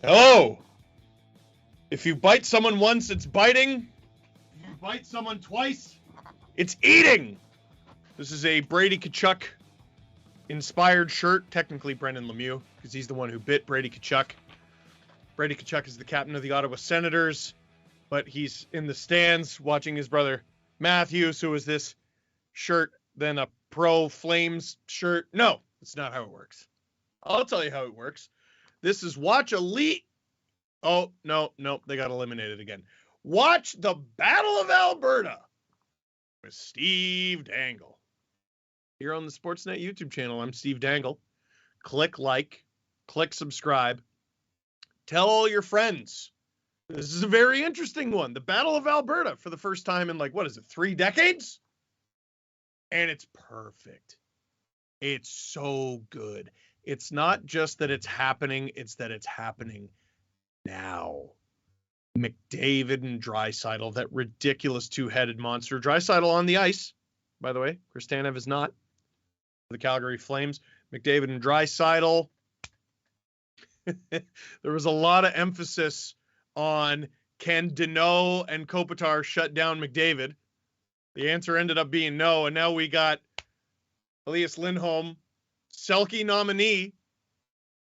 Hello. If you bite someone once, it's biting. If you bite someone twice, it's eating. This is a Brady Tkachuk inspired shirt. Technically Brendan Lemieux, because he's the one who bit Brady Tkachuk. Brady Tkachuk is the captain of the Ottawa Senators, but he's in the stands watching his brother Matthew. So is this shirt then a pro Flames shirt? No, that's not how it works. I'll tell you how it works. This is Watch Elite. Oh, no, they got eliminated again. Watch the Battle of Alberta with Steve Dangle. Here on the Sportsnet YouTube channel, I'm Steve Dangle. Click like, click subscribe. Tell all your friends. This is a very interesting one. The Battle of Alberta for the first time in 3 decades? And it's perfect. It's so good. It's not just that it's happening, it's that it's happening now. McDavid and Draisaitl, that ridiculous two-headed monster. Draisaitl on the ice, by the way. Chris Tanev is not. The Calgary Flames. McDavid and Draisaitl. There was a lot of emphasis on can Deneau and Kopitar shut down McDavid. The answer ended up being no, and now we got Elias Lindholm, Selke nominee,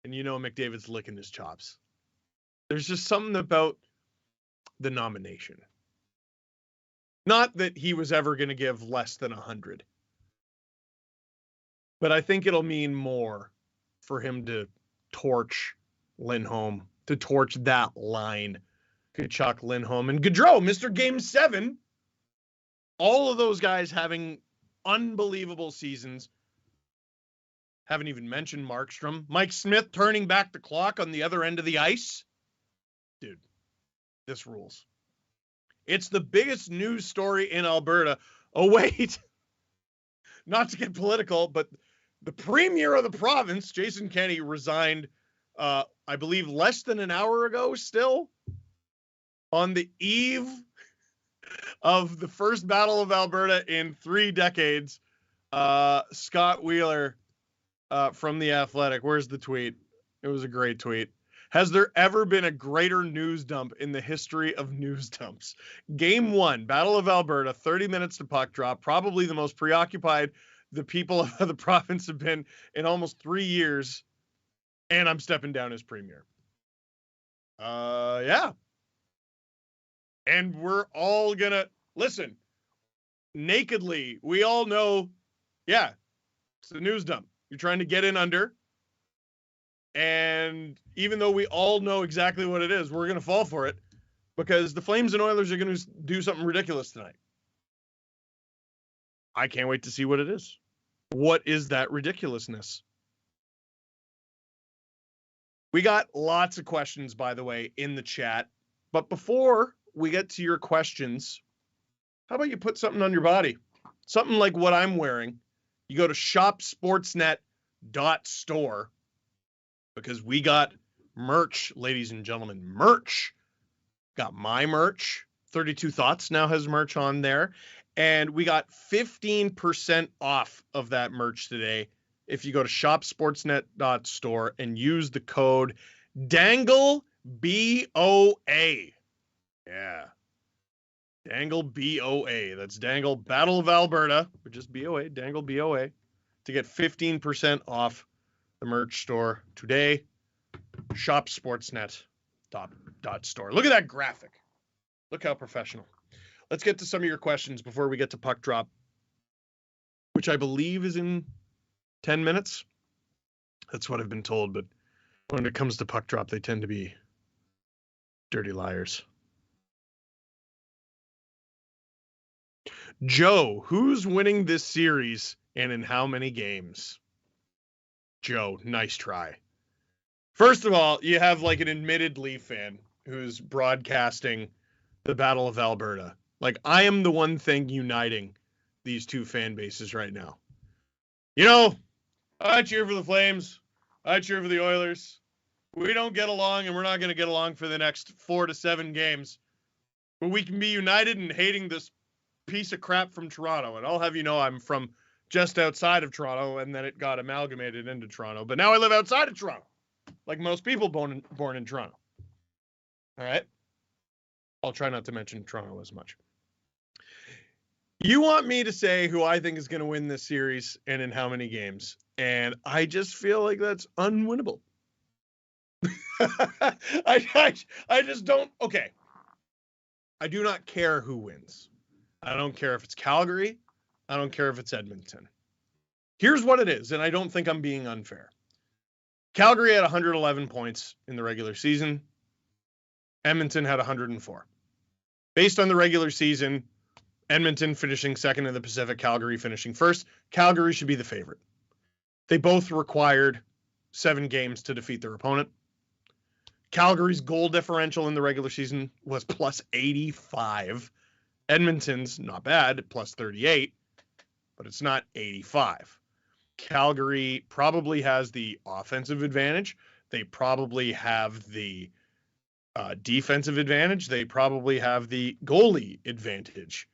and McDavid's licking his chops. There's just something about the nomination. Not that he was ever going to give less than 100. But I think it'll mean more for him to torch Lindholm, to torch that line. Tkachuk, Lindholm, and Gaudreau, Mr. Game 7. All of those guys having unbelievable seasons. Haven't even mentioned Markstrom. Mike Smith turning back the clock on the other end of the ice. Dude, this rules. It's the biggest news story in Alberta. Oh, wait. Not to get political, but the premier of the province, Jason Kenney, resigned, I believe, less than an hour ago still. On the eve of the first Battle of Alberta in 3 decades. Scott Wheeler from The Athletic. Where's the tweet? It was a great tweet. Has there ever been a greater news dump in the history of news dumps? Game 1, Battle of Alberta, 30 minutes to puck drop. Probably the most preoccupied the people of the province have been in almost 3 years. And I'm stepping down as premier. Yeah. And we're all gonna, listen, nakedly, we all know, yeah, it's a news dump. You're trying to get in under. And even though we all know exactly what it is, we're going to fall for it because the Flames and Oilers are going to do something ridiculous tonight. I can't wait to see what it is. What is that ridiculousness? We got lots of questions, by the way, in the chat. But before we get to your questions, how about you put something on your body? Something like what I'm wearing. You go to shopsportsnet.store. Because we got merch, ladies and gentlemen, merch. Got my merch. 32 Thoughts now has merch on there. And we got 15% off of that merch today. If you go to shopsportsnet.store and use the code DANGLE, B-O-A. Yeah. Dangle, B-O-A. That's Dangle Battle of Alberta, or just B-O-A, Dangle, B-O-A, to get 15% off the merch store today. Shopsportsnet.store. Look at that graphic. Look how professional. Let's get to some of your questions before we get to puck drop, which I believe is in 10 minutes. That's what I've been told, but when it comes to puck drop, they tend to be dirty liars. Joe, who's winning this series and in how many games? Joe, nice try. First of all, you have an admitted Leaf fan who's broadcasting the Battle of Alberta. I am the one thing uniting these two fan bases right now. I cheer for the Flames. I cheer for the Oilers. We don't get along, and we're not going to get along for the next 4 to 7 games. But we can be united in hating this piece of crap from Toronto. And I'll have you know I'm from just outside of Toronto, and then it got amalgamated into Toronto. But now I live outside of Toronto, like most people born in Toronto. All right. I'll try not to mention Toronto as much. You want me to say who I think is going to win this series and in how many games. And I just feel like that's unwinnable. I just don't. Okay. I do not care who wins. I don't care if it's Calgary. I don't care if it's Edmonton. Here's what it is, and I don't think I'm being unfair. Calgary had 111 points in the regular season. Edmonton had 104. Based on the regular season, Edmonton finishing second in the Pacific, Calgary finishing first. Calgary should be the favorite. They both required 7 games to defeat their opponent. Calgary's goal differential in the regular season was plus 85. Edmonton's not bad, plus 38, but it's not 85. Calgary probably has the offensive advantage. They probably have the defensive advantage. They probably have the goalie advantage.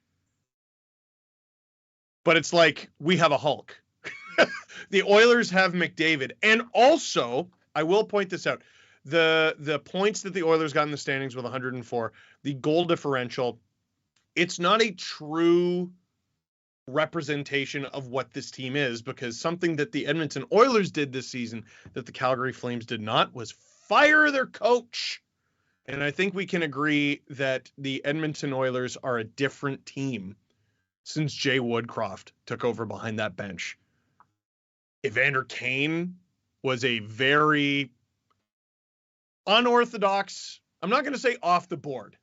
But it's like we have a Hulk. The Oilers have McDavid. And also, I will point this out, the points that the Oilers got in the standings with 104, the goal differential, it's not a true representation of what this team is, because something that the Edmonton Oilers did this season that the Calgary Flames did not was fire their coach. And I think we can agree that the Edmonton Oilers are a different team since Jay Woodcroft took over behind that bench. Evander Kane was a very unorthodox, I'm not going to say off the board.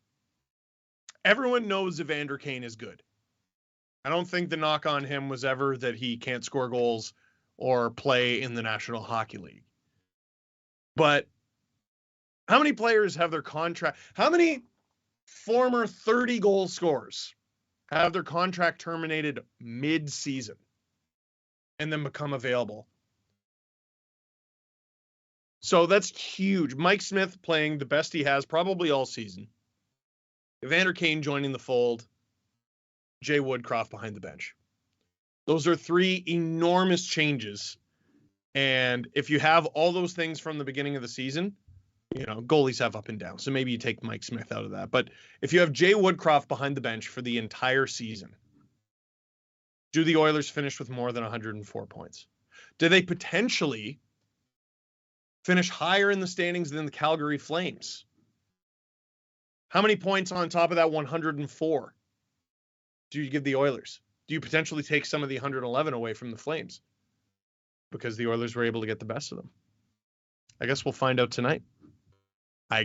Everyone knows Evander Kane is good. I don't think the knock on him was ever that he can't score goals or play in the National Hockey League. But how many players have their contract? How many former 30-goal scorers have their contract terminated mid-season and then become available? So that's huge. Mike Smith playing the best he has probably all season. Evander Kane joining the fold. Jay Woodcroft behind the bench. Those are 3 enormous changes. And if you have all those things from the beginning of the season, you know, goalies have up and down. So maybe you take Mike Smith out of that. But if you have Jay Woodcroft behind the bench for the entire season, do the Oilers finish with more than 104 points? Do they potentially finish higher in the standings than the Calgary Flames? How many points on top of that 104 do you give the Oilers? Do you potentially take some of the 111 away from the Flames because the Oilers were able to get the best of them? I guess we'll find out tonight. Do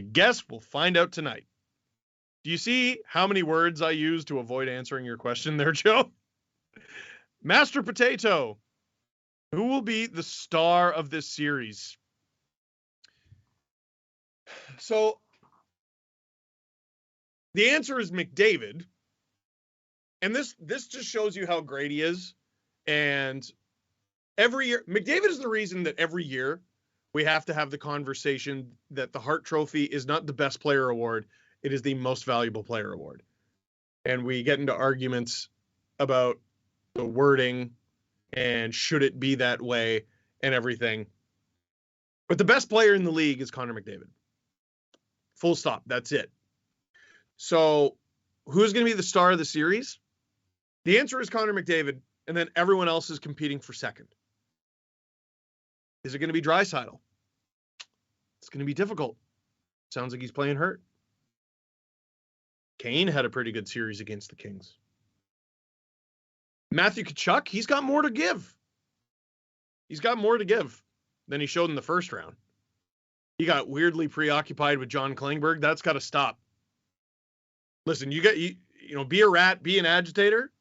you see how many words I use to avoid answering your question there, Joe? Master Potato, who will be the star of this series? So the answer is McDavid. And this just shows you how great he is. And every year, McDavid is the reason that every year we have to have the conversation that the Hart Trophy is not the best player award. It is the most valuable player award. And we get into arguments about the wording and should it be that way and everything. But the best player in the league is Connor McDavid. Full stop. That's it. So who's going to be the star of the series? The answer is Connor McDavid, and then everyone else is competing for second. Is it going to be Draisaitl? It's going to be difficult. Sounds like he's playing hurt. Kane had a pretty good series against the Kings. Matthew Tkachuk, he's got more to give. He's got more to give than he showed in the first round. He got weirdly preoccupied with John Klingberg. That's got to stop. Listen, you be a rat, be an agitator.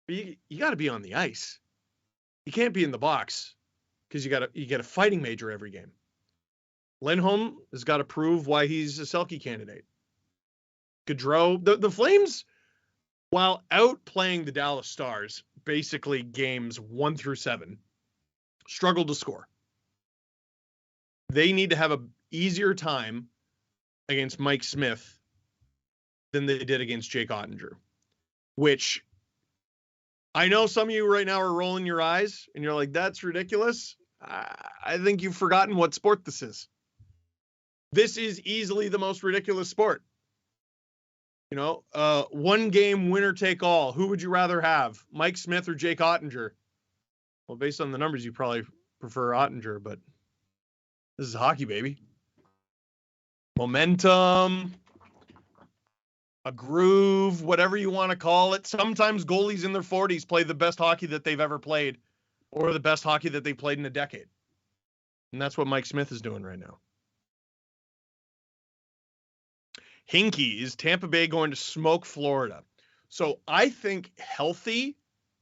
But you got to be on the ice. You can't be in the box because you get a fighting major every game. Lindholm has got to prove why he's a Selke candidate. Gaudreau, the Flames, while outplaying the Dallas Stars, basically games 1 through 7, struggled to score. They need to have an easier time against Mike Smith than they did against Jake Ottinger, which I know some of you right now are rolling your eyes and you're like, that's ridiculous. I think you've forgotten what sport this is. This is easily the most ridiculous sport. You know, one game winner take all. Who would you rather have, Mike Smith or Jake Ottinger? Well, based on the numbers, you probably prefer Ottinger, but this is hockey, baby. Momentum, a groove, whatever you want to call it. Sometimes goalies in their 40s play the best hockey that they've ever played, or the best hockey that they played in a decade. And that's what Mike Smith is doing right now. Hinky, is Tampa Bay going to smoke Florida? So I think healthy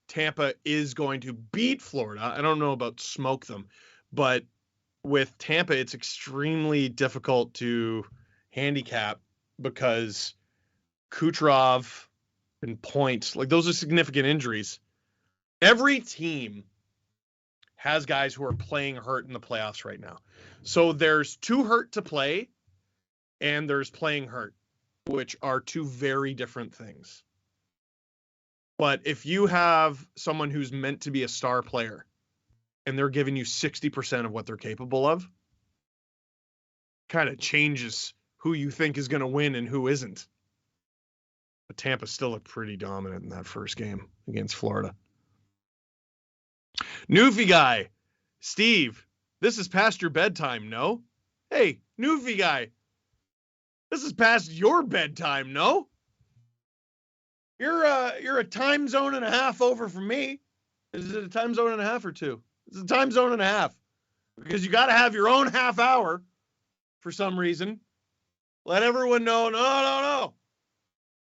Tampa is going to beat Florida. I don't know about smoke them, but with Tampa, it's extremely difficult to handicap because Kucherov and Point, like those are significant injuries. Every team has guys who are playing hurt in the playoffs right now. So there's too hurt to play and there's playing hurt, which are two very different things. But if you have someone who's meant to be a star player and they're giving you 60% of what they're capable of, kind of changes who you think is going to win and who isn't. But Tampa still looked pretty dominant in that first game against Florida. Newfie guy, Steve, this is past your bedtime, no? Hey, Newfie guy, this is past your bedtime, no? You're a time zone and a half over from me. Is it a time zone and a half or two? It's a time zone and a half. Because you got to have your own half hour for some reason. Let everyone know, no.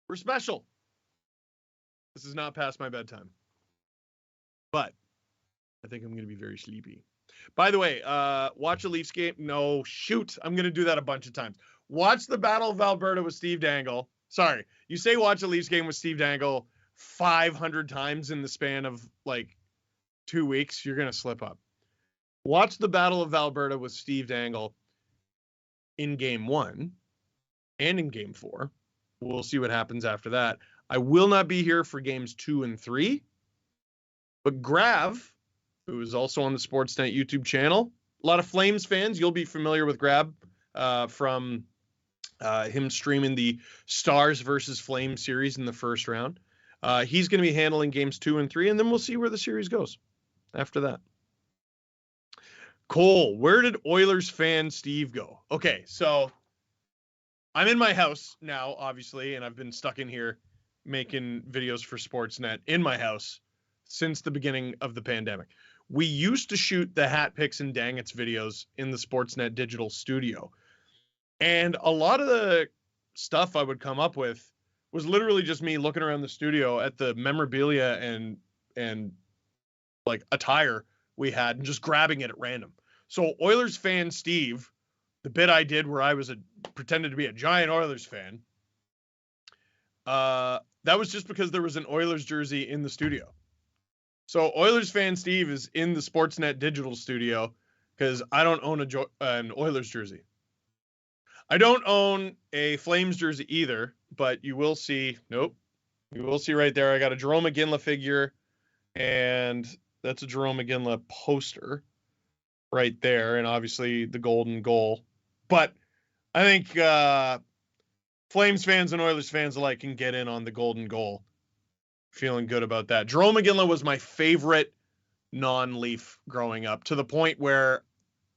We're special. This is not past my bedtime. But I think I'm going to be very sleepy. By the way, watch a Leafs game. No, shoot. I'm going to do that a bunch of times. Watch the Battle of Alberta with Steve Dangle. Sorry. You say watch a Leafs game with Steve Dangle 500 times in the span of like 2 weeks. You're going to slip up. Watch the Battle of Alberta with Steve Dangle in game 1 and in game 4. We'll see what happens after that. I will not be here for games 2 and 3. But Grav, who is also on the Sportsnet YouTube channel, a lot of Flames fans, you'll be familiar with Grav from him streaming the Stars versus Flames series in the first round. He's going to be handling games 2 and 3, and then we'll see where the series goes after that. Cole, where did Oilers fan Steve go? Okay, so I'm in my house now, obviously, and I've been stuck in here making videos for Sportsnet in my house since the beginning of the pandemic. We used to shoot the Hat Picks and Dang It's videos in the Sportsnet digital studio. And a lot of the stuff I would come up with was literally just me looking around the studio at the memorabilia and like attire we had and just grabbing it at random. So Oilers fan Steve, the bit I did where I was pretended to be a giant Oilers fan, that was just because there was an Oilers jersey in the studio. So Oilers fan Steve is in the Sportsnet digital studio because I don't own an Oilers jersey. I don't own a Flames jersey either, but you will see, nope, you will see right there, I got a Jerome McGinley figure, and that's a Jerome McGinley poster right there, and obviously the golden goal. But I think Flames fans and Oilers fans alike can get in on the golden goal. Feeling good about that. Jerome McGinley was my favorite non-Leaf growing up, to the point where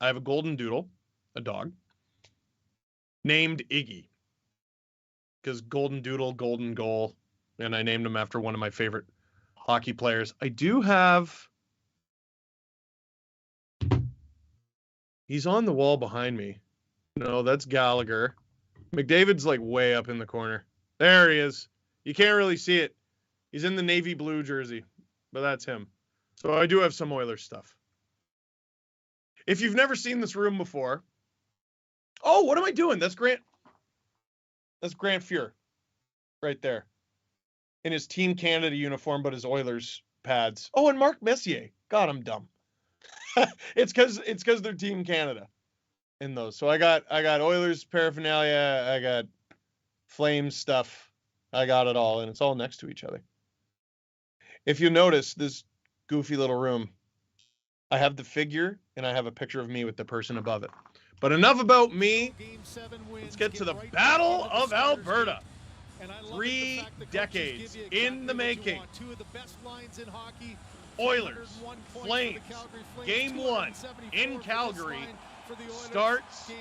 I have a golden doodle, a dog, named Iggy. Because golden doodle, golden goal, and I named him after one of my favorite hockey players. I do have... He's on the wall behind me. No, that's Gallagher. McDavid's like way up in the corner. There he is. You can't really see it. He's in the navy blue jersey, but that's him. So I do have some Oilers stuff. If you've never seen this room before, oh, what am I doing? That's Grant Fuhr right there in his Team Canada uniform, but his Oilers pads. Oh, and Mark Messier. God, I'm dumb. It's because they're Team Canada in those. So I got Oilers paraphernalia. I got Flames stuff. I got it all, and it's all next to each other. If you notice this goofy little room, I have the figure and I have a picture of me with the person above it. But enough about me. Let's get to the Battle of Alberta. 3 decades in the making. Oilers, Flames, Game 1 in Calgary starts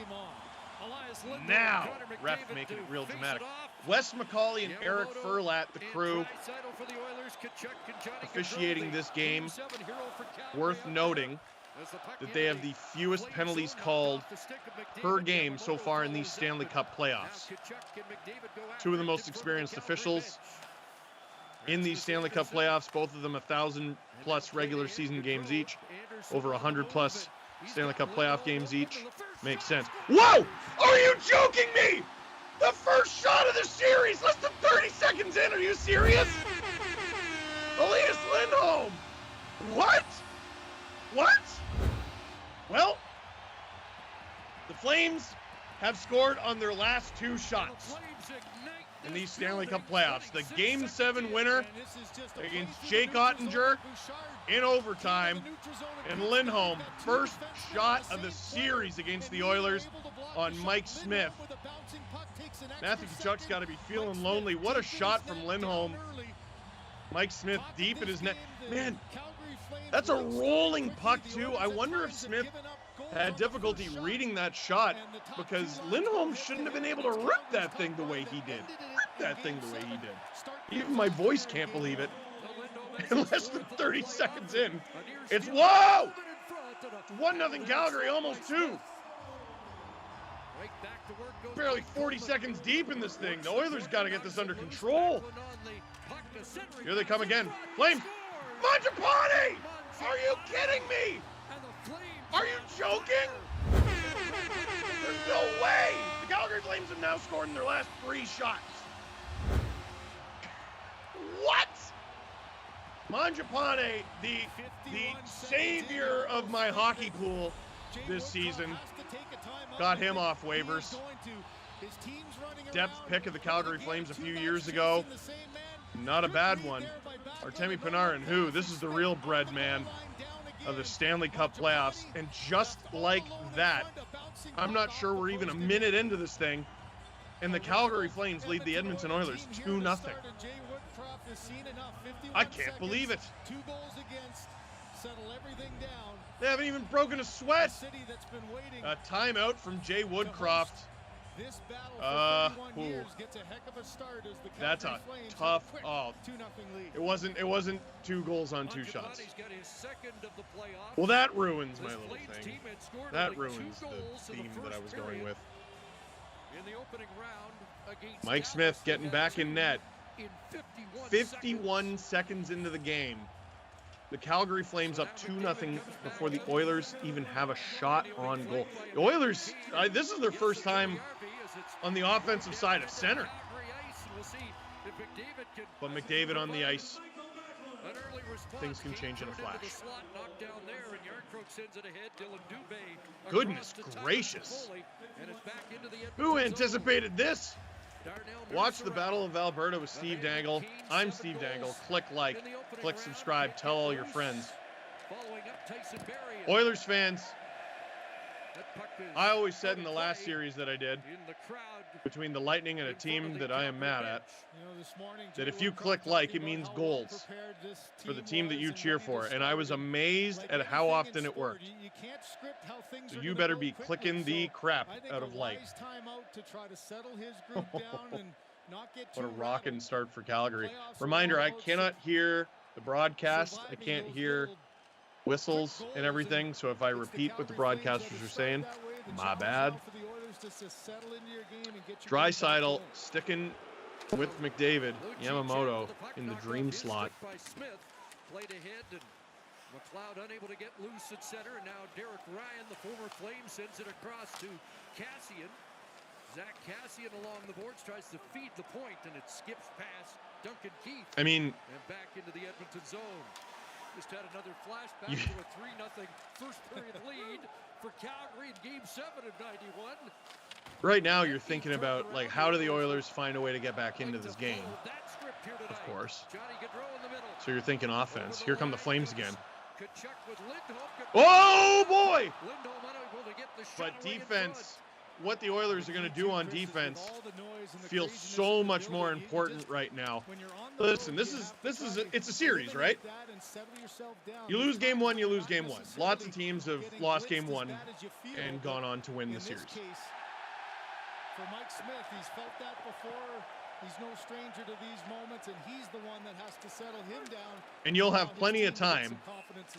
now. Ref making it real dramatic. Wes McCauley and Eric Furlat, the crew, officiating this game. Worth noting that they have the fewest penalties called per game so far in these Stanley Cup playoffs. 2 of the most experienced officials in these Stanley Cup playoffs, both of them 1,000+ regular season games each, over 100+ Stanley Cup playoff games each. Makes sense. Whoa! Are you joking me? The first shot of the series, less than 30 seconds in. Are you serious? Elias Lindholm. What? What? Well, the Flames have scored on their last 2 shots in these Stanley Cup playoffs. The Game 7 winner against Jake Ottinger in overtime, and Lindholm, first shot of the series against the Oilers on Mike Smith. Matthew Tkachuk's got to be feeling lonely. What a shot from Lindholm. Mike Smith deep in his net. Man, that's a rolling puck too. I wonder if Smith had difficulty reading that shot, because Lindholm shouldn't have been able to rip that thing the way he did. Even my voice can't believe it. In less than 30 seconds in, it's whoa! It's 1-0 Calgary, almost 2. Barely 40 seconds deep in this thing. The Oilers got to get this under control. Here they come again. Flames. Mangiapane! Are you kidding me? Are you joking? There's no way! The Calgary Flames have now scored in their last 3 shots. What? Mangiapane, the savior of my hockey pool this season, got him off waivers. Depth pick of the Calgary Flames a few years ago. Not a bad one. Artemi Panarin, who? This is the real bread man of the Stanley Cup playoffs. And just like that, I'm not sure we're even a minute into this thing, and the Calgary Flames lead the Edmonton Oilers 2-0. I can't believe it. They haven't even broken a sweat. A timeout from Jay Woodcroft. That's a tough. Oh, it wasn't 2 goals on 2 shots. Well, that ruins my little thing. That ruins the theme that I was going with. Mike Smith getting back in net. 51 seconds into the game, the Calgary Flames up 2-0 before the Oilers even have a shot on goal. The Oilers, this is their first time on the offensive side of center. But McDavid on the ice, things can change in a flash. Goodness gracious. Who anticipated this? Watch the Battle of Alberta with Steve Dangle. I'm Steve Dangle. Click like, click subscribe, tell all your friends. Oilers fans, I always said in the last series that I did, between the Lightning and a team that I am mad at, that if you click like, it means goals for the team that you cheer for. And I was amazed at how often it worked. So you better be clicking the crap out of like. What a rockin' start for Calgary. Reminder, I cannot hear the broadcast. I can't hear whistles and everything. So if I repeat what the broadcasters are saying, my bad. Draisaitl sticking with McDavid, Yamamoto in the dream slot. Played ahead, and McLeod unable to get loose at center, and now Derek Ryan, the former Flame, sends it across to Cassian. Zach Cassian along the boards tries to feed the point, and it skips past Duncan Keith. And back into the Edmonton zone. Just had another flashback to a 3-0 first period lead for Calgary in Game 7 of '91. Right now, you're thinking about, like, how do the Oilers find a way to get back into this game? Of course. So you're thinking offense. Here come the Flames again. Oh, boy! But defense, what the Oilers are going to do on defense feels so much more important right now. Listen, it's a series, right? You lose game one, you lose game one. Lots of teams have lost game one and gone on to win the series. For Mike Smith, he's felt that before. He's no stranger to these moments, and he's the one that has to settle him down. And you'll have plenty of time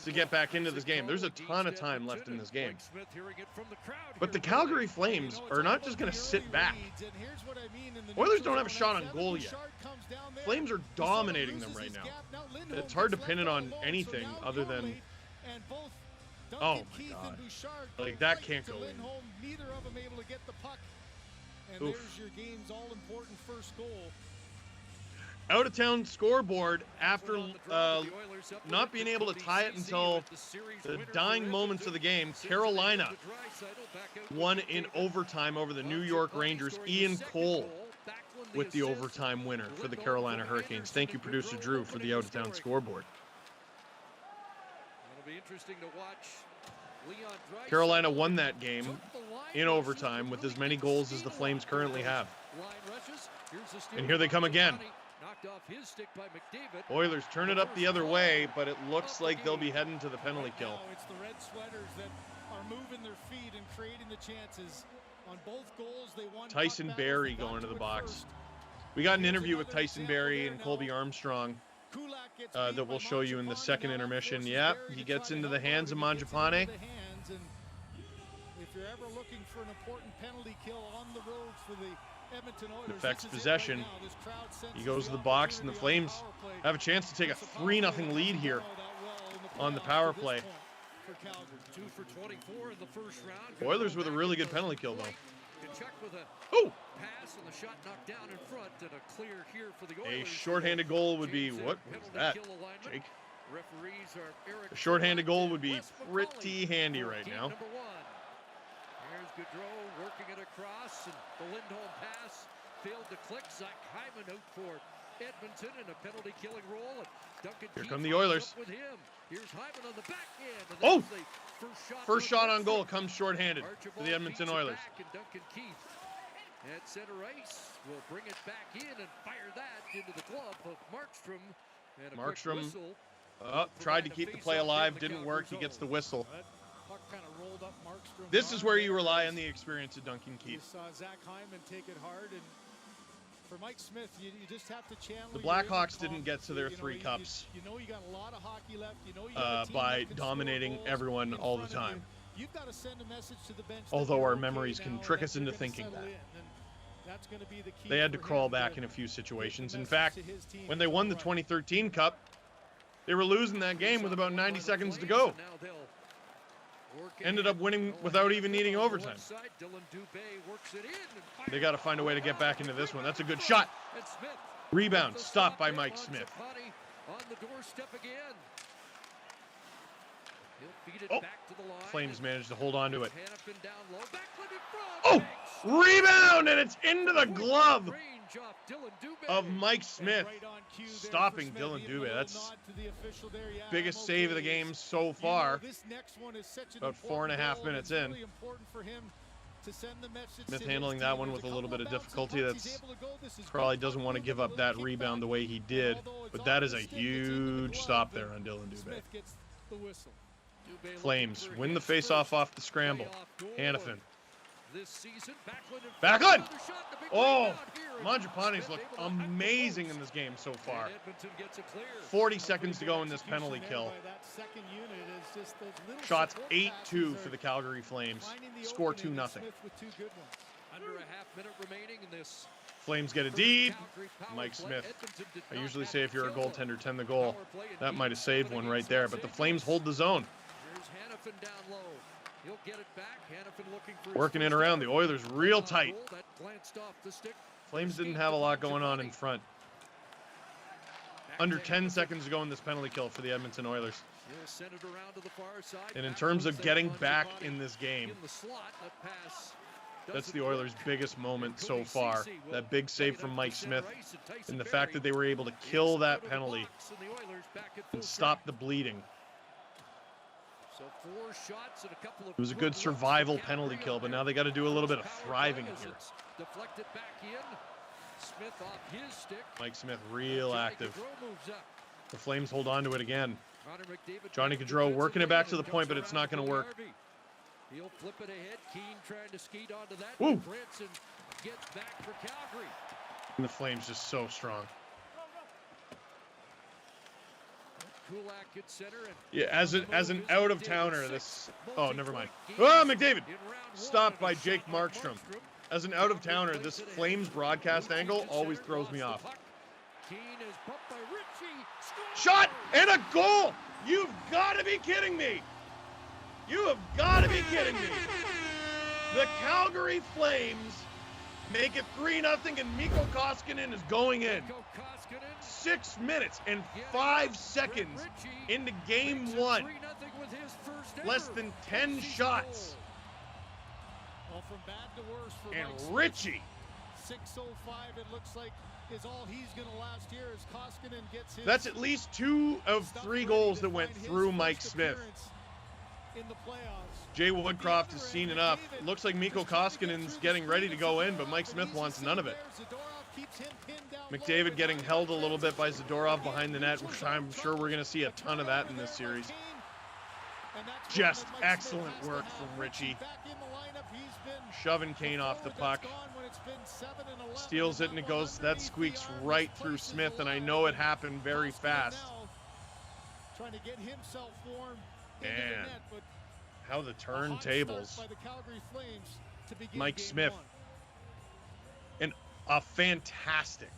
to get back into this game. There's a ton of time left in this game. But the Calgary Flames are not just going to sit back. Oilers don't have a shot on goal yet. Flames are dominating them right now. It's hard to pin it on anything other than, oh my God, like that can't go in. Neither of them able to get the puck. And Oof. there's your game's all-important first goal. Out-of-town scoreboard after not being able to tie it until the dying moments of the game. Carolina won in overtime over the New York Rangers. Ian Cole with the overtime winner for the Carolina Hurricanes. Thank you, producer Drew, for the out-of-town scoreboard. It'll be interesting to watch. Carolina won that game in overtime with as many goals as the Flames currently have. And here they come again. Oilers turn it up the other way, but it looks like they'll be heading to the penalty kill. It's the red sweaters that are moving their feet and creating the chances. On both goals, they won. Tyson Barrie going to the box. We got an interview with Tyson Barrie and Colby Armstrong that we'll show you in the second intermission. Yep, he gets into the hands of Mangiapane. If you're ever looking for an important penalty kill on the road for the Edmonton Oilers, Affects possession. He goes to the box, and the Flames have a chance to take a 3-0 lead here on the power play. 2 for 24 in the first round. Oilers with a really good penalty kill, though. Oh! Pass and the shot knocked down in front and a clear here for the Oilers. A shorthanded goal would be, what was that, Jake? A shorthanded goal would be pretty handy right now. Here's Gaudreau working it across, and the Lindholm pass failed to click. Zach Hyman out for Edmonton in a penalty-killing role. And Duncan Here come the Oilers. with him. Here's Hyman on the back end. And Oh! First shot on goal comes shorthanded for the Edmonton Oilers. And Duncan Keith at center ice will bring it back in and fire that into the glove of Markstrom. And a Markstrom quick whistle tried to keep the play alive, didn't work. He gets the whistle. Puck kind of rolled up Markstrom. This is where you rely on the experience of Duncan You Keith. saw Zach Hyman take it hard, and for Mike Smith, you just have to channel. The Blackhawks didn't get to their 3 cups you know you got a lot of hockey left. You know you got a team by that can dominating score goals everyone in all the front of time. you. You've got to send a message to the bench. Although that our you're memories okay can now, trick and us into they're gonna thinking settle that. in, and that's going to be the key They had to for crawl him back to in a few situations. get the In message fact, to his team when they won the 2013 Cup, they were losing that game with about 90 seconds to go. Ended up winning without even needing overtime. They got to find a way to get back into this one. That's a good shot. Rebound stopped by Mike Smith. On the doorstep again. He'll feed it Oh, back to the line. Flames managed to hold on to it. Hanifin down low. Backlund in front. Oh, Banks. rebound, and it's into the glove Range off Dylan Dubé. of Mike Smith, right on cue there stopping for Smith. Dylan He had a Dubé. little That's nod to the official there. Yeah, biggest I'm save of the okay. game so You know, far. this next one is such an About important 4.5 goal. minutes It's in. really important for him to send the message Smith to his handling team. that one There's with a little bit of couple difficulty. bouncing punts he's That's able to go. This is probably great. doesn't want to give up that rebound the way he did, but that is a huge stop there on Dylan Dubé. Smith gets the whistle. Dubé Flames looking for win the his face-off first off the scramble. playoff goal Hannafin. This season, Backlund in front. Backlund! Another shot, the big Oh, rebound here, and Mangiapane's Smith looked able to hack the amazing post. in this game so And far. Edmonton gets a clear. 40 seconds to go in this penalty kill. That second unit is just those little Shots support 8-2 passes for are the Calgary Flames. finding the Score opening, and 2-0. Smith with 2 good ones. Under a half minute remaining in this. Flames get a first deed. Calgary power Mike play. Smith. Edmonton did I not usually have say if you're a kill. goaltender, 10 the goal. Power play That indeed. might have saved one right there, but the Save. Flames hold the zone. Here's Hanifin down low. He'll get it back. Hanifin looking for his Working it first around. The effort. Oilers real tight. Goal that glanced off the stick. Flames didn't have a lot going on in front. Under 10 seconds to go in this penalty kill for the Edmonton Oilers. He'll send it around to the far side. And in Back terms moves of there, getting back Mangiapane in this game, in the slot. That pass that's doesn't the Oilers' work. biggest moment so Cody far. Ceci will That big play save it from up Mike to center Smith ice, and Tyson and the fact that they Barrie were able to is kill out that of the penalty box, and the Oilers back at and full stop track. the bleeding. So 4 shots and a couple of It was a good survival penalty kill, but now they got to do a little bit of thriving here. Deflected back in. Smith off his stick. Mike Smith real active. Moves up. The Flames hold on to it again. Connor McDavid Johnny Gaudreau working it back to the point, but it's not going to work. He'll flip it ahead. Keane trying to skate onto that. Woo. Branson gets back for Calgary. And the Flames just so strong. Kulak at center. And Yeah, as an out of towner, this. Oh, never mind. Oh, McDavid stopped by Jake Markstrom. As an out of towner, this Flames broadcast angle always throws me off. Keane is bumped by Ritchie. Shot and a goal! You've got to be kidding me! You have got to be kidding me! The Calgary Flames make it 3-0, and Mikko Koskinen is going in. 6 minutes and 5 seconds into game 1. Less than 10 shots. Well, from bad to worse for And Mike Smith. Richie. 6:05, it looks like is all he's going to last here as Koskinen gets his. That's at least 2 of 3 goals that went through Mike Smith. In the playoffs. Jay Woodcroft has seen enough. It looks like Mikko Koskinen's getting ready to go in, but Mike Smith wants none of it. McDavid getting held a little bit by Zadorov behind the net, which I'm sure we're going to see a ton of that in this series. Just excellent work from Richie. Shoving Kane off the puck. Steals it and it goes, that squeaks right through Smith, and I know it happened very fast. Trying to get himself warm. Man, how the turntables. Mike Smith. And a fantastic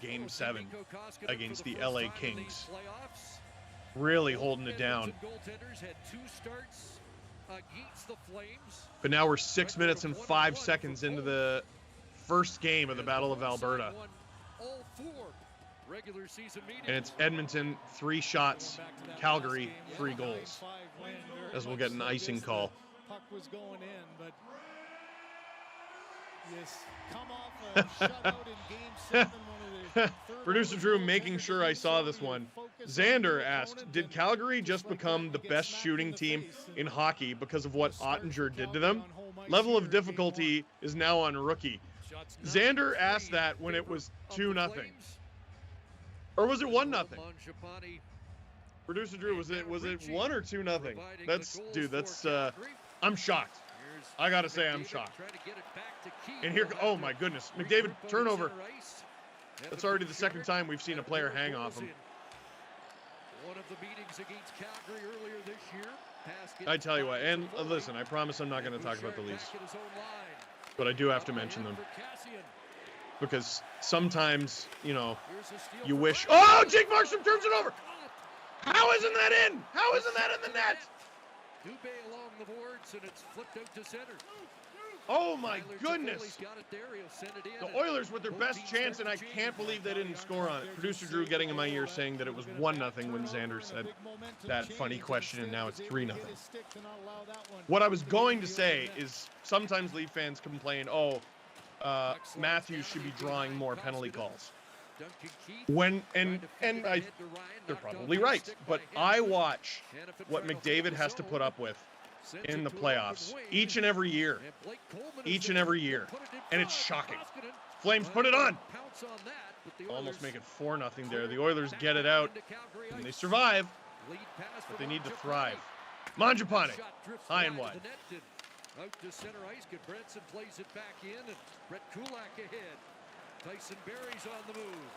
Game 7 against the LA Kings. Really holding it down. But now we're 6 minutes and 5 seconds into the first game of the Battle of Alberta. And it's Edmonton, 3 shots, Calgary, 3 goals. As we'll get an icing call. Puck was going in, but yes, come off a shutout in game 7. Producer Drew making sure I saw this one. Xander asked, did Calgary just become the best shooting team in hockey because of what Ottinger did to them? Level of difficulty is now on rookie. Xander asked that when it was 2-0. Or was it 1-0? Producer Drew, was it 1 or 2-0? That's I'm shocked. I gotta say I'm shocked. And here, oh my goodness, McDavid turnover. That's already the second time we've seen a player hang off him. One of the meetings against Calgary earlier this year. I tell you what, and listen, I promise I'm not going to talk about the Leafs, but I do have to mention them. Because sometimes, you know, you wish... Oh, Jake Markstrom turns it over! How isn't that in? How isn't that in the net? Dubé along the boards, and it's flipped out to center. Oh, my goodness. The Oilers with their best chance, and I can't believe they didn't score on it. Producer Drew getting in my ear saying that it was 1-0 when Xander said that funny question, and now it's 3-0. What I was going to say is sometimes Leaf fans complain, Matthews should be drawing more penalty calls. And they're probably right, but I watch what McDavid has to put up with in the playoffs each and every year, and it's shocking. Flames put it on. Almost make it 4-0 there. The Oilers get it out, and they survive, but they need to thrive. Mangiapane, high and wide. Out to center ice, Branson plays it back in, and Brett Kulak ahead. Tyson Barrie's on the move.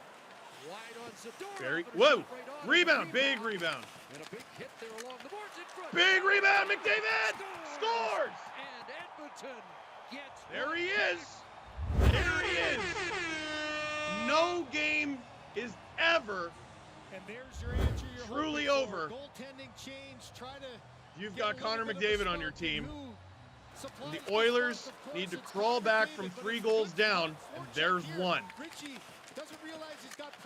Wide on Zadorov. Barrie, whoa! Rebound, big rebound. And a big hit there along the boards in front. Big rebound, McDavid! Scores! And Edmonton gets... There he is! There he is! No game is ever and there's your answer, truly over. Goaltending change, try to You've got Connor McDavid on your team. And the Oilers need to crawl back from 3 goals down, and there's 1.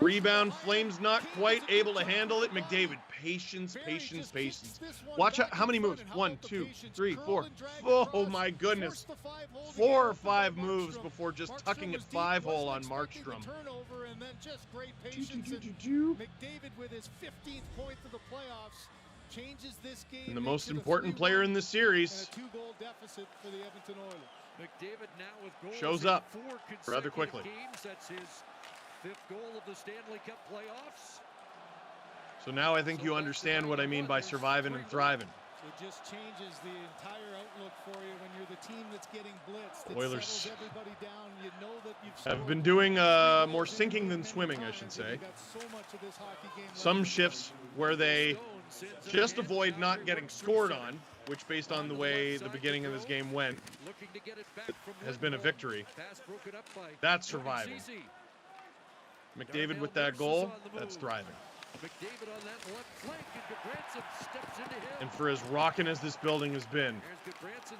Rebound, Flames not quite able to handle it. McDavid, patience. Watch out, how many moves? 1, 2, 3, 4. Oh my goodness. 4 or 5 moves before just tucking it 5-hole on Markstrom. McDavid with his 15th point of the playoffs. changes this game. And the most important player in this series. And a 2-goal deficit for the Edmonton Oilers. McDavid now with goals Shows in up 4 rather consecutive quickly. games. That's his 5th goal of the Stanley Cup playoffs. So now I think you understand what I mean by surviving and thriving. It just changes the entire outlook for you when you're the team that's getting blitzed. It Oilers settles everybody down. You know that you've have been scored doing 3 goals more in sinking than many swimming, I times, should and say. you've got so much of this hockey game left Some to go. shifts where they just avoid not getting scored on, which based on the way the beginning of this game went, has been a victory. That's surviving. McDavid with that goal, that's thriving. McDavid on that left flank, and Goodbranson steps into him. And for as rocking as this building has been,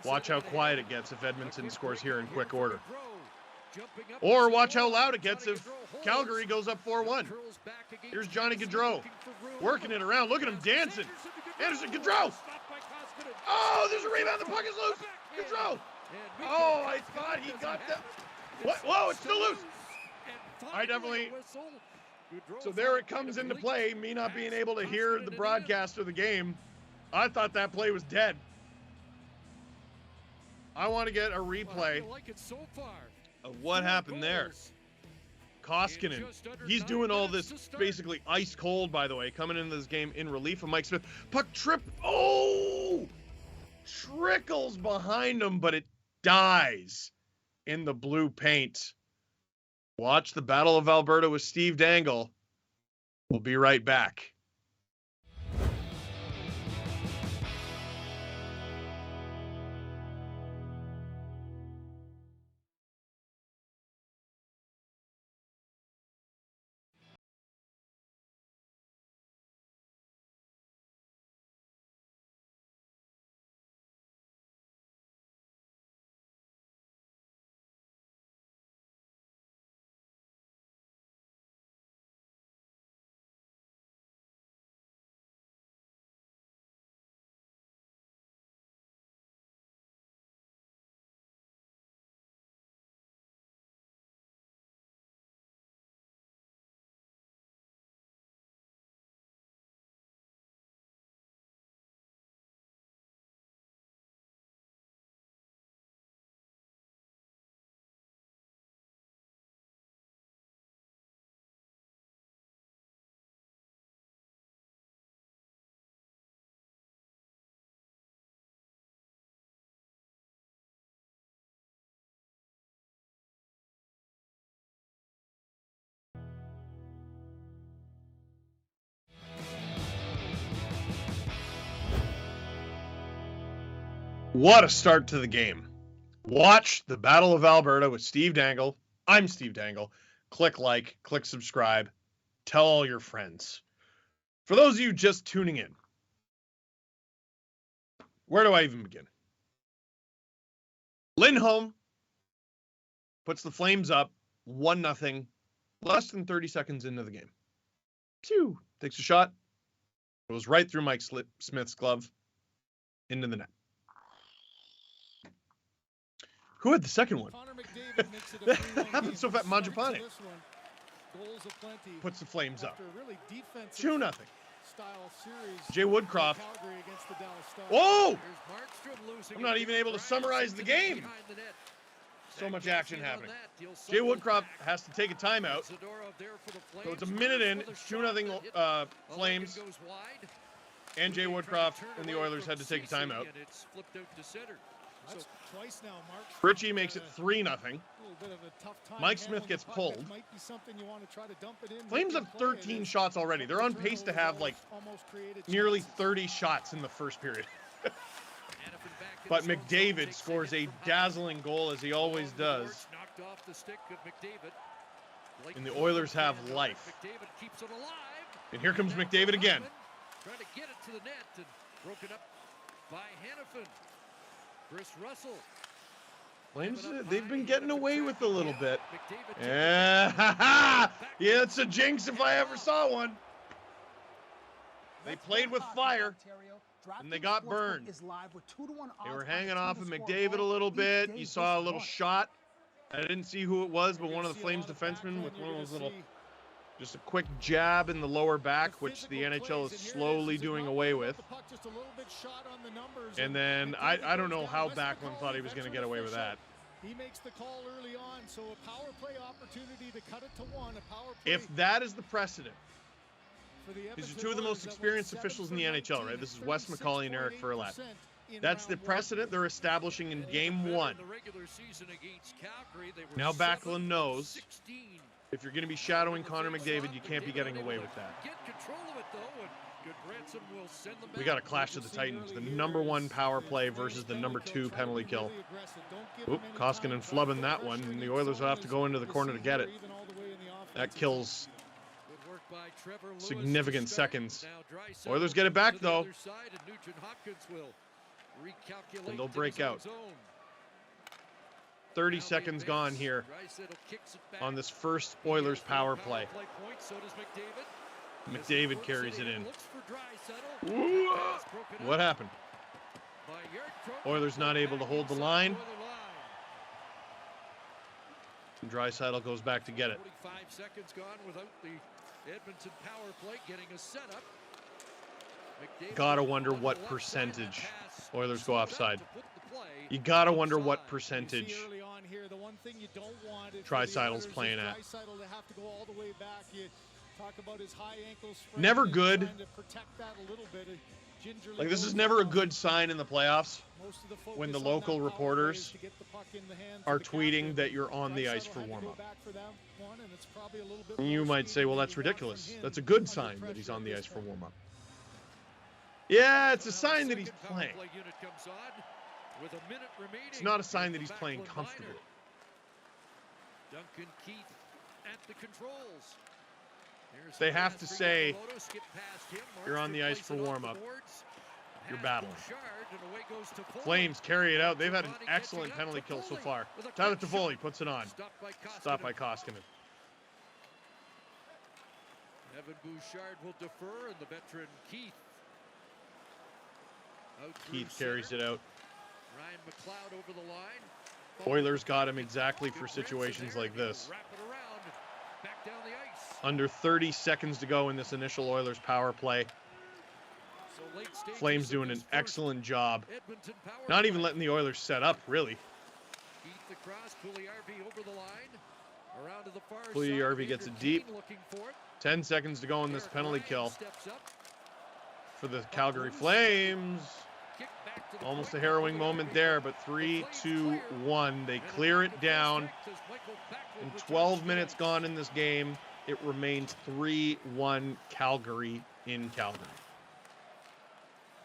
watch how quiet it gets if Edmonton scores here in quick order. Or watch how loud it gets if Calgary goes up 4-1. Here's Johnny Gaudreau working it around. Look at him dancing. Anderson Gaudreau. Oh, there's a rebound. The puck is loose. Gaudreau. Oh, I thought he got that. What? Whoa, it's still loose. I definitely. So there it comes into play, me not being able to hear the broadcast of the game. I thought that play was dead. I want to get a replay of what happened there. Koskinen, he's doing all this basically ice cold, by the way, coming into this game in relief of Mike Smith. Puck trip, oh! Trickles behind him, but it dies in the blue paint. Watch the Battle of Alberta with Steve Dangle. We'll be right back. What a start to the game. Watch the Battle of Alberta with Steve Dangle. I'm Steve Dangle. Click like, click subscribe. Tell all your friends. For those of you just tuning in, where do I even begin? Lindholm puts the Flames up 1-0, less than 30 seconds into the game. Pew! Takes a shot. Goes right through Mike Smith's glove into the net. Who had the second one? That happened so fast. Mangiapane puts the Flames up. 2-0. Jay Woodcroft. Oh! I'm not even able to summarize the game. So much action happening. Jay Woodcroft has to take a timeout. So it's a minute in. It's 2-0 Flames. And Jay Woodcroft and the Oilers had to take a timeout. Ritchie makes it 3-0. Mike Smith gets pulled. Flames have 13 shots already. They're on pace to have like nearly 30 shots in the first period. But McDavid scores a dazzling goal, as he always does. And the Oilers have life. And here comes McDavid again. Trying to get it to the net and broken up by Hannafin. Chris Russell. Flames, they've been getting away with a little bit. Yeah, yeah, it's a jinx if I ever saw one. They played with fire, and they got burned. They were hanging off of McDavid a little bit. You saw a little shot. I didn't see who it was, but one of the Flames defensemen with one of those little Just a quick jab in the lower back, which the NHL is slowly doing away with. And then I don't know how Backlund thought he was going to get away with that. He makes the call early on, so a power play opportunity to cut it to one. A power play. If that is the precedent, these are two of the most experienced officials in the NHL, right? This is Wes McCauley and Eric Furlat. That's the precedent they're establishing in Game 1. Now Backlund knows if you're going to be shadowing Connor McDavid, you can't be getting away with that. We got a clash of the Titans. The #1 power play versus the #2 penalty kill. Oop, Koskinen flubbing that one, and the Oilers will have to go into the corner to get it. That kills significant seconds. Oilers get it back, though. And they'll break out. 30 seconds gone here on this first Oilers power play. McDavid carries it in. What happened? Oilers not able to hold the line. And Draisaitl goes back to get it. 45 seconds gone without the Edmonton power play getting a setup. Gotta wonder what percentage Oilers go offside. You gotta wonder what percentage Draisaitl's playing at. Never good. Like, this is never a good sign in the playoffs when the local reporters are tweeting that you're on the ice for warm-up. You might say, well, that's ridiculous. That's a good sign that he's on the ice for warm-up. Yeah, it's a sign that he's playing. It's not a sign that he's playing comfortably. Duncan Keith at the controls. They have to say, you're on the ice for warm-up. You're battling. Flames carry it out. They've had an excellent penalty kill so far. Tyler Toffoli puts it on. Stopped by Koskinen. Evan Bouchard will defer, and the veteran Keith. Keith carries it out. Ryan McLeod over the line. Oilers got him exactly for situations like this. Under 30 seconds to go in this initial Oilers power play. Flames doing an excellent job. Not even letting the Oilers set up, really. Puljujärvi gets it deep. 10 seconds to go in this penalty kill for the Calgary Flames. Almost a harrowing moment there, but 3-2-1. They clear it down. In 12 minutes gone in this game, it remains 3-1 Calgary in Calgary.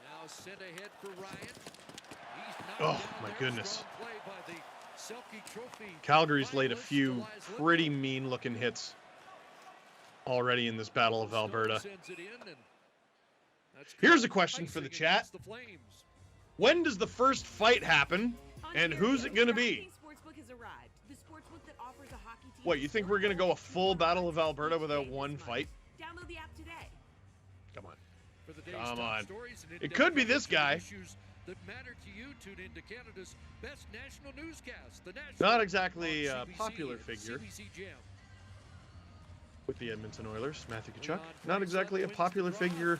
Now sent ahead for Ryan. Oh, my goodness. Calgary's laid a few pretty mean-looking hits already in this Battle of Alberta. Here's a question for the chat. When does the first fight happen, and who's it going to be? What, you think we're going to go a full Battle of Alberta without one fight? Download the app today. Come on. Come on. It could be this guy. That matter to you, tune into Canada's best national newscast, the National Not exactly a popular figure with the Edmonton Oilers, Matthew Tkachuk. Not exactly a popular figure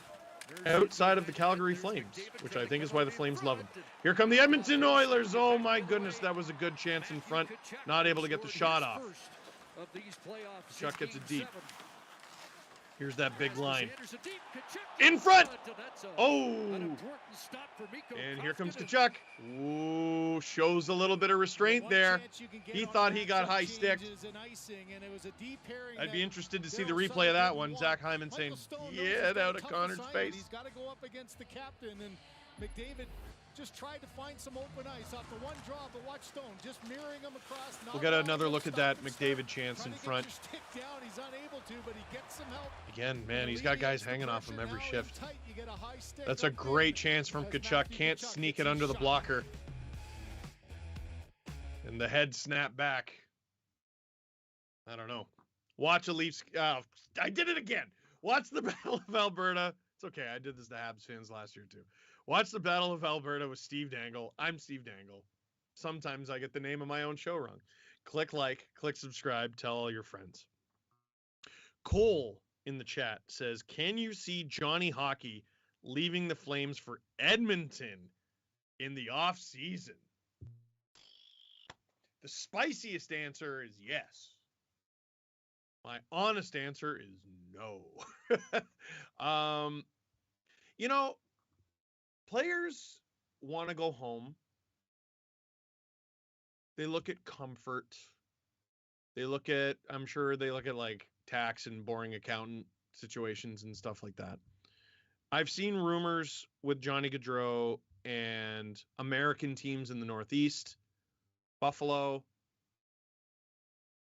outside of the Calgary Flames, which I think is why the Flames love him. Here come the Edmonton Oilers. Oh my goodness, that was a good chance in front. Not able to get the shot off. Tkachuk gets it deep. Here's that big line. In front! Oh! And here comes Tkachuk. Ooh, shows a little bit of restraint there. He thought he got high sticked. I'd be interested to see the replay of that one. Zach Hyman saying, get out of Connor's face. He's got to go up against the captain, and McDavid just tried to find some open ice off the one draw, but watch Stone just mirroring him across. We'll get another look at that McDavid chance in front. He's unable to, but he gets some help. Again, man, he's got guys hanging off him every shift. That's a great chance from Tkachuk. Can't sneak it under the blocker. And the head snap back. I don't know. Watch a Leafs. I did it again. Watch the Battle of Alberta. It's okay. I did this to Habs fans last year, too. Watch the Battle of Alberta with Steve Dangle. I'm Steve Dangle. Sometimes I get the name of my own show wrong. Click like, click subscribe, tell all your friends. Cole in the chat says, can you see Johnny Hockey leaving the Flames for Edmonton in the off season? The spiciest answer is yes. My honest answer is no. You know, players want to go home. They look at comfort. They look at, I'm sure they look at like tax and boring accountant situations and stuff like that. I've seen rumors with Johnny Gaudreau and American teams in the Northeast, Buffalo,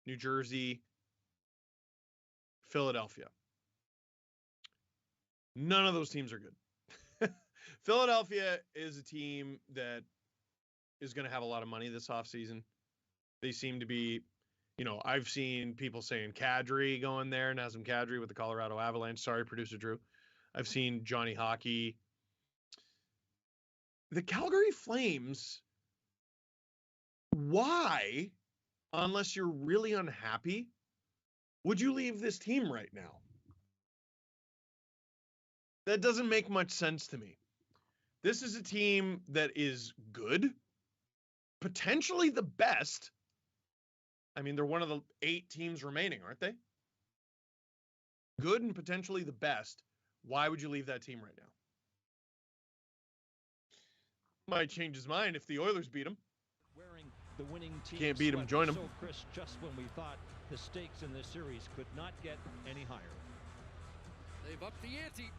New Jersey, Philadelphia. None of those teams are good. Philadelphia is a team that is going to have a lot of money this offseason. They seem to be, you know, I've seen people saying Kadri going there, Nazem Kadri with the Colorado Avalanche. Sorry, producer Drew. I've seen Johnny Hockey. The Calgary Flames, why, unless you're really unhappy, would you leave this team right now? That doesn't make much sense to me. This is a team that is good, potentially the best. I mean, they're one of the 8 teams remaining, aren't they? Good and potentially the best. Why would you leave that team right now? Might change his mind if the Oilers beat him. Wearing the winning team Can't beat him, join him. So, Chris, just when we thought the stakes in this series could not get any higher. They've upped the ante.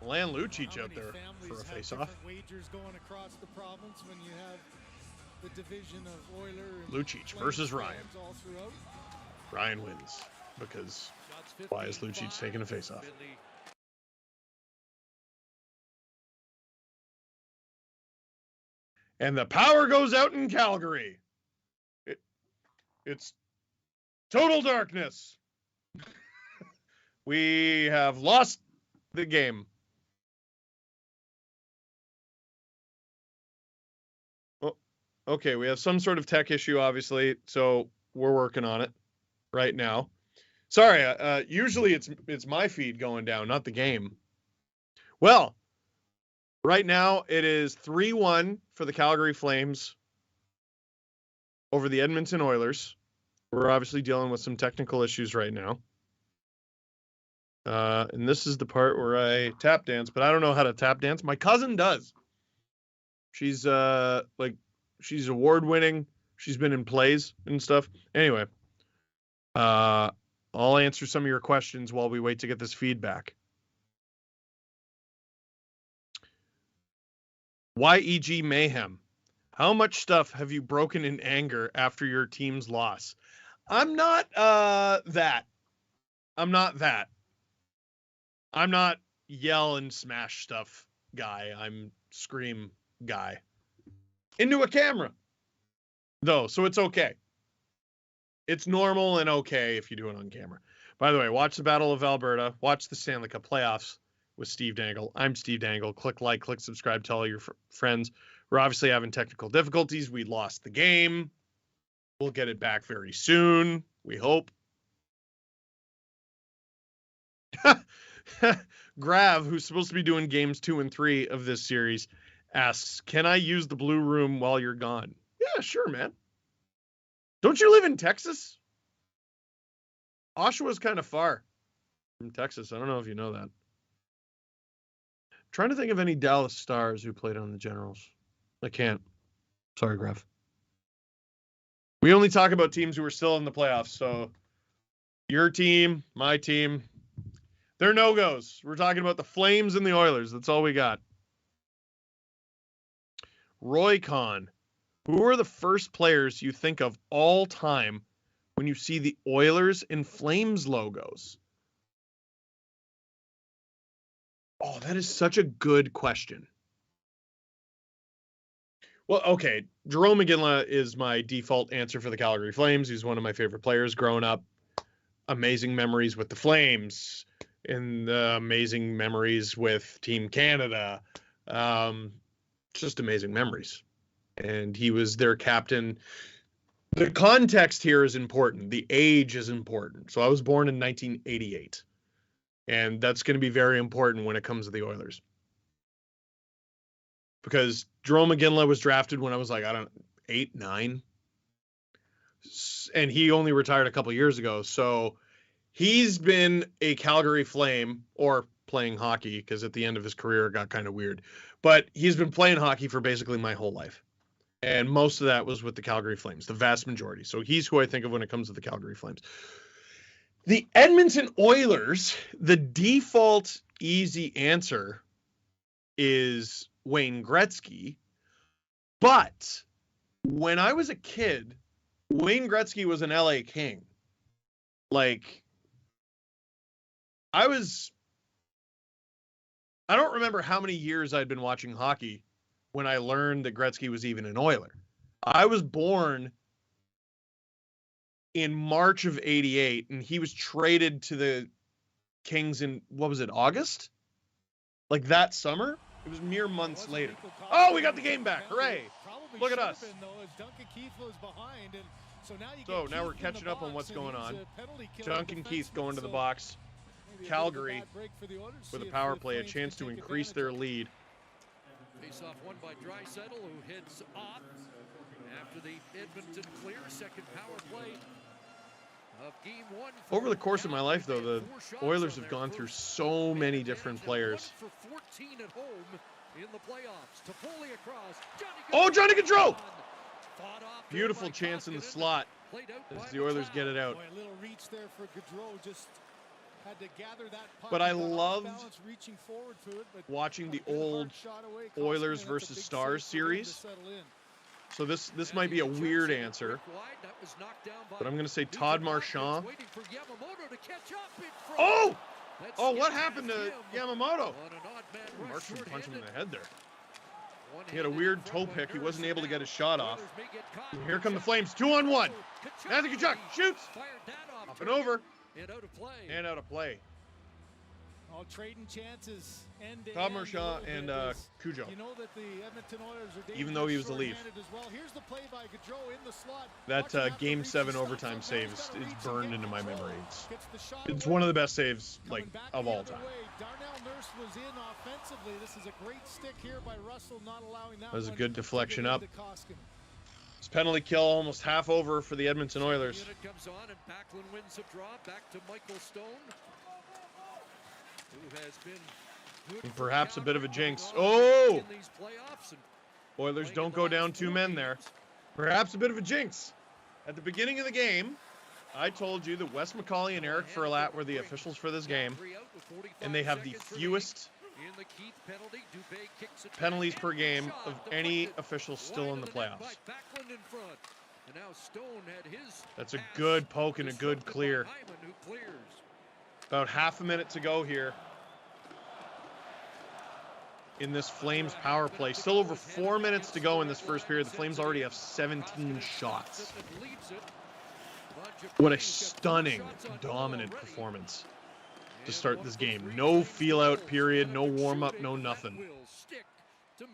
Land Lucic out there for a face-off. Wagers going across the province when you have the division of Oilers. Lucic versus Ryan. All throughout. Ryan wins because why is Lucic taking a face-off? And the power goes out in Calgary. It's total darkness. We have lost the game. Oh, okay, we have some sort of tech issue, obviously, so we're working on it right now. Sorry, usually it's my feed going down, not the game. Well, right now it is 3-1 for the Calgary Flames over the Edmonton Oilers. We're obviously dealing with some technical issues right now. And this is the part where I tap dance, but I don't know how to tap dance. My cousin does. She's she's award winning. She's been in plays and stuff. Anyway, I'll answer some of your questions while we wait to get this feedback. YEG Mayhem. How much stuff have you broken in anger after your team's loss? I'm not that. I'm not that. I'm not yell and smash stuff guy. I'm scream guy. Into a camera, though, so it's okay. It's normal and okay if you do it on camera. By the way, watch the Battle of Alberta. Watch the Stanley Cup playoffs with Steve Dangle. I'm Steve Dangle. Click like, click subscribe, tell all your friends. We're obviously having technical difficulties. We lost the game. We'll get it back very soon, we hope. Grav, who's supposed to be doing games 2 and 3 of this series, asks, can I use the blue room while you're gone? Yeah, sure, man. Don't you live in Texas? Oshawa's kind of far from Texas. I don't know if you know that. Trying to think of any Dallas Stars who played on the Generals. I can't. Sorry, Grav. We only talk about teams who are still in the playoffs, so your team, my team, they're no-goes. We're talking about the Flames and the Oilers. That's all we got. Roy Kahn. Who are the first players you think of all time when you see the Oilers and Flames logos? Oh, that is such a good question. Well, okay, Jerome McGinley is my default answer for the Calgary Flames. He's one of my favorite players growing up. Amazing memories with the Flames and amazing memories with Team Canada. Just amazing memories. And he was their captain The context here is important. The age is important. So I was born in 1988. And that's going to be very important when it comes to the Oilers. Because Jerome McGinley was drafted when I was like, 8, 9. And he only retired a couple years ago. So he's been a Calgary Flame, or playing hockey, because at the end of his career it got kind of weird. But he's been playing hockey for basically my whole life. And most of that was with the Calgary Flames, the vast majority. So he's who I think of when it comes to the Calgary Flames. The Edmonton Oilers, the default easy answer is Wayne Gretzky. But when I was a kid, Wayne Gretzky was an LA King. Like, I don't remember how many years I'd been watching hockey when I learned that Gretzky was even an Oiler. I was born in March of 88, and he was traded to the Kings in, what was it, August? Like that summer? It was mere months later. Oh, we got the game back. Hooray. Look at us. So now we're catching up on what's going on. Duncan Keith going to the box. Calgary with a power play, a chance to increase their lead. Face-off won by Draisaitl, who heads off after the Edmonton clear. Second power play of game one. Over the course of my life, though, the Oilers have gone through so many different players. For 14 at home in the playoffs. Toffoli across. Oh, Johnny Gaudreau! Beautiful chance in the slot as the Oilers get it out. Boy, a little reach there for Gaudreau, just had to gather that puck. But I loved reaching forward for it, but watching the old Oilers versus Stars series. So this might be a weird answer, but I'm going to say Todd Marchand. Oh! Oh, what happened to Yamamoto? Marchand punched him in the head there. He had a weird toe pick. He wasn't able to get his shot off. And here come the Flames. 2-on-1. Anthony Tkachuk shoots. Up and over. And out of play. All trading chances. Todd Marchand and Cujo. You know that the Edmonton Oilers are even though he was the lead. Well. Here's the play by Gaudreau in the slot. That Game 7 overtime save is burned into my memory. It's one of the best saves of all time. Darnell Nurse was in offensively. This is a great stick here by Russell, not allowing that. That was a good deflection up. This penalty kill almost half over for the Edmonton Oilers. Comes on and Backlund wins a draw. Back to Michael Stone, who has been good, and perhaps a bit of a jinx. Oh! Oilers don't go down 2 men there. Perhaps a bit of a jinx. At the beginning of the game, I told you that Wes McCauley and Eric Furlat were the officials for this game, and they have the fewest penalties per game of any official still in the playoffs. That's a good poke and a good clear. About half a minute to go here in this Flames power play. Still over 4 minutes to go in this first period. The Flames already have 17 shots. What a stunning, dominant performance to start this game. No feel-out period, no warm-up, no nothing. Yeah,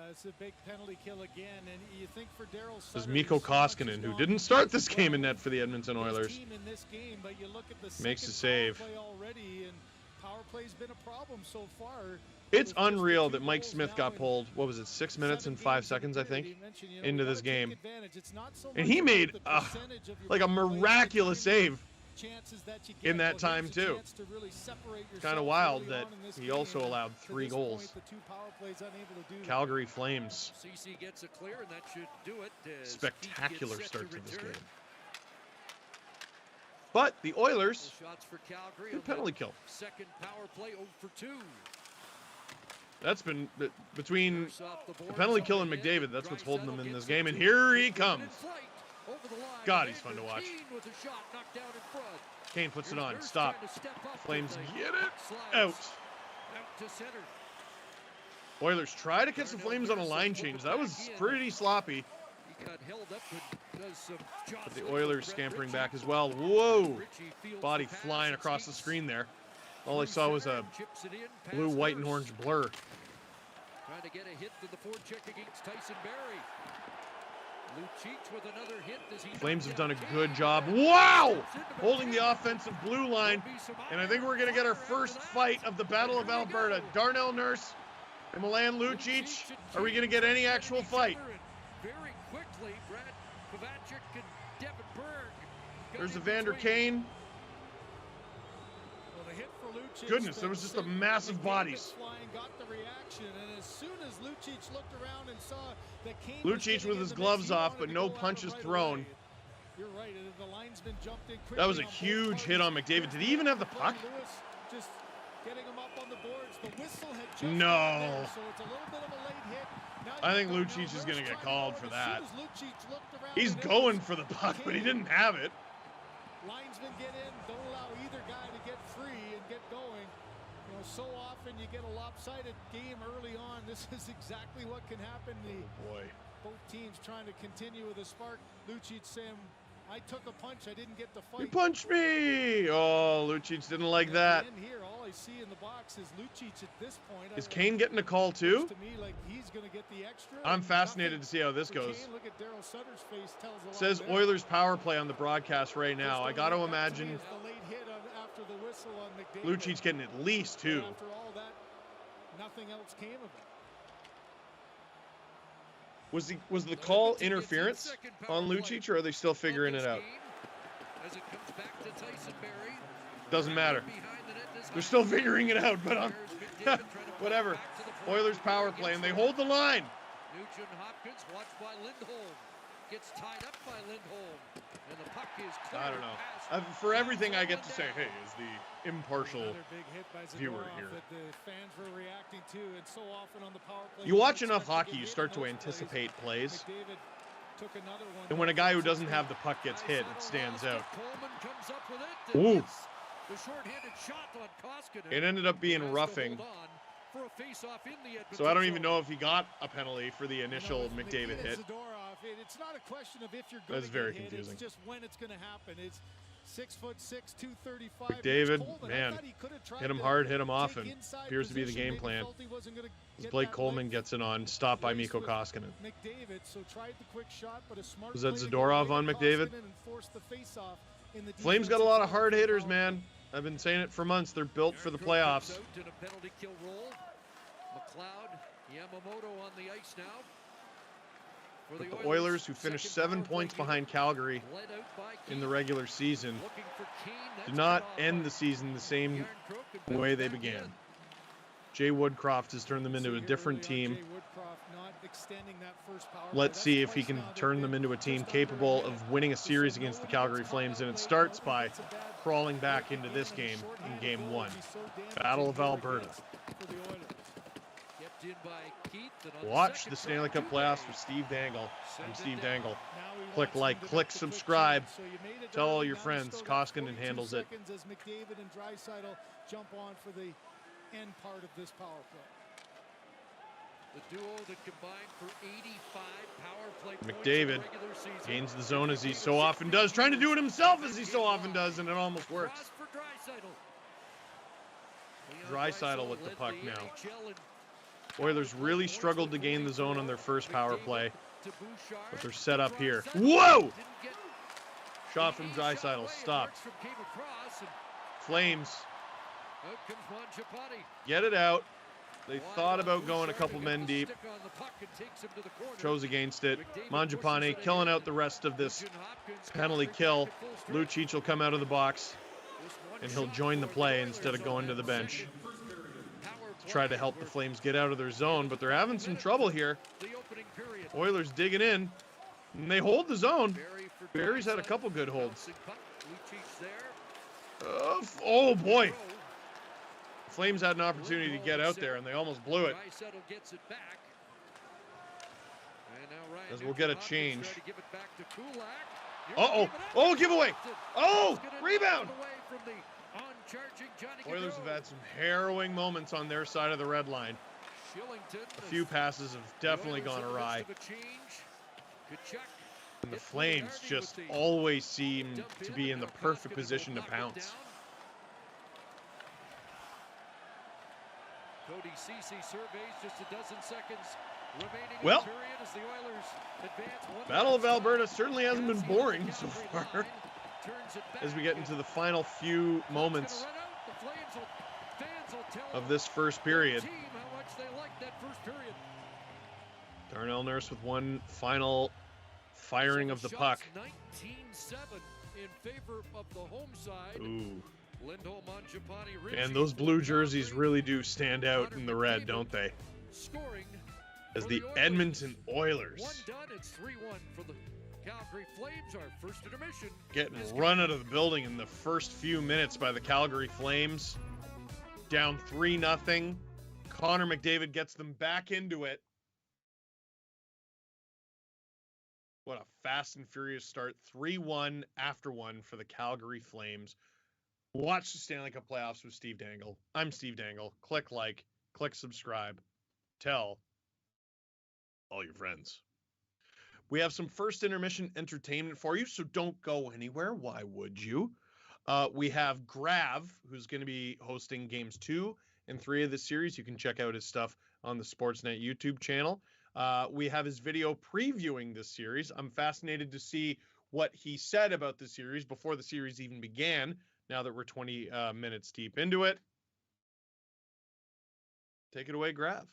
it's a big penalty kill again, and you think for Daryl Sutter, this is Mikko Koskinen, who didn't start this game in net for the Edmonton Oilers. Makes a save. Already, and power play's been a problem so far. It's unreal that Mike Smith got pulled, what was it, 6 minutes and 5 seconds, I think, into this game. And he made like a miraculous save in that time, too. Kind of wild that he also allowed 3 goals. Calgary Flames. Spectacular start to this game. But the Oilers, good penalty kill. Second power play 0 for 2. That's been between the penalty kill and McDavid. That's what's holding them in this game. And here he comes. God, he's fun to watch. Kane puts it on. Stop. Flames get it out. Oilers try to catch the Flames on a line change. That was pretty sloppy. But the Oilers scampering back as well. Whoa! Body flying across the screen there. All I saw was a blue, white, and orange blur. Trying to get a hit to the forecheck against Tyson Barrie. Lucic with another hit as he Flames have done a knocks good down job. Kane. Wow! Steps into Holding the Kane. offensive blue line. There'll be some And I think we're going to get our fire first after that. fight of the Battle of Here we Alberta. go. Darnell Nurse and Milan Lucic. Are we going to get any actual fight? Very quickly, Brad Kovacic and Devin Berg. There's Evander Kane. Well, the hit for Lucic Goodness, there was just a sent massive McDavid bodies. flying, got the reaction, and as soon as Lucic looked around and saw that Kane Lucic with his gloves off, but no punches thrown. You're right, and the linesman jumped in quickly. That was a on both huge hit parties. on McDavid. Did he even have the puck? Lewis just getting him up on the boards. The whistle had just No. gone there, so it's a little bit of a late hit. Now I think you've got Lucic is Nurse going to get trying to called go, for and that. as soon as Lucic looked around He's and it going was for the puck, but he Kane. didn't have it. Linesmen get in, don't allow either guy to get free and get going. You know, so often you get a lopsided game early on. This is exactly what can happen. Boy. Both teams trying to continue with a spark. Lucic saying, I took a punch, I didn't get the fight. You punched me! Oh, Lucic didn't like that. And here, all I see in the box is Lucic at this point. Is Kane getting a call too? Looks to me like he's going to get the extra. I'm fascinated to see how this goes. Kane, look at Daryl Sutter's face, tells a lot Says there. Oilers power play on the broadcast right now. Just I the got to lead, that imagine me is the late hit after the whistle on McDavid. Lucic's getting at least two. But after all that, nothing else came of it. Was the call interference on Lucic, or are they still figuring it out? As it comes back to Tyson Barrie. Doesn't matter. Behind the net this They're time. still figuring it out, but There's McDavid trying to put it whatever. back to the point. Oilers power play, and they hold the line. Nugent Hopkins watched by Lindholm. Gets tied up by Lindholm. And the puck is clear. I don't know. For everything I get to say, hey, is the impartial Another big hit by viewer Zadorov here. that the fans were reacting to, and so often on the power play. You watch don't enough expect hockey, get you hit start in to those anticipate plays. McDavid took another one. And when a guy who doesn't have the puck gets hit, it stands out. Coleman comes up with it. And Ooh. gets the short-handed shot on Koskinen. It ended up being Has to roughing. hold on for a face-off in the Edmonton So I don't even zone. know if he got a penalty for the initial with McDavid hit. Zadorov, it's not a question of if you're going That's to very get hit, confusing. it's just when it's going to happen. It's 6'6", 235. McDavid, Coleman, I man, thought he could have tried hit him to hard, hit him take often. inside Appears to be the position, game maybe plan. felt he wasn't gonna As get Blake that Coleman lift. gets it on, stopped by Raced Mikko with Koskinen. McDavid, so tried the quick shot, but a smart Was that play to get Zadorov away on to McDavid? Koskinen and force the face-off in the Flames got a lot of defensive hard zone. hitters, man. I've been saying it for months. They're built for the playoffs. Out in a penalty kill roll. McLeod, Yamamoto on the ice now. For But the Oilers, who finished 7 points behind Calgary led out by in the Keane. regular season, Looking for Keane. That's did not cut off end by the season the same Yarncroke and way they back began. in. Jay Woodcroft has turned them into So a here different early on, team. Jay Woodcroft not extending that first power play. Let's That's see if he twice can now they've turn been them into a team just under capable minute. of winning a So series no against the one Calgary gets Flames, and it caught starts out by late. That's a bad crawling back play into for this the game in shorthanded game goal 1. would be so damaging Battle of here Alberta. for the Oilers. Kept in by Keith. And on Watch second the Stanley try, Cup playoffs Dubé for Steve Dangle. I'm sends it Steve down. Dangle. Now he Click wants like, him to click make the quick subscribe. change. So you made it Tell all early, your now friends, you still got Koskinen 42 handles it. seconds as McDavid and Draisaitl jump on for the end part of this power play. The duo that combined for 85 power play points in the McDavid regular season. gains the zone as he so often does, trying to do it himself as he so often does, and it almost works. Cross for Draisaitl. Draisaitl with the led puck the now. NHL in Oilers really struggled to gain the zone on their first power play, to Bouchard. but they're set up here. Draisaitl Whoa! didn't get Shot from the shot away. Draisaitl, It stopped. works from came across, and Flames out comes Mangiapane. get it out. They Wide thought on about going a Bouchard couple to get men the deep. stick on the puck and takes him to the corner. Chose against it. McDavid pushes Mangiapane it killing ahead. out the rest of this Nugent Hopkins penalty back kill. at full strength. Lucic will come out of the box, Just one and he'll shot join the for play Oilers instead of on going to that the bench. second power to try to play. help the We're Flames get out of their zone, but they're having some trouble here. the opening period. Oilers digging in, and they hold the zone. Barrie for Barry's had a Draisaitl. couple good holds. Bouncing puck. Lucic there. Oh boy, Throw. Flames had an opportunity to get out there, and they almost blew it. Draisaitl gets it back. And now Ryan As we'll get a Nugent-Hopkins change. trying to give it back to Kulak. Here's Uh-oh. the give it up. Oh, giveaway. Lifted. Oh, Koskinen rebound. knocked it away from the on-charging Johnny Oilers Gaudreau. have had some harrowing moments on their side of the red line. Shillington. A few passes have definitely gone awry. And the Flames just always seem to be in the perfect position to pounce. Cody Ceci surveys just a dozen seconds remaining Well, in the period as the Oilers Battle of Alberta certainly hasn't been boring so far as we get into the final few moments of this first period. Darnell Nurse with one final firing of the puck. 19-7 in favor of the home side. Ooh. Lindholm on Japani, And those blue jerseys really do stand out in the red, don't they? Scoring As the Edmonton Oilers. One done, it's 3-1 for the Calgary Flames, our first intermission. Getting run out of the building in the first few minutes by the Calgary Flames. Down 3-0. Connor McDavid gets them back into it. What a fast and furious start. 3-1 after one for the Calgary Flames. Watch the Stanley Cup playoffs with Steve Dangle. I'm Steve Dangle. Click like, click subscribe. Tell all your friends. We have some first intermission entertainment for you, so don't go anywhere. Why would you? We have Grav, who's going to be hosting games 2 and 3 of this series. You can check out his stuff on the Sportsnet YouTube channel. We have his video previewing this series. I'm fascinated to see what he said about the series before the series even began, now that we're 20 minutes deep into it. Take it away, Grav.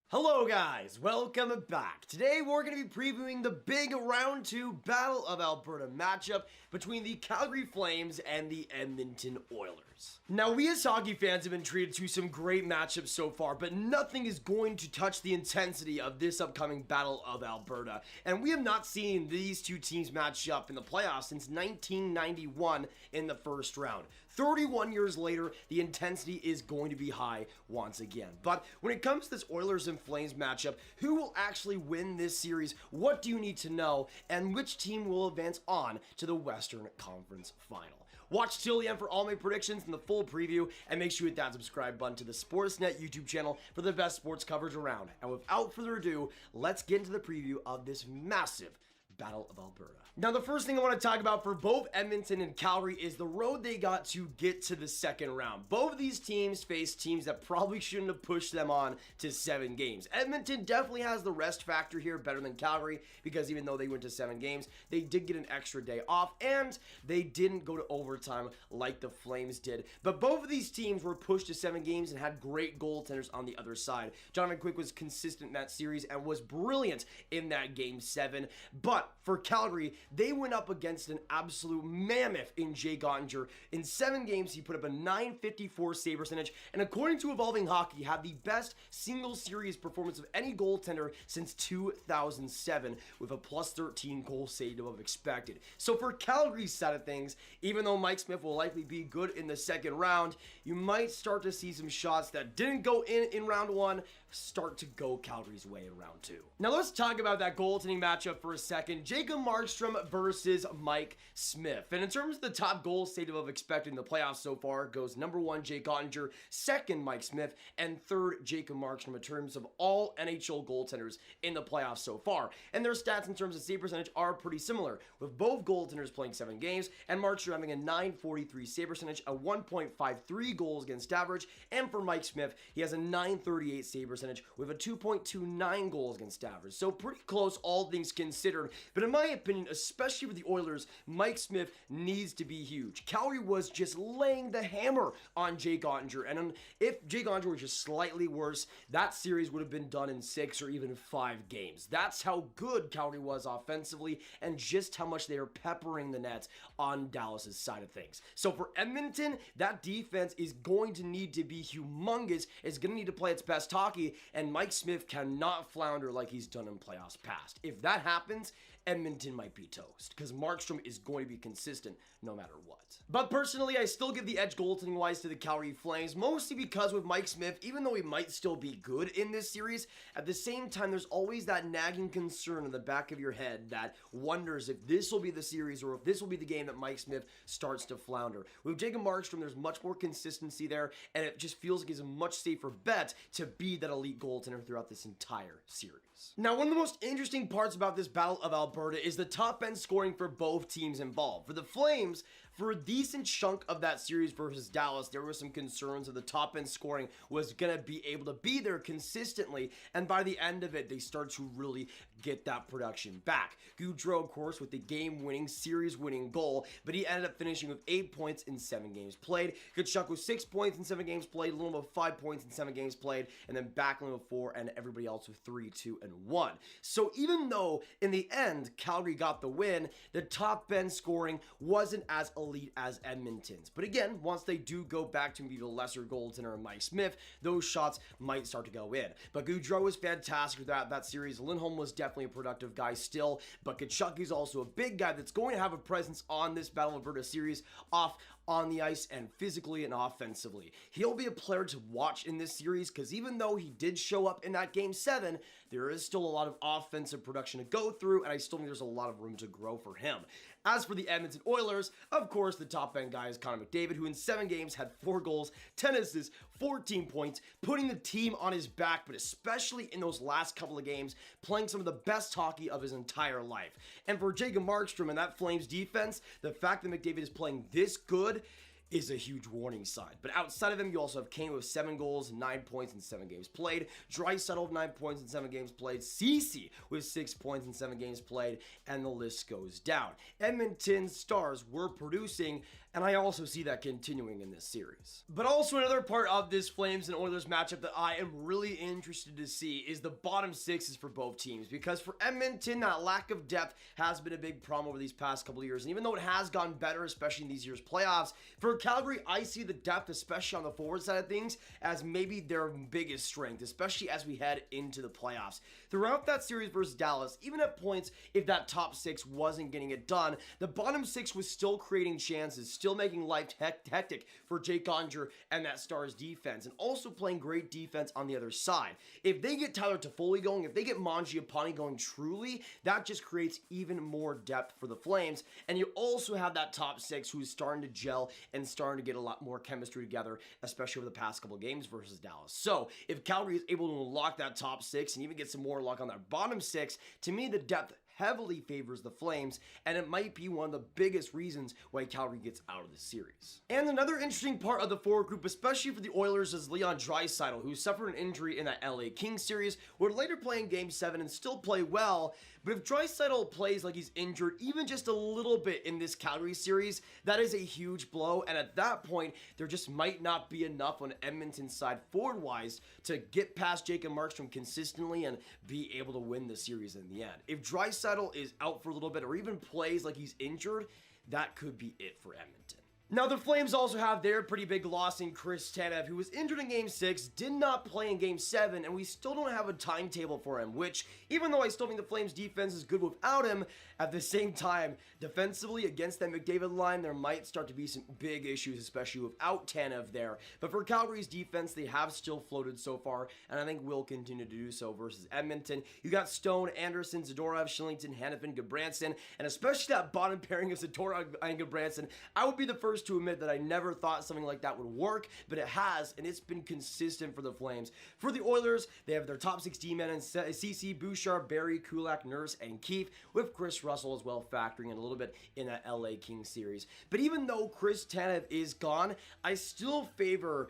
Hello guys, welcome back. Today we're going to be previewing the big round 2 Battle of Alberta matchup between the Calgary Flames and the Edmonton Oilers. Now we as hockey fans have been treated to some great matchups so far, but nothing is going to touch the intensity of this upcoming Battle of Alberta. And we have not seen these two teams match up in the playoffs since 1991 in the first round. 31 years later, the intensity is going to be high once again. But when it comes to this Oilers and Flames matchup, who will actually win this series? What do you need to know? And which team will advance on to the Western Conference Final? Watch till the end for all my predictions and the full preview, and make sure you hit that subscribe button to the Sportsnet YouTube channel for the best sports coverage around. And without further ado, let's get into the preview of this massive Battle of Alberta. Now, the first thing I want to talk about for both Edmonton and Calgary is the road they got to get to the second round. Both of these teams face teams that probably shouldn't have pushed them on to 7 games. Edmonton definitely has the rest factor here better than Calgary, because even though they went to 7 games, they did get an extra day off, and they didn't go to overtime like the Flames did. But both of these teams were pushed to 7 games and had great goaltenders on the other side. Jonathan Quick was consistent in that series and was brilliant in that game 7. But for Calgary, they went up against an absolute mammoth in Jake Ottinger. In 7 games, he put up a .954 save percentage, and according to Evolving Hockey, had the best single series performance of any goaltender since 2007, with a +13 goal save above expected. So for Calgary's side of things, even though Mike Smith will likely be good in the second round, you might start to see some shots that didn't go in round 1 start to go Calgary's way in round 2. Now let's talk about that goaltending matchup for a second. Jacob Markstrom versus Mike Smith. And in terms of the top goal saved above expected in the playoffs so far, goes number 1 Jake Ottinger, 2nd Mike Smith, and 3rd Jacob Markstrom in terms of all NHL goaltenders in the playoffs so far. And their stats in terms of save percentage are pretty similar, with both goaltenders playing 7 games, and Markstrom having a .943 save percentage, a 1.53 goals against average, and for Mike Smith, he has a .938 save percentage with a 2.29 goals against average. So pretty close, all things considered. But in my opinion, especially with the Oilers, Mike Smith needs to be huge. Calgary was just laying the hammer on Jake Ottinger, and if Jake Ottinger was just slightly worse, that series would have been done in 6 or even 5 games. That's how good Calgary was offensively, and just how much they are peppering the nets on Dallas's side of things. So for Edmonton, that defense is going to need to be humongous. It's going to need to play its best hockey, and Mike Smith cannot flounder like he's done in playoffs past. If that happens, Edmonton might be toast, because Markstrom is going to be consistent no matter what. But personally, I still give the edge goaltending-wise to the Calgary Flames, mostly because with Mike Smith, even though he might still be good in this series, at the same time, there's always that nagging concern in the back of your head that wonders if this will be the series or if this will be the game that Mike Smith starts to flounder. With Jacob Markstrom, there's much more consistency there, and it just feels like he's a much safer bet to be that elite goaltender throughout this entire series. Now, one of the most interesting parts about this Battle of Alberta is the top end scoring for both teams involved. For the Flames, For a decent chunk of that series versus Dallas, there were some concerns that the top end scoring was going to be able to be there consistently, and by the end of it, they start to really get that production back. Gaudreau, of course, with the game-winning, series-winning goal, but he ended up finishing with 8 points in 7 games played. Tkachuk with 6 points in 7 games played, Lundholm with 5 points in 7 games played, and then Backlund with 4, and everybody else with 3, 2, and 1. So even though, in the end, Calgary got the win, the top end scoring wasn't as elite as Edmonton's. But again, once they do go back to maybe the lesser goaltender and Mike Smith, those shots might start to go in. But Gaudreau was fantastic with that series. Lindholm was definitely a productive guy still, but Tkachuk is also a big guy that's going to have a presence on this Battle of Alberta series off on the ice and physically and offensively. He'll be a player to watch in this series because even though he did show up in that Game 7, there is still a lot of offensive production to go through, and I still think there's a lot of room to grow for him. As for the Edmonton Oilers, of course, the top-end guy is Connor McDavid, who in 7 games had 4 goals, 10 assists, 14 points, putting the team on his back, but especially in those last couple of games, playing some of the best hockey of his entire life. And for Jacob Markstrom and that Flames defense, the fact that McDavid is playing this good is a huge warning sign. But outside of him, you also have Kane with 7 goals, 9 points in 7 games played, Draisaitl with 9 points in 7 games played, Ceci with 6 points in 7 games played, and the list goes down. Edmonton Stars were producing, and I also see that continuing in this series. But also another part of this Flames and Oilers matchup that I am really interested to see is the bottom sixes for both teams, because for Edmonton, that lack of depth has been a big problem over these past couple of years, and even though it has gone better, especially in these years' playoffs, for Calgary, I see the depth, especially on the forward side of things, as maybe their biggest strength, especially as we head into the playoffs. Throughout that series versus Dallas, even at points, if that top 6 wasn't getting it done, the bottom 6 was still creating chances, still making life hectic for Jake Onger and that Stars defense, and also playing great defense on the other side. If they get Tyler Toffoli going, if they get Mangiapane going truly, that just creates even more depth for the Flames, and you also have that top 6 who's starting to gel and starting to get a lot more chemistry together, especially over the past couple games versus Dallas. So, if Calgary is able to unlock that top 6 and even get some more luck on that bottom 6, to me the depth heavily favors the Flames, and it might be one of the biggest reasons why Calgary gets out of the series. And another interesting part of the forward group, especially for the Oilers, is Leon Draisaitl, who suffered an injury in that LA Kings series, would later play in Game 7 and still play well, but if Draisaitl plays like he's injured even just a little bit in this Calgary series, that is a huge blow, and at that point, there just might not be enough on Edmonton's side forward-wise to get past Jacob Markstrom consistently and be able to win the series in the end. If Draisaitl is out for a little bit or even plays like he's injured, that could be it for Edmonton. Now, the Flames also have their pretty big loss in Chris Tanev, who was injured in Game 6, did not play in Game 7, and we still don't have a timetable for him, which, even though I still think the Flames defense is good without him, at the same time, defensively against that McDavid line, there might start to be some big issues, especially without Tanev there. But for Calgary's defense, they have still floated so far, and I think will continue to do so versus Edmonton. You got Stone, Anderson, Zadorov, Shillington, Hanifin, Gudbranson, and especially that bottom pairing of Zadorov and Gudbranson. I would be the first to admit that I never thought something like that would work, but it has, and it's been consistent for the Flames. For the Oilers, they have their top 6 D-men in Ceci, Bouchard, Barrie, Kulak, Nurse, and Keefe, with Chris Russell as well factoring in a little bit in that LA Kings series. But even though Chris Tanev is gone, I still favor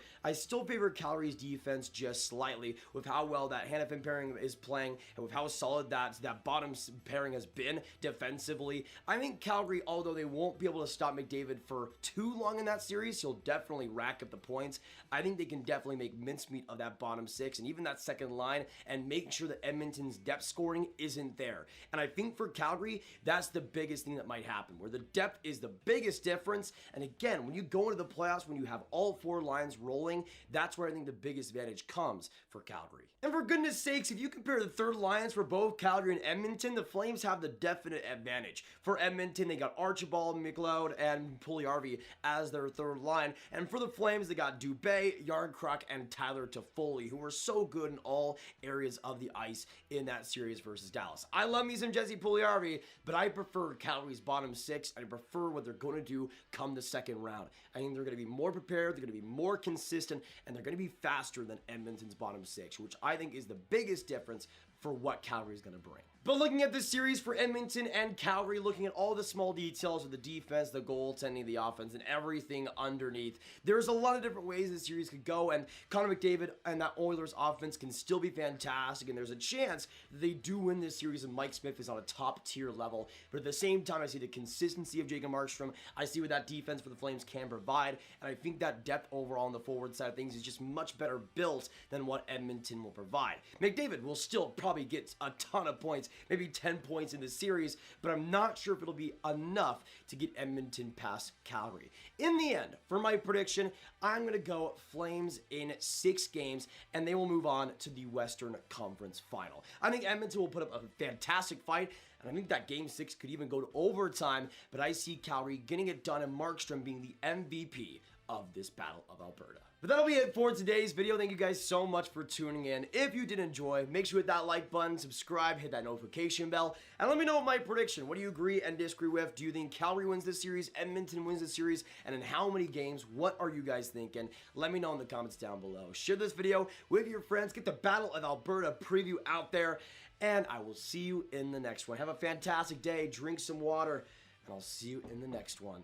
Calgary's defense just slightly with how well that Hanifin pairing is playing and with how solid that bottom pairing has been defensively. I think Calgary, although they won't be able to stop McDavid for too long in that series, he'll definitely rack up the points. I think they can definitely make mincemeat of that bottom 6 and even that second line and make sure that Edmonton's depth scoring isn't there. And I think for Calgary, that's the biggest thing that might happen, where the depth is the biggest difference. And again, when you go into the playoffs, when you have all 4 lines rolling, that's where I think the biggest advantage comes for Calgary. And for goodness sakes, if you compare the third lines for both Calgary and Edmonton, the Flames have the definite advantage. For Edmonton, they got Archibald, McLeod, and Puljujarvi as their third line. And for the Flames, they got Dubé, Yarncroc, and Tyler Toffoli, who were so good in all areas of the ice in that series versus Dallas. I love me some Jesse Puljujarvi, but I prefer Calgary's bottom 6. I prefer what they're going to do come the second round. I think they're going to be more prepared, they're going to be more consistent, and they're going to be faster than Edmonton's bottom 6, which I think is the biggest difference for what Calgary is going to bring. But looking at this series for Edmonton and Calgary, looking at all the small details of the defense, the goaltending, the offense, and everything underneath, there's a lot of different ways this series could go, and Connor McDavid and that Oilers offense can still be fantastic, and there's a chance that they do win this series and Mike Smith is on a top-tier level. But at the same time, I see the consistency of Jacob Markstrom. I see what that defense for the Flames can provide, and I think that depth overall on the forward side of things is just much better built than what Edmonton will provide. McDavid will still probably get a ton of points, maybe 10 points in the series, but I'm not sure if it'll be enough to get Edmonton past Calgary. In the end, for my prediction, I'm going to go Flames in 6 games, and they will move on to the Western Conference Final. I think Edmonton will put up a fantastic fight, and I think that Game 6 could even go to overtime, but I see Calgary getting it done and Markstrom being the MVP of this Battle of Alberta. But that'll be it for today's video. Thank you guys so much for tuning in. If you did enjoy, make sure you hit that like button, subscribe, hit that notification bell, and let me know my prediction. What do you agree and disagree with? Do you think Calgary wins this series, Edmonton wins this series, and in how many games? What are you guys thinking? Let me know in the comments down below. Share this video with your friends. Get the Battle of Alberta preview out there, and I will see you in the next one. Have a fantastic day. Drink some water, and I'll see you in the next one.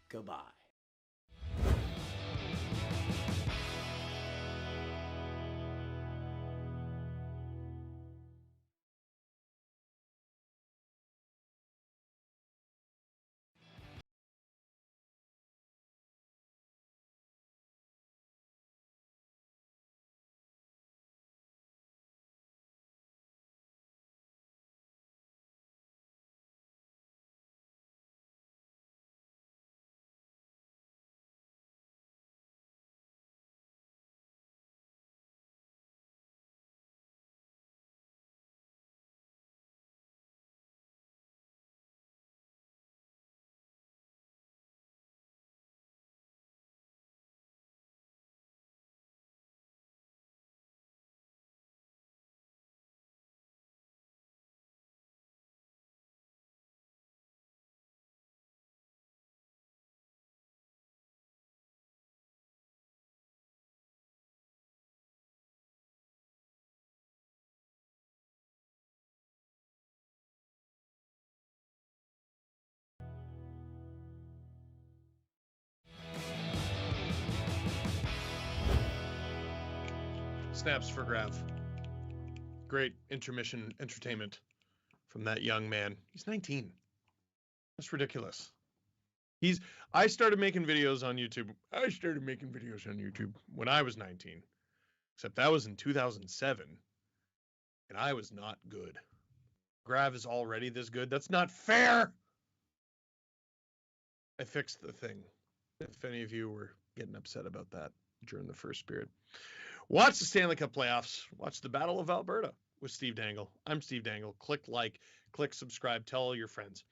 Goodbye. Snaps for grab. Great intermission entertainment from that young man. He's 19. That's ridiculous. I started making videos on YouTube. When I was 19. Except that was in 2007. And I was not good. Grav is already this good. That's not fair. I fixed the thing. If any of you were getting upset about that during the first period. Watch the Stanley Cup playoffs. Watch the Battle of Alberta with Steve Dangle. I'm Steve Dangle. Click like, click subscribe, tell all your friends.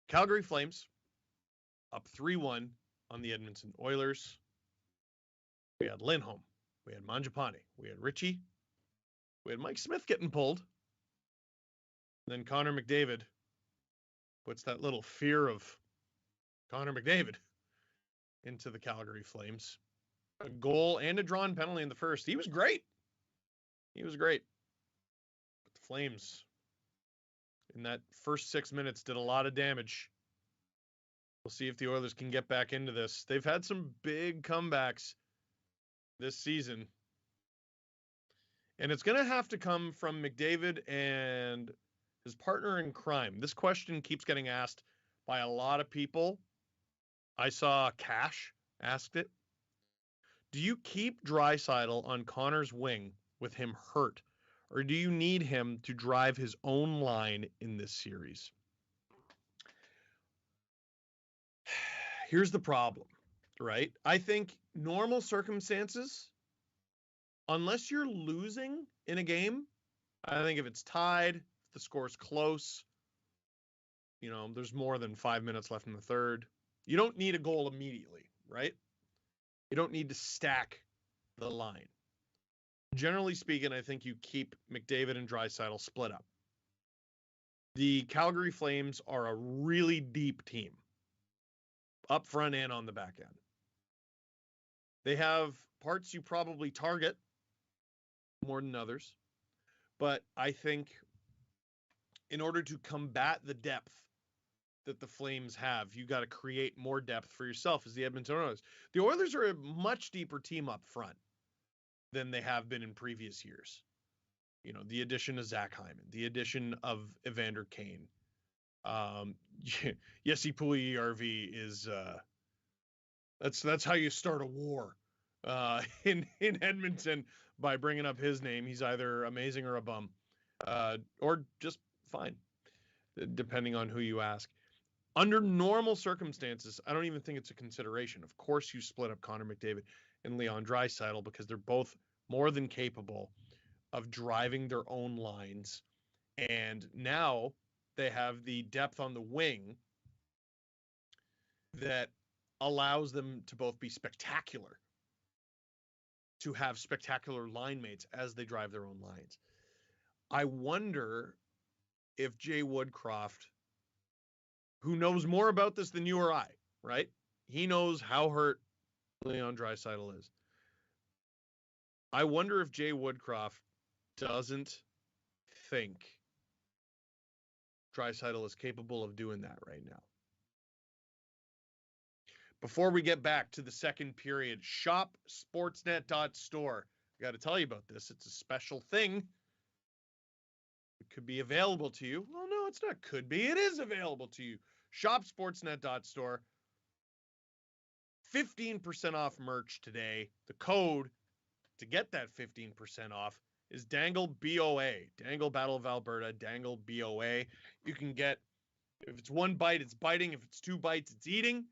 Calgary Flames up 3-1 on the Edmonton Oilers. We had Lindholm. We had Mangiapane. We had Richie. We had Mike Smith getting pulled. And then Connor McDavid puts that little fear of Connor McDavid into the Calgary Flames. A goal and a drawn penalty in the first. He was great. But the Flames, in that first 6 minutes, did a lot of damage. We'll see if the Oilers can get back into this. They've had some big comebacks this season. And it's going to have to come from McDavid and his partner in crime. This question keeps getting asked by a lot of people. I saw Cash asked it. Do you keep Draisaitl on Connor's wing with him hurt, or do you need him to drive his own line in this series? Here's the problem, right? I think normal circumstances, unless you're losing in a game, I think if it's tied, if the score's close, there's more than 5 minutes left in the third, you don't need a goal immediately, right? You don't need to stack the line. Generally speaking, I think you keep McDavid and Draisaitl split up. The Calgary Flames are a really deep team, up front and on the back end. They have parts you probably target more than others, But I think in order to combat the depth that the Flames have, you got to create more depth for yourself as the Edmonton Oilers. The Oilers are a much deeper team up front than they have been in previous years. You know, the addition of Zach Hyman, the addition of Evander Kane. Jesse Puljujärvi is that's how you start a war in Edmonton, by bringing up his name. He's either amazing or a bum, or just fine, depending on who you ask. Under normal circumstances, I don't even think it's a consideration. Of course, you split up Connor McDavid and Leon Draisaitl because they're both more than capable of driving their own lines. And now they have the depth on the wing that allows them to both be spectacular, to have spectacular line mates as they drive their own lines. I wonder if Jay Woodcroft, who knows more about this than you or I, right? He knows how hurt Leon Draisaitl is. I wonder if Jay Woodcroft doesn't think Draisaitl is capable of doing that right now. Before we get back to the second period, shop sportsnet.store. I got to tell you about this. It's a special thing. It could be available to you. Well, no, it's not could be. It is available to you. Shop sportsnet.store. 15% off merch today. The code to get that 15% off is Dangle BOA. Dangle Battle of Alberta, Dangle BOA. You can get, if it's one bite, it's biting. If it's two bites, it's eating.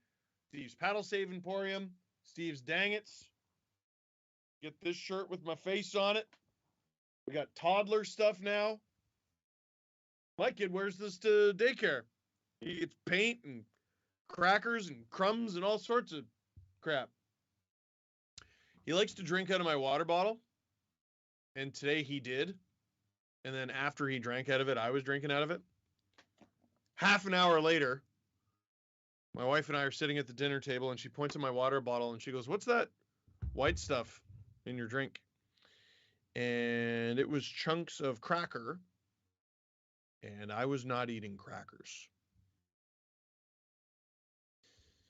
Steve's Paddle Save Emporium. Steve's Dangits. Get this shirt with my face on it. We got toddler stuff now. My kid wears this to daycare. He gets paint and crackers and crumbs and all sorts of crap. He likes to drink out of my water bottle. And today he did. And then after he drank out of it, I was drinking out of it. Half an hour later, my wife and I are sitting at the dinner table, and she points at my water bottle, and she goes, "What's that white stuff in your drink?" And it was chunks of cracker, and I was not eating crackers.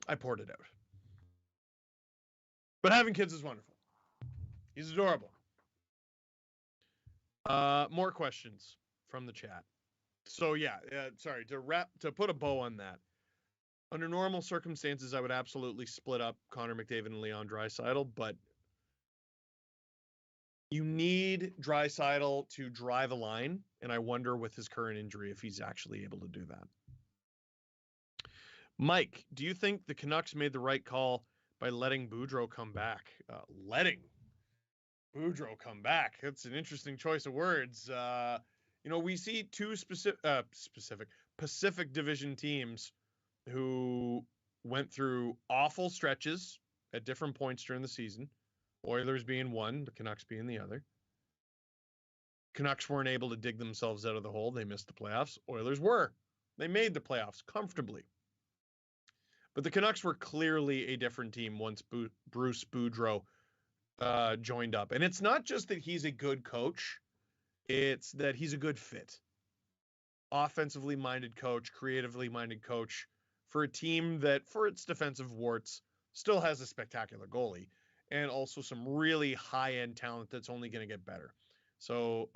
I poured it out. But having kids is wonderful. He's adorable. More questions from the chat. So yeah, sorry, to put a bow on that. Under normal circumstances, I would absolutely split up Connor McDavid and Leon Draisaitl, but you need Draisaitl to drive a line, and I wonder with his current injury if he's actually able to do that. Mike, do you think the Canucks made the right call by letting Boudreau come back? Letting Boudreau come back. That's an interesting choice of words. We see two Pacific Division teams who went through awful stretches at different points during the season. Oilers being one, the Canucks being the other. Canucks weren't able to dig themselves out of the hole. They missed the playoffs. Oilers were. They made the playoffs comfortably. But the Canucks were clearly a different team once Bruce Boudreau joined up. And it's not just that he's a good coach. It's that he's a good fit. Offensively minded coach, creatively minded coach for a team that, for its defensive warts, still has a spectacular goalie and also some really high-end talent that's only going to get better. So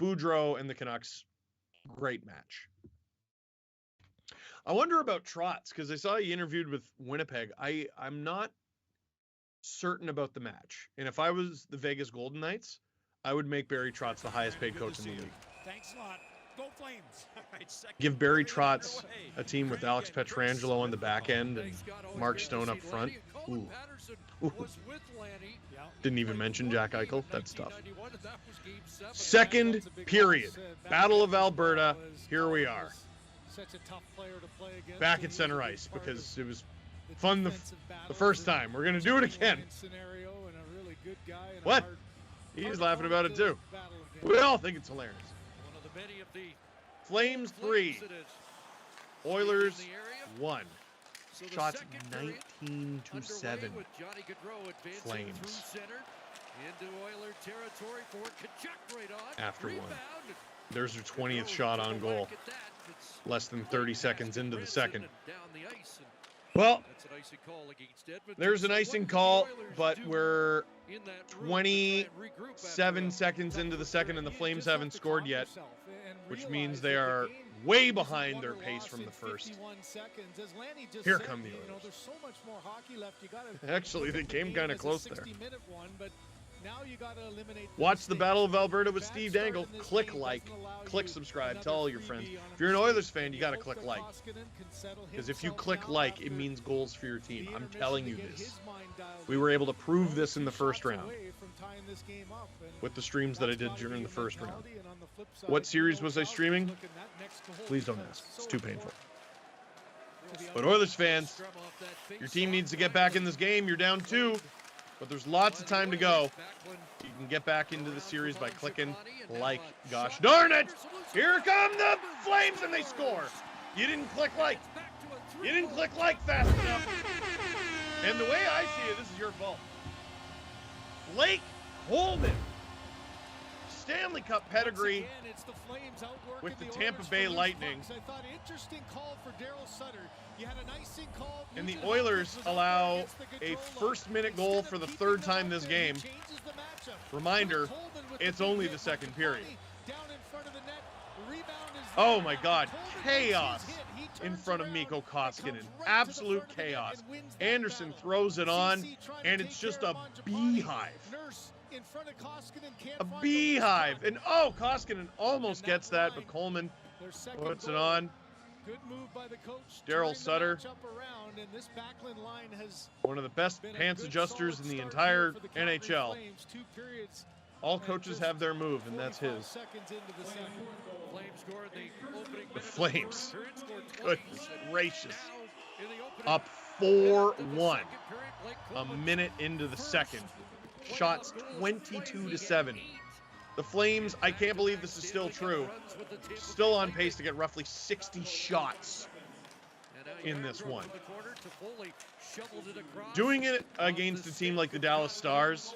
Boudreau and the Canucks, great match. I wonder about Trotz, because I saw he interviewed with Winnipeg. I'm not certain about the match. And if I was the Vegas Golden Knights, I would make Barry Trotz the highest paid coach in the league. Thanks a lot. Go Flames. Give Barry Trotz a team with Alex Pietrangelo on the back end and Mark Stone up front. Ooh. Didn't even mention Jack Eichel. That's tough. Second period. Battle of Alberta. Here we are. Back at center ice because it was fun the first time. We're going to do it again. What? He's laughing about it too. We all think it's hilarious. Flames 3. Oilers 1. Shots 19-7. Flames. Into Oiler territory for Tkachuk right on. After one. Rebound. There's her 20th shot on goal. Less than 30 seconds into the second. Down the ice, and Well, that's an icing call against Edmonton. there's an So what icing did the call, Oilers but do we're in that room to try and 27 regroup after a seconds into the second, and the You Flames just have haven't to scored calm yet, yourself and which realize means that they the are game way isn't behind won their or pace lost from in the first. 51 seconds. As Lanny just Here said, come the you know, Oilers. there's so much more hockey left. You gotta Actually, they look at the came game kind of as a close there. 60-minute one, but now you gotta eliminate the Watch the mistakes. Battle of Alberta with Bad Steve start Dangle. in this Click game like, doesn't allow click you subscribe, another tell all your freebie friends. on a If you're an mistake. Oilers fan, you gotta hope click that like. Koskinen can settle Because if you himself click down like, it after means goals for your the team. I'm intermission telling to you get this. his mind dialed We in. were able to prove Only this in the 2 first shots round away from tying this game up, and with the streams that I that's did gotta during be the a first round. mentality, and on the flip side, What series you know, was I Calgary's streaming? looking that next goal Please don't because ask. it's It's so too painful. important. But Oilers fans, your team needs to get back in this game. You're down 2, but there's lots of time to go. You can get back into the series by clicking like. Gosh darn it! Here come the Flames, and they score. You didn't click like. You didn't click like fast enough. And the way I see it, this is your fault. Blake Holman, Stanley Cup pedigree with the Tampa Bay Lightning. I thought interesting call for Daryl Sutter. You had an icing call. And the Nugent Oilers Hopkins was up there allow against the a Gaudreau first-minute line. goal Instead for of the keeping third them time out this there, he game. changes the matchup. Reminder, Holden with it's the big only hit the second with period. Bonnie down in front of the net. Rebound is Oh there. my God, Holden makes chaos his hit. He in turns front of around Mikko and comes Koskinen. right to the Absolute front of the net chaos. and wins that Anderson battle. throws it on, CC trying to and take it's just care a of Mangiapane. beehive. Nurse in front of Koskinen, can't A find the loose beehive. puck. And oh, Koskinen almost And that gets that, but line, Coleman their second puts it goal. on. Good move by the coach. Daryl Turning the Sutter. matchup around, and this Backlund line has One of the best been a pants good, adjusters solid in the start entire here for the Calgary NHL. Flames. 2 periods. All and coaches just have their move, and that's 45 his. seconds into the second. Flames scored the opening The minute. Flames. Curran scored Goodness twice, and gracious. now in the opening Up minute of the 4-1. second period, Blake A Coleman minute into the first second. playoff Shots goal of 22 to Flames. 7. He had 8. The Flames, I can't believe this is still Stanley true, Cup runs with the Tampa still Bay on Lightning. pace to get roughly 60 shots And now in Yarbrough this from one. the corner to Foley, shoveled it across. Doing it Off against the a team stick like the for Dallas Koskinen. Stars,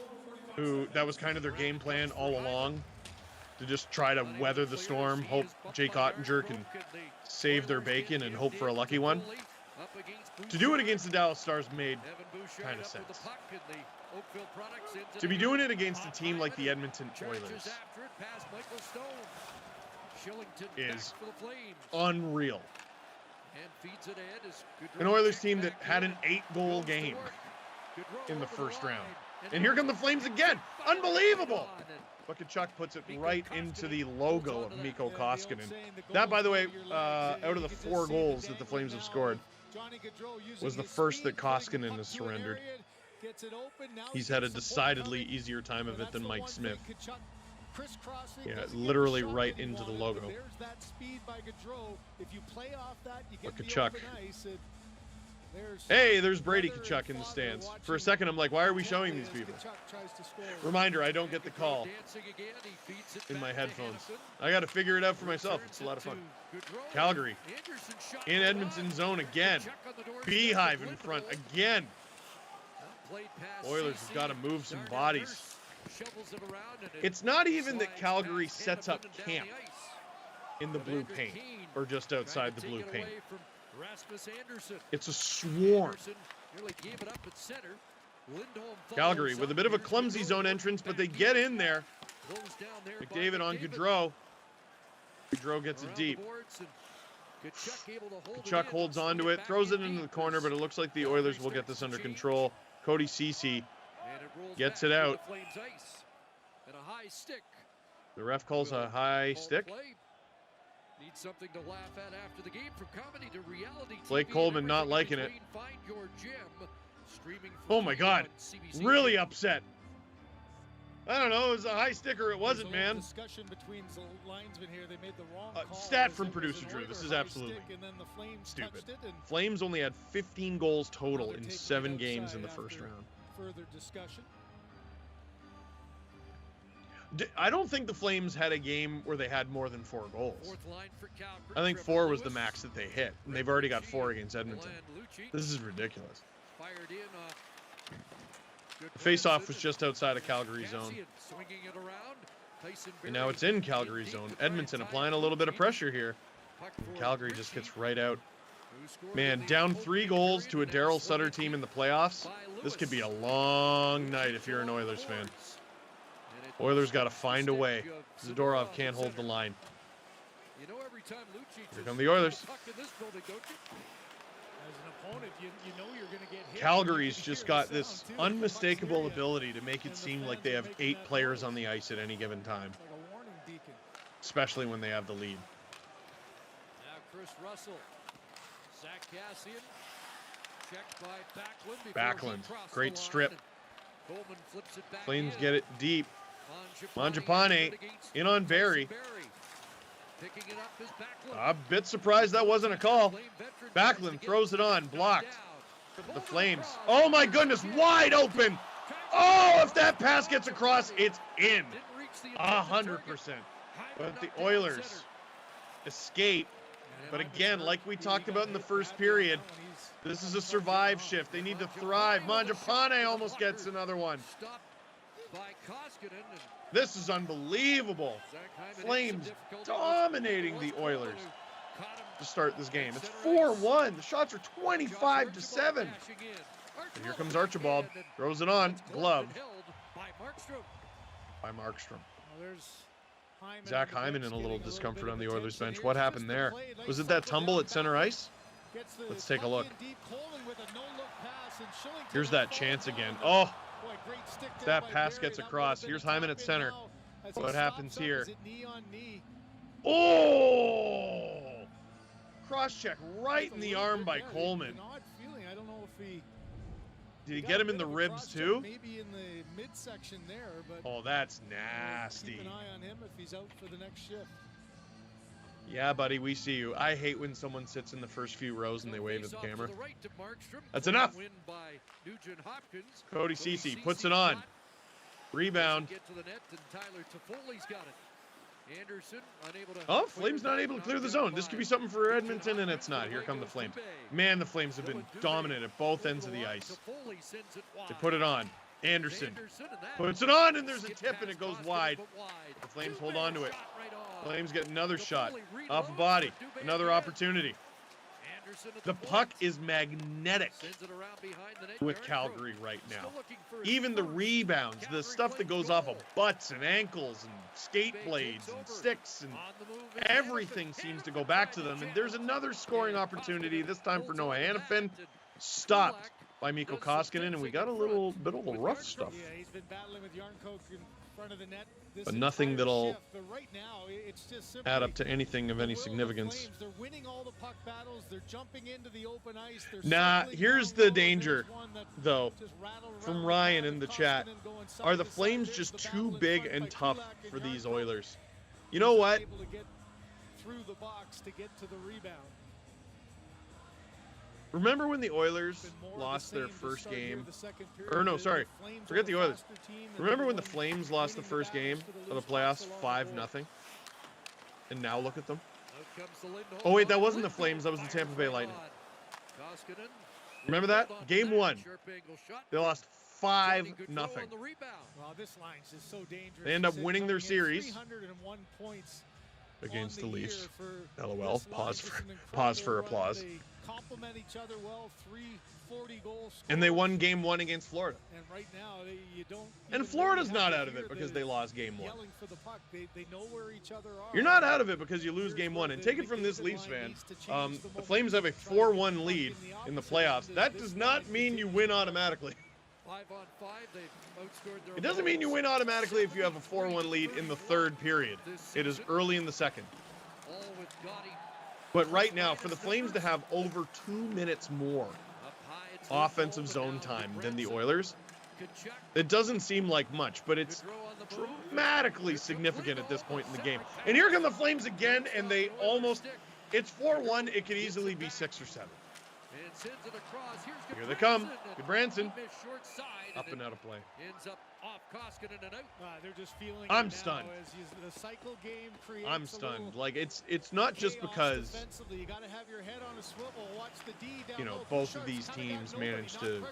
who that was kind of their game plan all along, to just try to weather the storm, hope Jake Ottinger can save their bacon and hope for a lucky one. To do it against the Dallas Stars made kind of sense. To be doing it against a team like the Edmonton Oilers is unreal. An Oilers team that had an 8-goal game in the first round. And here come the Flames again. Unbelievable! But Tkachuk puts it right into the logo of Mikko Koskinen. That, by the way, out of the 4 goals that the Flames have scored, was the first that Koskinen has surrendered. He's had a decidedly easier time of it than Mike Smith. Yeah, literally right into the logo. But Tkachuk. Hey, there's Brady Tkachuk in the stands. For a second, I'm like, why are we showing these people? Reminder, I don't get the call in my headphones. I got to figure it out for myself. It's a lot of fun. Calgary in Edmonton zone again. Beehive in front again. Oilers have got to move some bodies. It's not even that Calgary sets up camp in the blue paint or just outside the blue paint. It's a swarm. Calgary with a bit of a clumsy zone entrance, but they get in there. McDavid on Gaudreau. Gaudreau gets it deep. Tkachuk holds onto it, throws it into the corner, but it looks like the Oilers will get this under control. Cody Ceci gets it out. The ref calls a high stick. Need something to laugh at after the game. From comedy to reality TV, Blake Coleman not and liking it. between. Find your gym. Streaming Oh my God, CBC. really upset. I don't know, it was a high stick or it wasn't, There's a little man. discussion between the linesmen here. They made the wrong call Stat as from it was producer an Drew. Oiler This is high absolutely stick, and then the Flames stupid. touched it, and Flames only had 15 goals total they're in taking it 7 games in the outside first after round. Further discussion. I don't think the Flames had a game where they had more than 4 goals. Fourth line for Calgary. I think Trevor 4 was the Lewis. max that they hit, and they've already got 4 against Edmonton. Milan Lucic This is ridiculous. fired in Face-off was just outside of Calgary zone. And now it's in Calgary zone. Edmonton applying a little bit of pressure here. And Calgary just gets right out. Man, down 3 goals to a Daryl Sutter team in the playoffs. This could be a long night if you're an Oilers fan. Oilers got to find a way. Zadorov can't hold the line. Here come the Oilers. Calgary's just got this unmistakable ability to make it seem like they have 8 players on the ice at any given time. Especially when they have the lead. Now Chris Russell. Zach Cassian. Checked by Backlund. Backlund. Great strip. Coleman flips it back Flames in. get it deep. Mangiapane in on Barry. Picking it up is Backlund. A bit surprised that wasn't a call. Backlund throws it on, blocked. The Flames. Oh my goodness, wide open. Oh, if that pass gets across, it's in. 100%. But the Oilers escape. But again, like we talked about in the first period, this is a survive shift. They need to thrive. Mangiapane almost gets another one. This is unbelievable. Flames dominating the Oilers to start this game. It's 4-1. The shots are 25-7. And here comes Archibald. Throws it on. Glove by Markstrom. Zach Hyman in a little discomfort on the Oilers bench. What happened there? Was it that tumble at center ice? Let's take a look. Here's that chance again. Oh, that pass gets across. Here's Hyman at center. What happens here? Oh! Cross-check right in the arm by Coleman. Did he get him in the ribs too? Maybe in the midsection there, but oh, that's nasty. Keep an eye on him if he's out for the next shift. Yeah, buddy, we see you. I hate when someone sits in the first few rows and they wave at the camera. That's enough. Cody Ceci puts it on. Rebound. Oh, Flames not able to clear the zone. This could be something for Edmonton, and it's not. Here come the Flames. Man, the Flames have been dominant at both ends of the ice. They put it on. Anderson puts it on, and there's a tip, and it goes wide. The Flames hold on to it. Flames get another shot off a body. Another opportunity. The puck is magnetic with Calgary right now. Even the rebounds, the stuff that goes off of butts and ankles and skate blades and sticks and everything seems to go back to them. And there's another scoring opportunity, this time for Noah Hannafin. Stopped by Mikko Koskinen, and we got a little bit of rough stuff. But nothing that'll add up to anything of any significance. Nah, here's the danger, though, from Ryan in the chat. Are the Flames just too big and tough for these Oilers? You know what? Remember when the Oilers lost their first game? Or no, sorry, forget the Oilers. Remember when the Flames lost the first game of the playoffs 5-0? And now look at them. Oh wait, that wasn't the Flames, that was the Tampa Bay Lightning. Remember that? Game 1. They lost 5-0. They end up winning their series against the Leafs. LOL. Pause for applause. Complement each other well. 340 goals. And they won Game 1 against Florida. And right now, you don't. And Florida's not out of it because they lost Game 1. Yelling for the puck. They know where each other are. You're not out of it because you lose Game 1. And take it from this Leafs fan. The Flames have a 4-1 lead in the playoffs. That does not mean you win automatically. It doesn't mean you win automatically if you have a 4-1 lead in the third period. It is early in the second. But right now, for the Flames to have over 2 minutes more offensive zone time than the Oilers, it doesn't seem like much, but it's dramatically significant at this point in the game. And here come the Flames again, and they almost, it's 4-1, it could easily be 6 or 7. Here they come. Good Branson. Up and out of play. I'm stunned. I'm stunned. Like it's not just because you know both of these teams managed to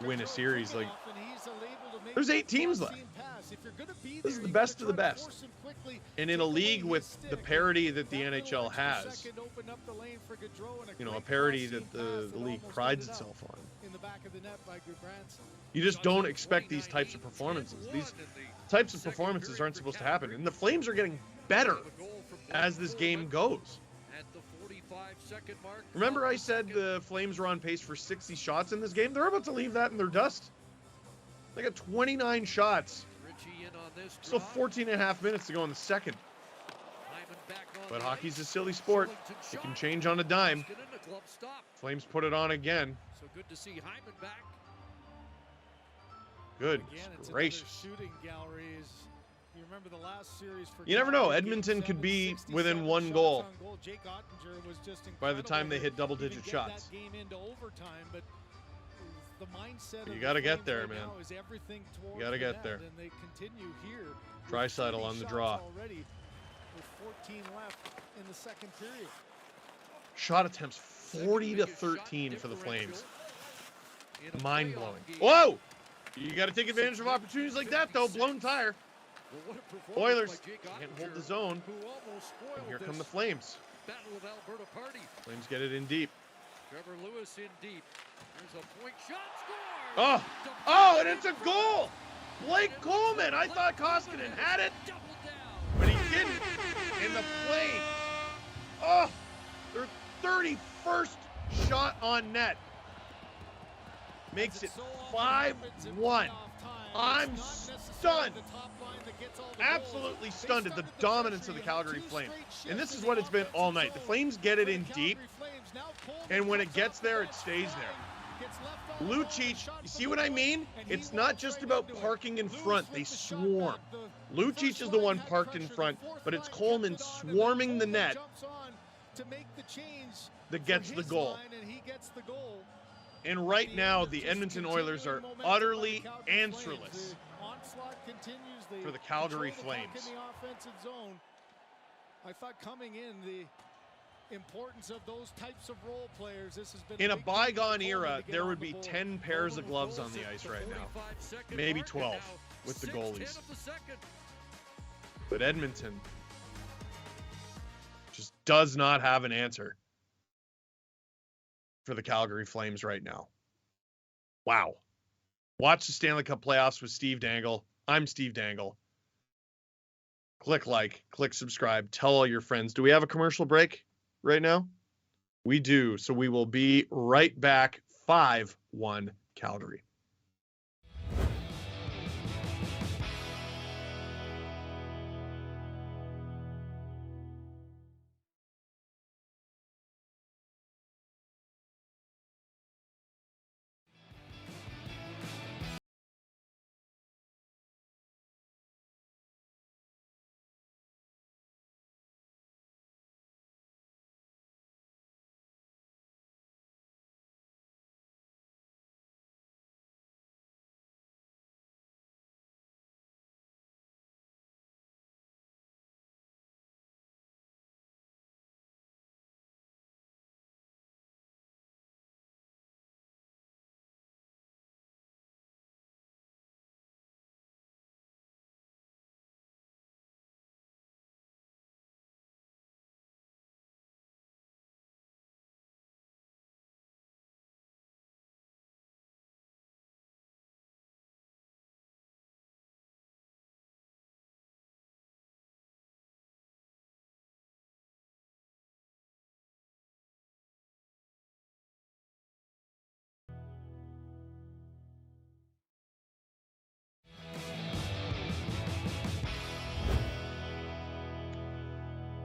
win a series. Like, there's 8 teams left. This is the best of the best. And in a league with the parity that the NHL has, you know, a parity that the league prides itself on, you just don't expect these types of performances. These types of performances aren't supposed to happen. And the Flames are getting better as this game goes. Remember I said the Flames were on pace for 60 shots in this game? They're about to leave that in their dust. They got 29 shots. Still 14 and a half minutes to go in the second. But hockey's a silly sport. It can change on a dime. Flames put it on again. So good to see Hyman back. Good gracious. Shooting galleries. You remember the last series for You never know. Calgary, Edmonton Game could be 7, within 1 shots goal on goal. Jake Ottinger was just by the time they incredible hit to double-digit even get shots. that game into overtime, but the mindset You of gotta the get Flames there, right man. now is everything towards You gotta the get net, there. and they continue here with Draisaitl 30 on the shots draw. already with 14 left in the second period. Shot attempts 40 to 13 for the Flames. Mind-blowing. Whoa! You got to take advantage of opportunities like that, though. Blown tire. Oilers can't hold the zone. And here come the Flames. Battle of Alberta party. Flames get it in deep. Trevor Lewis in deep. There's a point shot. Score! Oh! Oh, and it's a goal! Blake Coleman! I thought Koskinen had it, Double down. but he didn't. And the Flames. Oh! Their 31st shot on net. Makes it 5-1. I'm stunned. Absolutely stunned at the dominance of the Calgary Flames. And this is what it's been all night. The Flames get it in deep, and when it gets there, it stays there. Lucic, you see what I mean? It's not just about parking in front. They swarm. Lucic is the one parked in front, but it's Coleman swarming the net that gets the goal. And right now, the Edmonton Oilers are utterly answerless for the Calgary Flames. I thought coming in, the importance of those types of role players, this has been In a big bygone for era, Coleman to get there on would the be board. 10 pairs of gloves on the ice right now. Maybe 12 with the goalies. But Edmonton just does not have an answer for the Calgary Flames right now. Wow. Watch the Stanley Cup playoffs with Steve Dangle. I'm Steve Dangle. Click like, click subscribe, tell all your friends. Do we have a commercial break right now? We do. So we will be right back. 5-1 Calgary.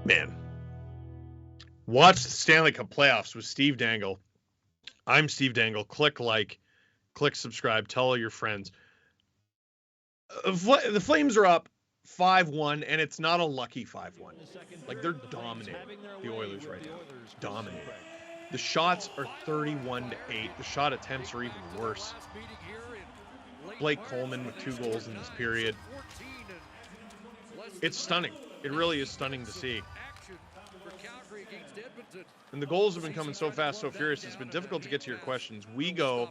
Man, watch the Stanley Cup playoffs with Steve Dangle. I'm Steve Dangle. Click like, click subscribe, tell all your friends. The Flames are up 5-1, and it's not a lucky 5-1. Like, they're dominating the Oilers right now. Dominating. The shots are 31-8. The shot attempts are even worse. Blake Coleman with 2 goals in this period. It's stunning. It really is stunning to see. And the goals have been coming so fast, so furious. It's been difficult to get to your questions. We go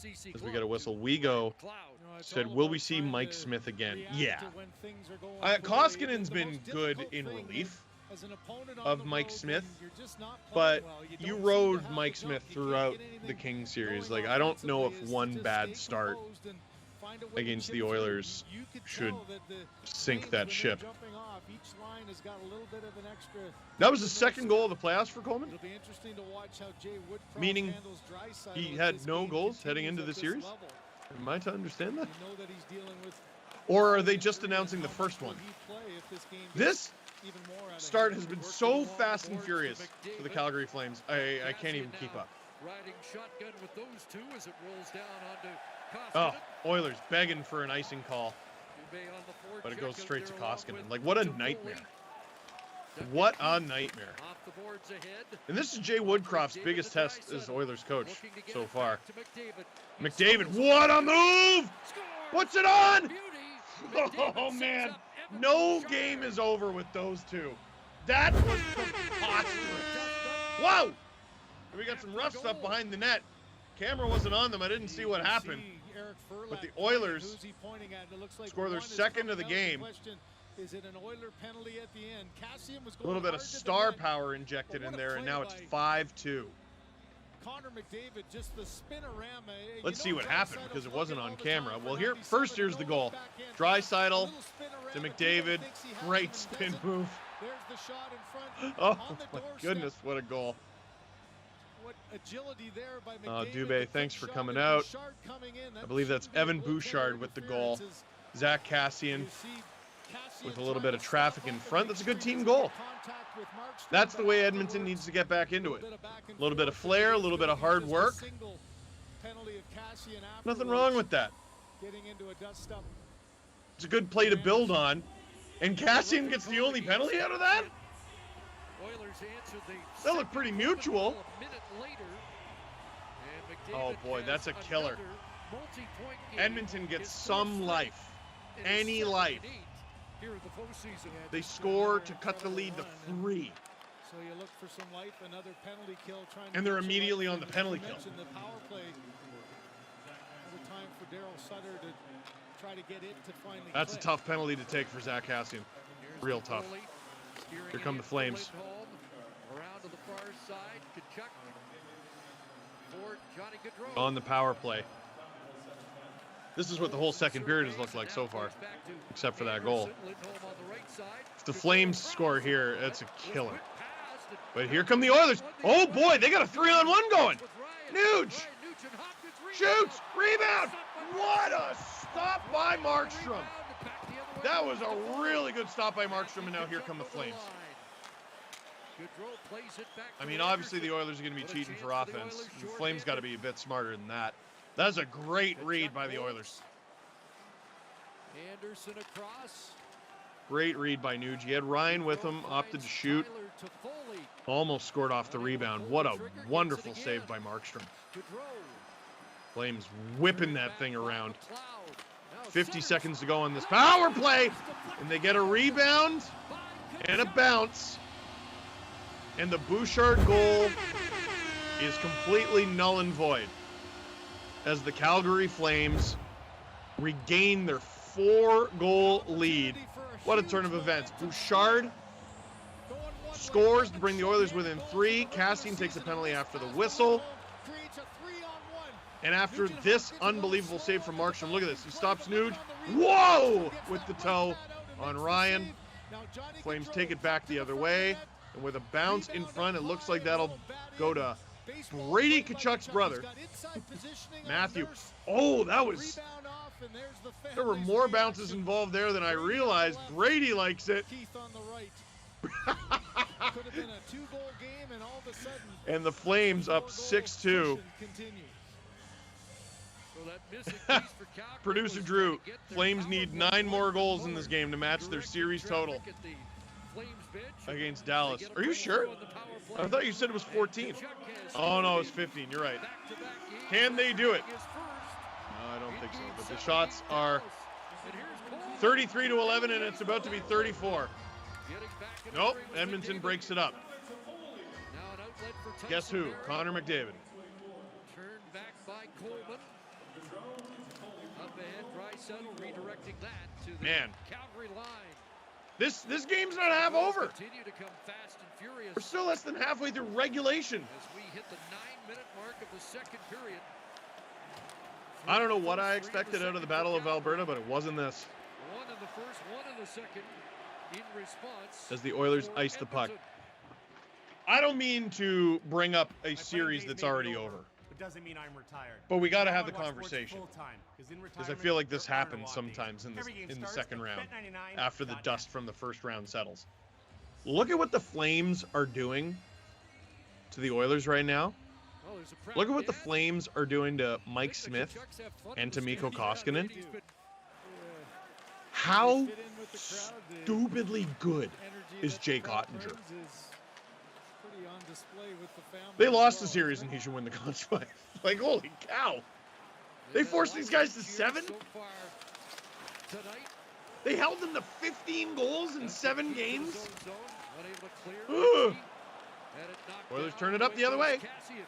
CC as we get a whistle. We go. Said, will we see Mike Smith again? Yeah. Koskinen's been good in relief of Mike Smith, but you rode Mike Smith throughout the King series. Like, I don't know if one bad start against the Oilers should sink that ship. That was the second goal of the playoffs for Coleman? Meaning he had no goals heading into the series? Am I to understand that? Or are they just announcing the first one? This start has been so fast and furious for the Calgary Flames. I can't even keep up. Riding shotgun with those two as it rolls down onto Oh, Koskinen. Oilers begging for an icing call, Dubé on the but it forecheck goes out straight to there along Koskinen. with Like, what a Toffoli. nightmare. What a nightmare. Off the boards ahead. And this is Jay Woodcroft's McDavid biggest to test as Draisaitl. Oilers coach Looking to get so it far. back to McDavid. McDavid, what a move! Scores! What's it on? Beauty. Oh, McDavid man. sets up Evan No Bouchard. game is over with those two. That was preposterous. Whoa! And we got some rough stuff behind the net. Camera wasn't on them. I didn't see what happened. But the Oilers score their second of the game. Is it an Oiler penalty at the end? Kassian was A little bit of star power injected in there, and now it's 5-2. Connor McDavid, just the spinorama. Let's see what happened because it wasn't on camera. Well, here's the goal. Draisaitl to McDavid. Great spin move. There's the shot in front. Oh, my goodness, what a goal. What agility there by McDavid. Dubé, thanks for coming out. I believe that's Evan Bouchard with the goal. Zach Kassian with a little bit of traffic in front. That's a good team goal. That's the way Edmonton needs to get back into it. A little bit of flair, a little bit of hard work. Nothing wrong with that. It's a good play to build on. And Kassian gets the only penalty out of that? Oilers answered the That looked pretty mutual. a minute later. And Oh, McDavid boy, has that's a killer. another multi-point game. Edmonton gets His some fourth life. and his Any second life. and 8 here in the postseason. They score to cut the lead to 3. So you look for some life, another penalty kill. And they're immediately on the penalty kill. The power play. Another time for Daryl Sutter to try to get it to finally. That's a click. tough penalty to take for Zach Kassian. Real tough. Here come the Flames. Around to the far side, Kachuk for Johnny Gaudreau. On the power play. This is what the whole second period has looked like so far, except for that goal. If the Flames score here, that's a killer. But here come the Oilers. Oh boy, they got a 3-on-1 going. Nuge shoots, rebound. What a stop by Markstrom. That was a really good stop by Markstrom, and now here come the Flames. I mean, obviously the Oilers are going to be cheating for offense. The Flames got to be a bit smarter than that. That's a great read by the Oilers. Anderson across. Great read by Nuge. He had Ryan with him, opted to shoot. Almost scored off the rebound. What a wonderful save by Markstrom. Flames whipping that thing around. 50 seconds to go on this power play, and they get a rebound and a bounce. And the Bouchard goal is completely null and void as the Calgary Flames regain their 4-goal lead. What a turn of events. Bouchard scores to bring the Oilers within 3. Kassian takes a penalty after the whistle. And after this unbelievable save from Markstrom, look at this. He stops Nuge. Whoa! With the toe on Ryan. Flames take it back the other way. And with a bounce in front, it looks like that'll go to Brady Kachuk's brother, Matthew. Oh, that was... There were more bounces involved there than I realized. Brady likes it. And the Flames up 6-2. Producer Drew, Flames need 9 more goals in this game to match their series total against Dallas. Are you sure? I thought you said it was 14. Oh, no, it's 15. You're right. Can they do it? No, I don't think so. But the shots are 33-11, and it's about to be 34. Nope, Edmonton breaks it up. Guess who? Connor McDavid. Turned back by Coleman. Draisaitl redirecting that to the Man. Calgary line. This game's not half over. Continue to come fast and furious We're still less than halfway through regulation. as we hit the 9-minute mark of the second period. I don't know what I expected out of the Battle of Alberta, but it wasn't this. One in the first, one in the second. In response, As the Oilers for ice the puck. Edmonton. I don't mean to bring up a series that's already over, It doesn't mean I'm retired. but we got to I have the wanna watch sports conversation. full-time, 'cause in Because I retirement, feel like this they're happens far and wide. sometimes in Every game the starts second at round, bet99.net. after the dust from the first round settles. Look at what the Flames are doing to the Oilers right now. Oh, there's a proud Look at what the dad. Flames are doing to Mike Think the Smith Canucks have fun and to with this Mikko game. Koskinen. He's been- How Fit in with the crowd, the stupidly good energy is that the Jake crowd Ottinger? brings is pretty on display with the family They as lost the well. series and he should win the Conch fight. Like, holy cow. They They've had forced these guys to lots of 7? cheers so far tonight. They held them to 15 goals in That's 7 the key to the games? zone, unable to clear. Ugh. Had it knocked Oilers down. turn it up the other way. Cassian.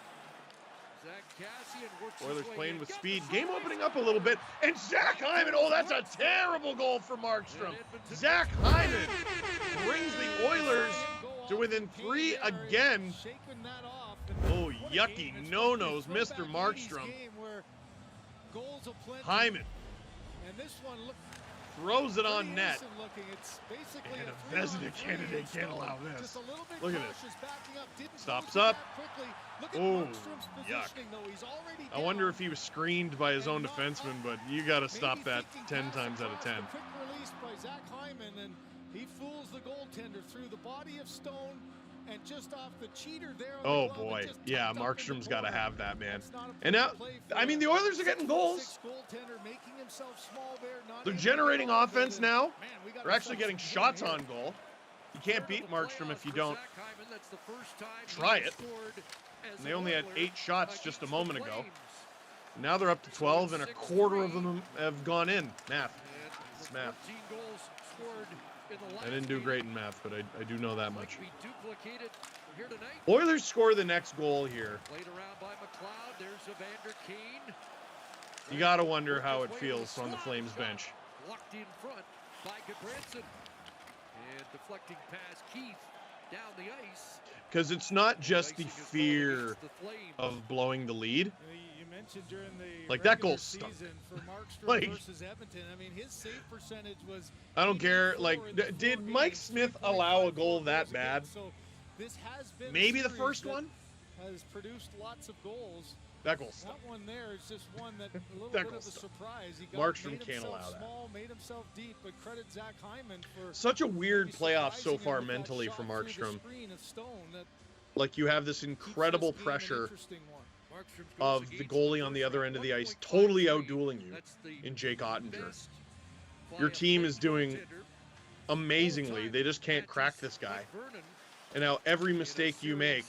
Zach Cassian works his Oilers way playing in. with Got speed. the Game shot. opening up a little bit. And Zach Hyman. Oh, that's a terrible goal for Markstrom. And Edmonton Zach Hyman brings the Oilers to within 3 again. Shaking that off. Oh, What a game yucky it's no-nos, been. It's Mr. throwback Markstrom. 80s game where goals aplenty. Hyman And this one looked throws it pretty on net. innocent looking. It's basically And a a Vezina 3-on-3 candidate and can't Stone allow this. Just a little bit Look at this. cautious, backing up. Didn't Stops go to up. that quickly. Look at Oh, Markstrom's yuck. positioning, though. He's already I wonder down. if he was screened by his own And not defenseman, up. but you got to stop Maybe that thinking 10 pass times out of across, 10. the quick release by Zach Hyman, and he fools the goaltender through the body of Stone and just off the cheater there. On Oh, the glove, boy. it just Yeah, tucked up in the Markstrom's got to corner. have that, man. That's not a And now, pretty play I for mean, a the Oilers are getting goals. 6'6" goaltender, making himself small there, not They're able to generating get on offense it, now. and, man, we got They're actually ourselves getting some shots hit here. on goal. You can't beat Markstrom if you don't. Zach Hyman, that's the first time he Try it. scored as And they an only had Oiler 8 shots just a against moment the ago. Flames. Now they're up to 12, and a quarter of them have gone in. Math. And It's the math. 14 goals scored in the I last didn't do game. great in math, but I do know that much. Like we duplicated here tonight. Oilers score the next goal here. Played around by McLeod. There's Evander Kane. You got to wonder how it feels on the Flames bench. Blocked in front by Goodbranson. And deflecting pass Keith down the ice. Because it's not just the Icing his goal fear against the Flames. of blowing the lead. You mentioned during the Like, that regular goal stunk. season for Markstrom Like- versus Edmonton. I mean, his save percentage was. I don't care. 84 Like, in the did 4 Mike games, Smith 3.54 allow a goal that goals a game. bad? So this has been a Maybe the series first that one? has produced lots of goals. That goal stunk. That one there is just one that a little That bit goal of a stunk. surprise. He got Markstrom made can't himself allow that. small, made himself deep, but credit Zach Hyman for Such a weird be playoff so surprising him far with that mentally shot for through the Markstrom. screen of Stone that Like, you have this keeps incredible this game an pressure interesting one. Markstrom's goals of the against goalie on the other end of the ice totally 1.53. outdueling you That's the in Jake Ottinger. best by Your a team is Flames doing goaltender amazingly. all-time. They just can't Matches crack this guy. with Vernon And now every in a mistake you series make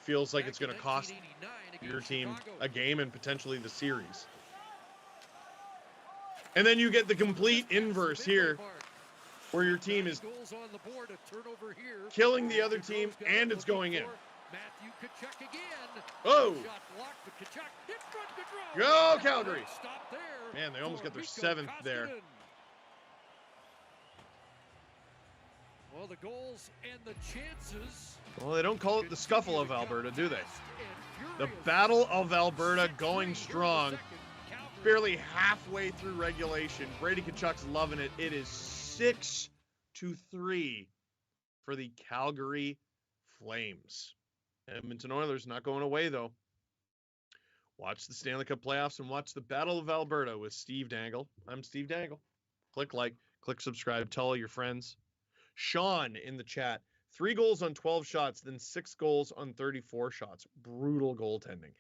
feels like back it's going in to cost 1989 your against team Chicago. a game and potentially the series. And then you get the complete inverse here, where your team is Goals on the board, a turnover here. killing the other team Gaudreau's got and it it's looking going in. for Matthew Tkachuk again. Oh! Shot blocked, but Tkachuk in front, Gaudreau. Go, Calgary! Stop there. Man, they almost for got their Mikko 7th there. Koskinen. Well, the goals and the chances. Well, they don't call it the scuffle of Alberta, do they? Fast and The furious. Battle of Alberta 6-3 going here in the strong. second. Calgary Barely halfway through regulation. Brady Tkachuk's loving it. It is 6-3 for the Calgary Flames. Edmonton Oilers not going away, though. Watch the Stanley Cup playoffs and watch the Battle of Alberta with Steve Dangle. I'm Steve Dangle. Click like, click subscribe, tell all your friends. Sean in the chat. 3 goals on 12 shots, then 6 goals on 34 shots. Brutal goaltending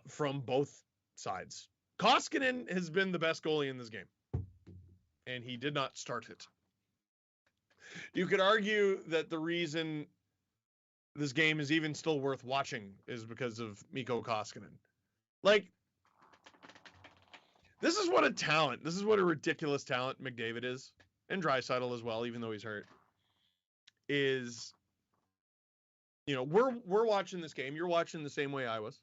from both sides. Koskinen has been the best goalie in this game, and he did not start it. You could argue that the reason this game is even still worth watching is because of Mikko Koskinen. Like, this is what a talent, this is what a ridiculous talent McDavid is, and Draisaitl as well, even though he's hurt, is, you know, we're watching this game. You're watching the same way I was.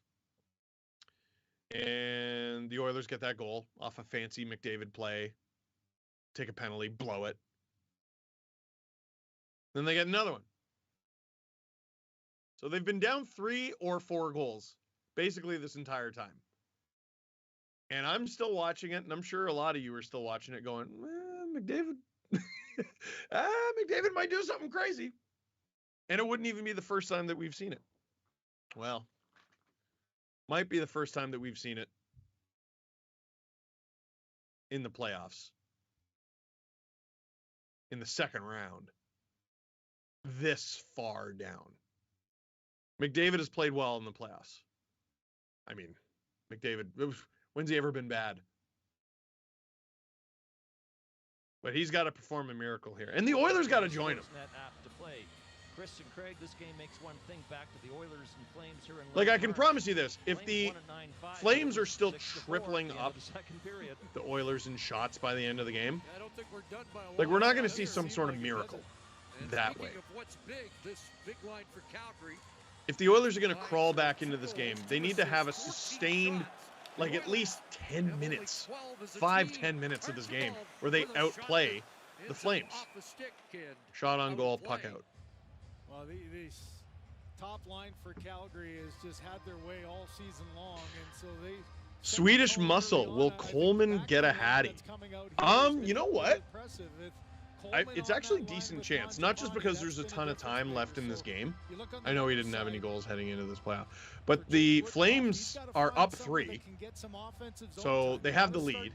And the Oilers get that goal off a fancy McDavid play. Take a penalty, blow it. Then they get another one. So they've been down 3 or 4 goals basically this entire time. And I'm still watching it, and I'm sure a lot of you are still watching it going, McDavid. McDavid might do something crazy. And it wouldn't even be the first time that we've seen it. Well, might be the first time that we've seen it in the playoffs. In the second round. This far down. McDavid has played well in the playoffs. I mean, McDavid, when's he ever been bad? But he's got to perform a miracle here. And the Oilers got to join him. Chris and Craig, this game makes one thing back to the Oilers and Flames here in Like, I can promise you this. If the Flames are still tripling up the Oilers in shots by the end of the game, like, we're not going to see some sort of miracle that way. If the Oilers are going to crawl back into this game, they need to have a sustained, like, at least 10 minutes, 5-10 minutes of this game where they outplay the Flames. Shot on goal, puck out. Well, the top line for Calgary has just had their way all season long, and so they... Swedish Muscle, will Coleman get a hattie? You know what? It's actually a decent chance, not just because there's a ton of time left in this game. I know he didn't have any goals heading into this playoff, but the Flames are up 3, so they have the lead.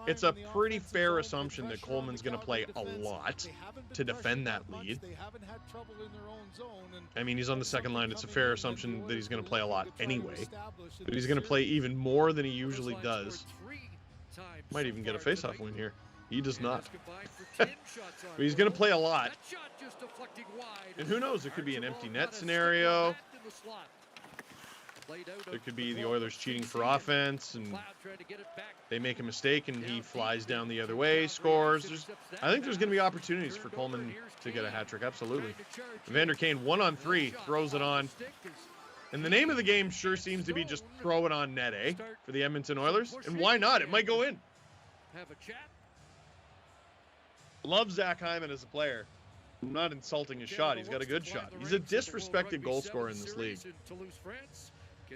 It's a pretty fair assumption that Coleman's going to play a lot to defend that lead. I mean, he's on the second line. It's a fair assumption that he's going to play a lot anyway, but he's going to play even more than he usually does. Might even get a faceoff win here. He does not. But he's going to play a lot. And who knows? It could be an empty net scenario. There could be the Oilers cheating for offense, and they make a mistake, and he flies down the other way, scores. I think there's going to be opportunities for Coleman to get a hat trick. Absolutely. Evander Kane, 1-on-3, throws it on. And the name of the game sure seems to be just throw it on net, eh? For the Edmonton Oilers. And why not? It might go in. Love Zach Hyman as a player. I'm not insulting his shot. He's got a good shot. He's a disrespected goal scorer in this league.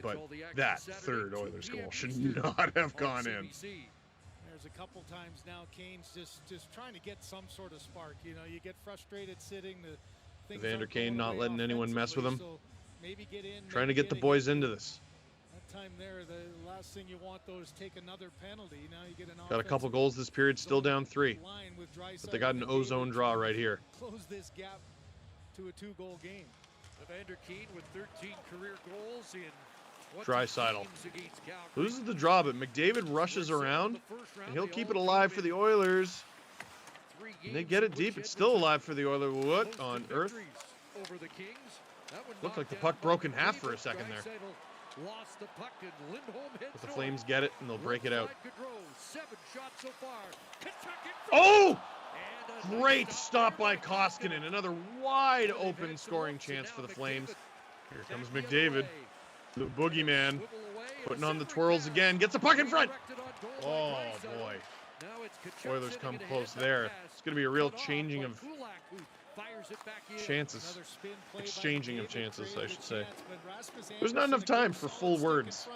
But that third Oilers goal should not have gone in. There's a couple times now Kane's just trying to get some sort of spark. You know, you get frustrated sitting. Evander Kane not letting anyone mess with him. Trying to get the boys into this. Time there, the last thing you want though is take another penalty. Now you get an got a couple goals this period, still down 3, but they got an ozone draw right here. Close this gap to a 2-goal game. Evander Kane with 13 career goals in Draisaitl loses the draw, but McDavid rushes around, and he'll keep it alive for the Oilers. And they get it deep. It's still alive for the Oilers. What on earth? Looked like the puck broke in half for a second there. But the Flames get it, and they'll break it out. Oh! Great stop by Koskinen. Another wide open scoring chance for the Flames. Here comes McDavid, the boogeyman, putting on the twirls again. Gets the puck in front. Oh, boy. Oilers come close there. It's going to be a real changing of chances. Exchanging of chances, I should say. There's not enough time for full words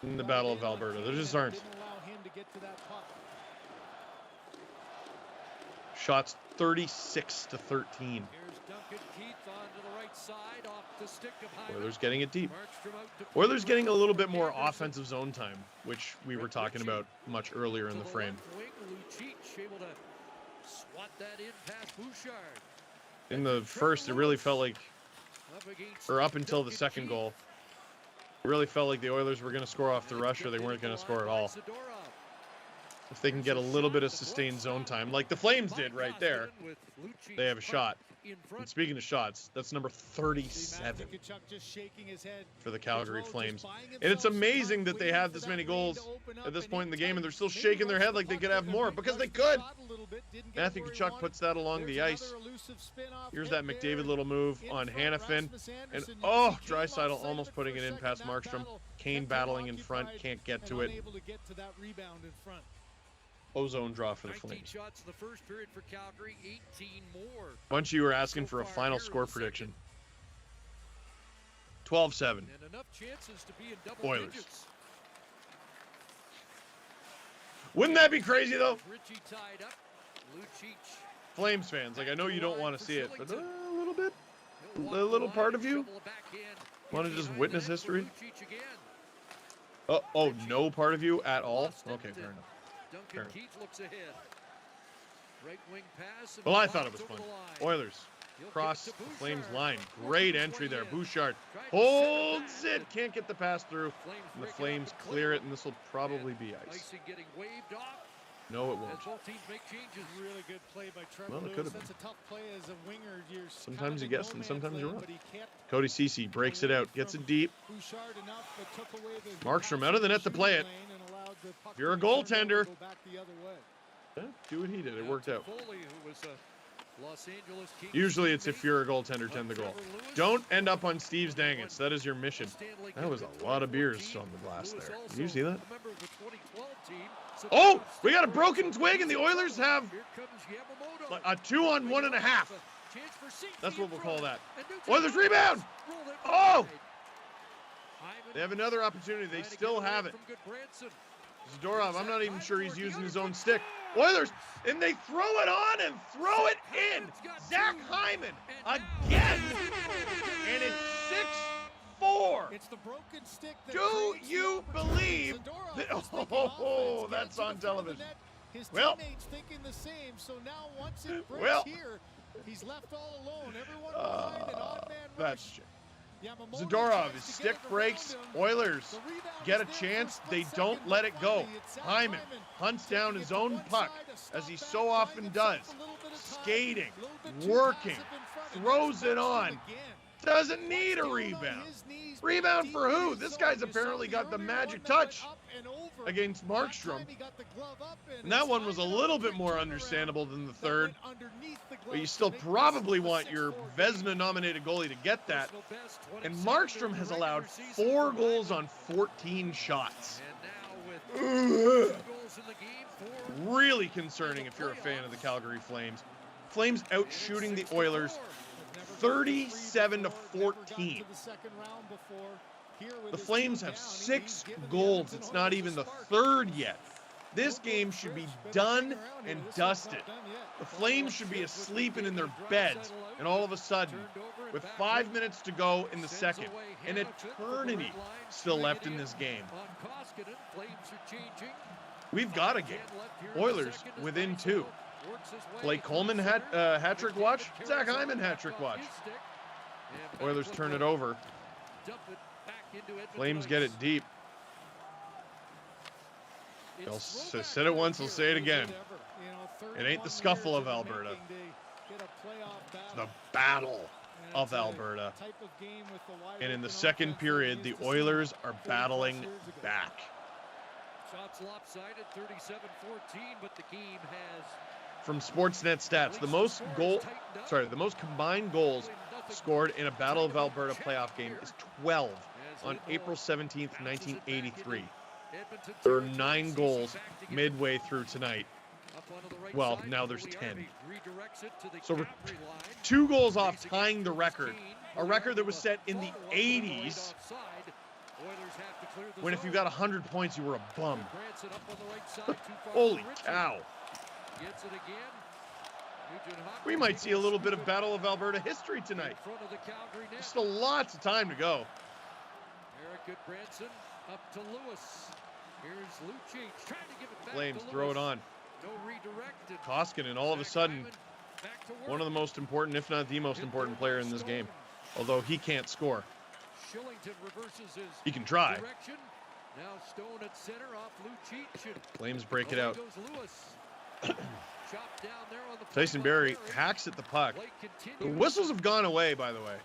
in the Battle of Alberta. There just aren't. Shots 36-13. Oilers getting it deep. Oilers getting a little bit more offensive zone time, which we were talking about much earlier in the frame. In the first, it really felt like, or up until the second goal, it really felt like the Oilers were going to score off the rush, or they weren't going to score at all. If they can get a little bit of sustained zone time, like the Flames did right there, they have a shot. And speaking of shots, that's number 37 for the Calgary Flames. And it's amazing that they have this many goals at this point in the game, and they're still shaking their head like they could have more, because they could. Matthew Tkachuk puts that along the ice. Here's that McDavid little move on Hanifin. And, oh, Draisaitl almost putting it in past Markstrom. Kane battling in front, can't get to it. Ozone draw for the Flames. Shots in the first period for Calgary, 18 more. A bunch of you were asking for a final score prediction. 12-7. And enough chances to be in double Oilers. digits. Wouldn't that be crazy, though? Richie tied up. Lucic. Flames fans, like, I know you don't want to see it, but a little bit. A little part of you want to just witness history? Oh, no part of you at all? Okay, fair enough. Duncan Keith looks ahead. Right wing pass. Well, I thought it was fun. Oilers cross the Flames line. Great entry there. Bouchard holds it. Can't get the pass through. And the Flames clear it, and this will probably be ice. No, it won't. Both teams make changes. Really good play by Trevor Well, it Lewis. could have been. That's a tough play as a winger. You're Sometimes you kind of guess a and no-man's sometimes you're land, wrong. but he kept Cody Ceci breaks it out, gets it deep. Bouchard enough, but took away the Markstrom out of the net to play it. lane and allowed the puck If you're a to turn goaltender, over, go back the other way. yeah, do what he did. It worked out. Foley, who was a Los Angeles Kings Usually it's teammate. if you're a goaltender, 10 the goal. Don't end up on Steve's Dangets. That is your mission. That was a lot of beers on the glass there. Did you see that? Oh, we got a broken twig, and the Oilers have a 2-on-1.5. That's what we'll call that. Oilers rebound. Oh! They have another opportunity. They still have it. Zadorov, I'm not even sure he's using his own stick. Oilers, and they throw it on and throw it in. Zach Hyman again. And it's 6-4. It's the broken stick that Do creates you the opportunity. believe Zadorov that? is thinking Oh, offense, that's gets it on in front of the television. net. His Well. teammates thinking the same. So now once it breaks Well. here, he's left all alone. Everyone behind an odd man That's rush. shit. Yamamoto Zadorov, tries his to stick get it breaks. around him. Oilers The rebound get a is there chance. for a They split don't second, let but it go. finally it's Zach Hyman hunts down taking his it to own one puck, side, a as stop he back, so buying often himself does. a little bit of time, Skating, a little bit too working, passive in front, and throws there's it Markstrom on. again. Doesn't need a Down on rebound. his knees, Rebound deep for in who? his This zone. guy's You saw apparently got the earlier magic one that went touch up and over. against That Markstrom. time he got the glove up and And that it's one was a Hyman little on bit the more turnaround understandable than the that third. went underneath the But you glove still to make probably this a want your 6-4 game. Vezina-nominated goalie to get that. Personal best, And 27 Markstrom during has the allowed regular season 4 for goals Hyman. on 14 shots. And now with 2 goals in the game for Really concerning if you're a fan of the Calgary Flames. Flames out shooting the Oilers 37-14. The Flames have 6 goals. It's not even the third yet. This game should be done and dusted. The Flames should be asleep and in their beds. And all of a sudden, with 5 minutes to go in the second, an eternity still left in this game. We've got a game. Oilers within 2. Blake Coleman hat-trick watch. Zach Hyman hat-trick watch. Oilers turn it over. Flames get it deep. They'll said it once, they'll say it again. It ain't the scuffle of Alberta. It's the battle of Alberta. And in the second period, the Oilers are battling back. Shots lopsided, 37-14, but the game has From Sportsnet stats, the most combined goals scored in a Battle of Alberta playoff game is 12 on April 17th, 1983. There are 9 goals midway through tonight. Well, now there's 10. So we're 2 goals off tying the record. A record that was set in the 80s, when if you got 100 points, you were a bum. Holy cow. We might see a little bit of Battle of Alberta history tonight. Still lots of time to go. Eric Goodbranson up to Lewis. Here's Lucic trying to give it back Flames to throw Lewis. it on. No redirect. Koskinen, all of a sudden, Back to one of the work. most important, if not the most important player in this game. Although he can't score. Shillington reverses his He can try. direction. Now Stone at center off Lucic. And Flames break it away out. goes Lewis. Chopped down there on the Tyson play by Barry Barry. hacks at the puck. Play The continues. whistles have gone away, by the way.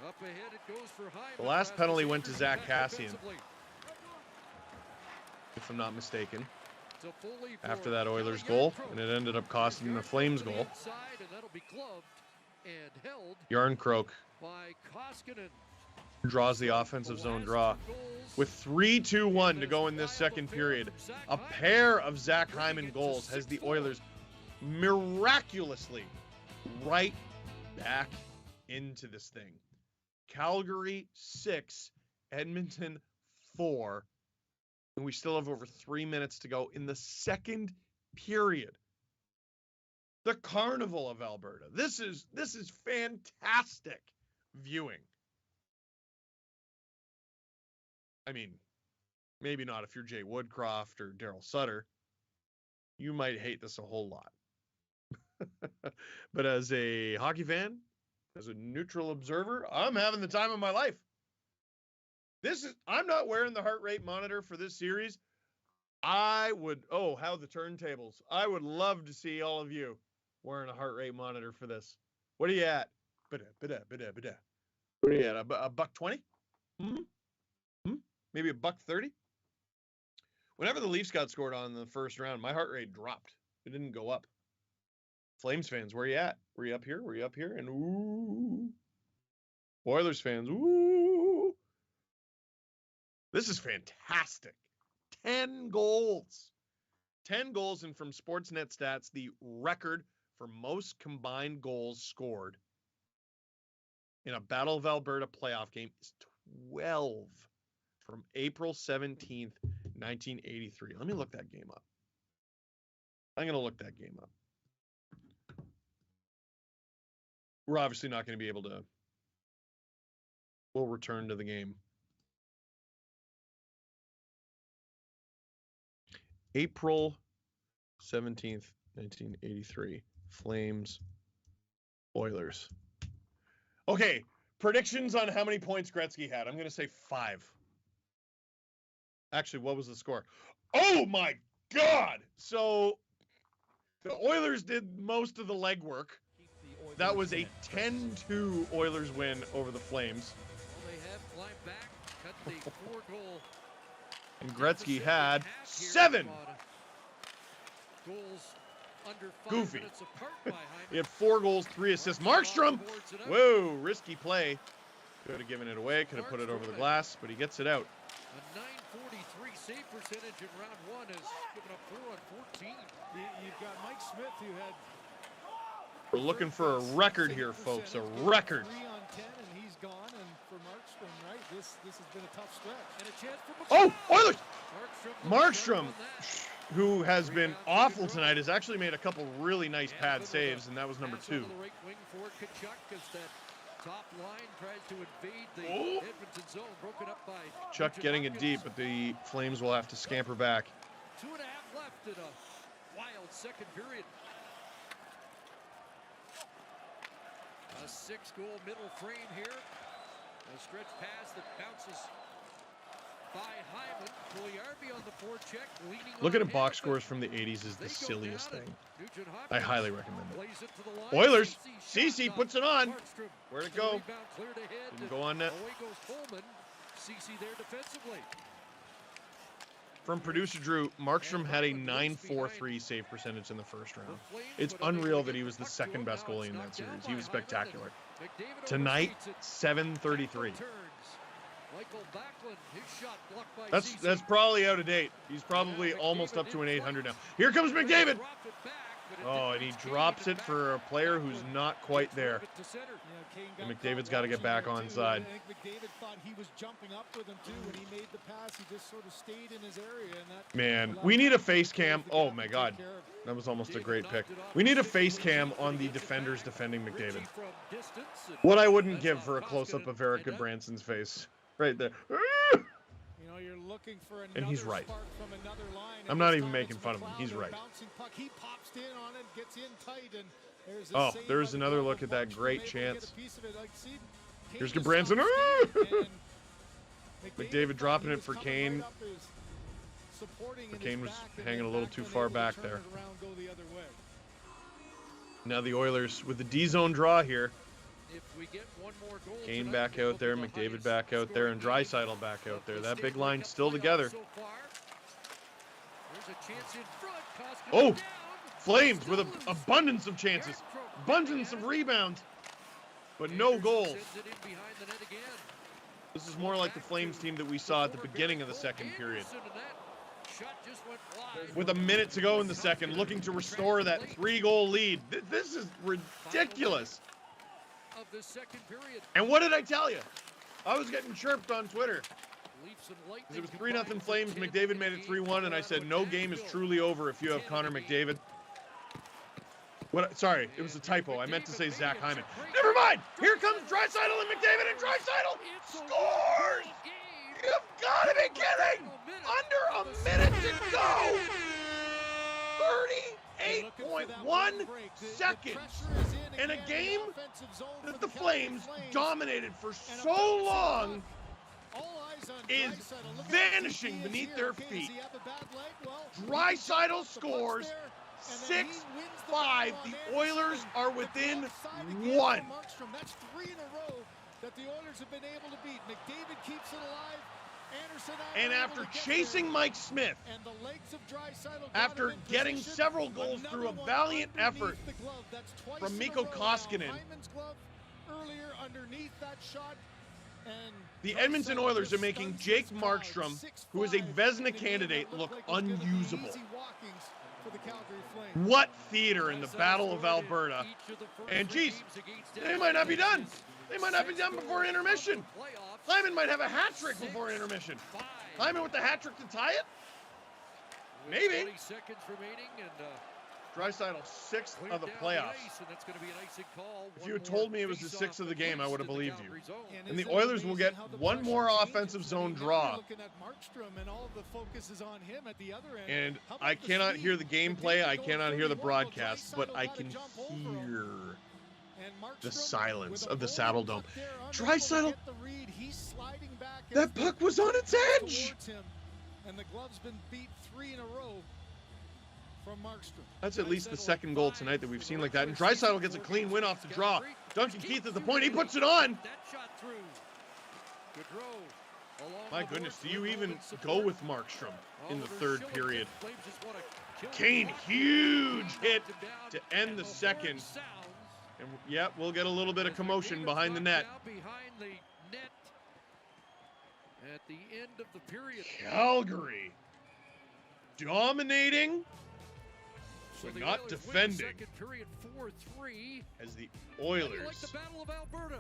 Up ahead it goes for Hyman. The last Rasmus penalty went to Anderson Zach back Kassian, defensively. if I'm not mistaken, To Foley for after that Oilers Yarncroke. goal, and it ended up costing them the Flames To the goal. inside, and that'll be gloved and held Yarncroke by Koskinen. draws the offensive zone draw. With 3-2-1 to go in this second period, a pair of Zach Hyman goals has the Oilers miraculously right back into this thing. Calgary 6, Edmonton 4, and we still have over 3 minutes to go in the second period. The Carnival of Alberta. This is fantastic viewing. I mean, maybe not if you're Jay Woodcroft or Daryl Sutter. You might hate this a whole lot. But as a hockey fan, as a neutral observer, I'm having the time of my life. I'm not wearing the heart rate monitor for this series. How the turntables. I would love to see all of you wearing a heart rate monitor for this. What are you at? What are you at? A buck 20? Maybe a buck 30? Whenever the Leafs got scored on in the first round, my heart rate dropped. It didn't go up. Flames fans, where you at? Were you up here? Were you up here? And ooh. Oilers fans, ooh. This is fantastic. 10 goals. 10 goals, and from Sportsnet stats, the record for most combined goals scored in a Battle of Alberta playoff game is 12 from April 17th, 1983. Let me look that game up. I'm going to look that game up. We're obviously not going to be able to. We'll return to the game. April 17th, 1983. Flames, Oilers. Okay, predictions on how many points Gretzky had. I'm going to say 5. Actually, what was the score? Oh my God! So the Oilers did most of the legwork. That was a 10-2 Oilers win over the Flames. Well, they have climbed back, cut the 4-goal. And Gretzky had 7. Goals under 5 Goofy. minutes apart by Hyman. He had 4 goals, 3 assists. Markstrom! Whoa, risky play. Could have given it away, could have put it over the glass, but he gets it out. A 943 save percentage in round 1 has given up 4 on 14. You've got Mike Smith, who had. We're looking for a record here, folks. A record. 3 on 10, and he's gone. And for Markstrom, right, this has been a tough stretch. And a chance for Oh, Oilers! Markstrom, Markstrom, who has been awful tonight, has actually made a couple really nice pad saves, and that was number 2. The right wing for Tkachuk as that top line tries to invade the Oh. Edmonton zone, broken up by Chuck getting it deep, but the Flames will have to scamper back. 2.5 left in a wild second period. A 6-goal middle frame here. A stretch pass that bounces by Hyman. Pugliarvi on the forecheck, leaning Looking on at box Hanifin. scores from the 80s is They the go silliest down, thing. and Nugent I Hopkins highly recommend it. plays it to the line. Oilers! Ceci Ceci shot puts it on. Markstrom. Where'd it The go? rebound cleared ahead, Didn't and go on net. Away goes Coleman. Ceci there defensively. From producer Drew, Markstrom had a 9.43 save percentage in the first round. It's unreal that he was the second best goalie in that series. He was spectacular. Tonight, 733. Michael Backlund, his shot blocked by That's Ceci. probably out of date. He's probably almost up to an 800 now. Here comes McDavid. Dropped it back, but it Oh, didn't and he reach drops Kane it back. for a player who's not quite there. Drove it to center. Yeah, Kane And got McDavid's caught got to get watching back there, on too. side. I think McDavid thought he was jumping up with him too when he made the pass. He just sort of stayed in his area, and that Man, allowed we need a Hopkins face to close cam. the Oh gap my and God. take care of it. That was almost a David great knocked pick. it off We need a the face stick, cam Ritchie on the gets it defenders back. defending Ritchie McDavid. from distance, and What I wouldn't that's give off for a close-up Koskinen. of Eric And that- Goodbranson's face. Right there. You know, you're looking for And he's another right. spark from another line, and I'm not this even time making it's fun of him. McLeod, He's a right. bouncing puck. He pops in on it, gets in tight, and there's a Oh, save there's by the another glove look of at that Markstrom, great able to get chance. a piece of it. Like, see, Kane Here's just Goodbranson. stopped skating, and McDavid dropping it for Kane. But Kane was hanging a little too far back there. Now the Oilers with the D-zone draw here. Kane back out there, McDavid back out there, and Draisaitl back out there. That big line still together. Oh! Flames with an abundance of chances. Abundance of rebounds. But no goals. This is more like the Flames team that we saw at the beginning of the second period. With a minute to go in the second, looking to restore that 3-goal lead. This is ridiculous. And what did I tell you? I was getting chirped on Twitter. It was 3-0 Flames. McDavid made it 3-1, and I said no game is truly over if you have Connor McDavid. What? Sorry, it was a typo. I meant to say Zach Hyman. Never mind. Here comes Draisaitl and McDavid, and Draisaitl scores. You've got to be kidding! Under a minute to go. 38.1 seconds in a game that the Flames dominated for so long is vanishing beneath their feet. Draisaitl scores 6-5. The Oilers are within 1. That's 3 in a row that the Oilers have been able to beat. McDavid keeps it alive. And after chasing Mike Smith, after getting several goals through a valiant effort from Mikko Koskinen, the Edmonton Oilers are making Jake Markstrom, who is a Vezina candidate, look unusable. What theater in the Battle of Alberta. And geez, they might not be done. They might not be done before intermission. Hyman might have a hat trick before intermission. Hyman with the hat trick to tie it? Maybe. Draisaitl, 6th of the playoffs. If you had told me it was the 6th of the game, I would have believed you. And the Oilers will get one more offensive zone draw. And I cannot hear the gameplay, I cannot hear the broadcast, but I can hear the silence of the Saddle Dome. Draisaitl, that puck was on its edge. And the glove's been beat 3 in a row from Markstrom. That's at least the second goal tonight that we've seen like that. And Draisaitl gets a clean win off the draw. Duncan Keith at the point. He puts it on. My goodness, do you even go with Markstrom in the third period? Kane, huge hit to end the second. And yeah, we'll get a little bit of commotion behind the net. At the end of the period. Calgary dominating, but not defending. Second period 4-3. As the Oilers, like the Battle of Alberta,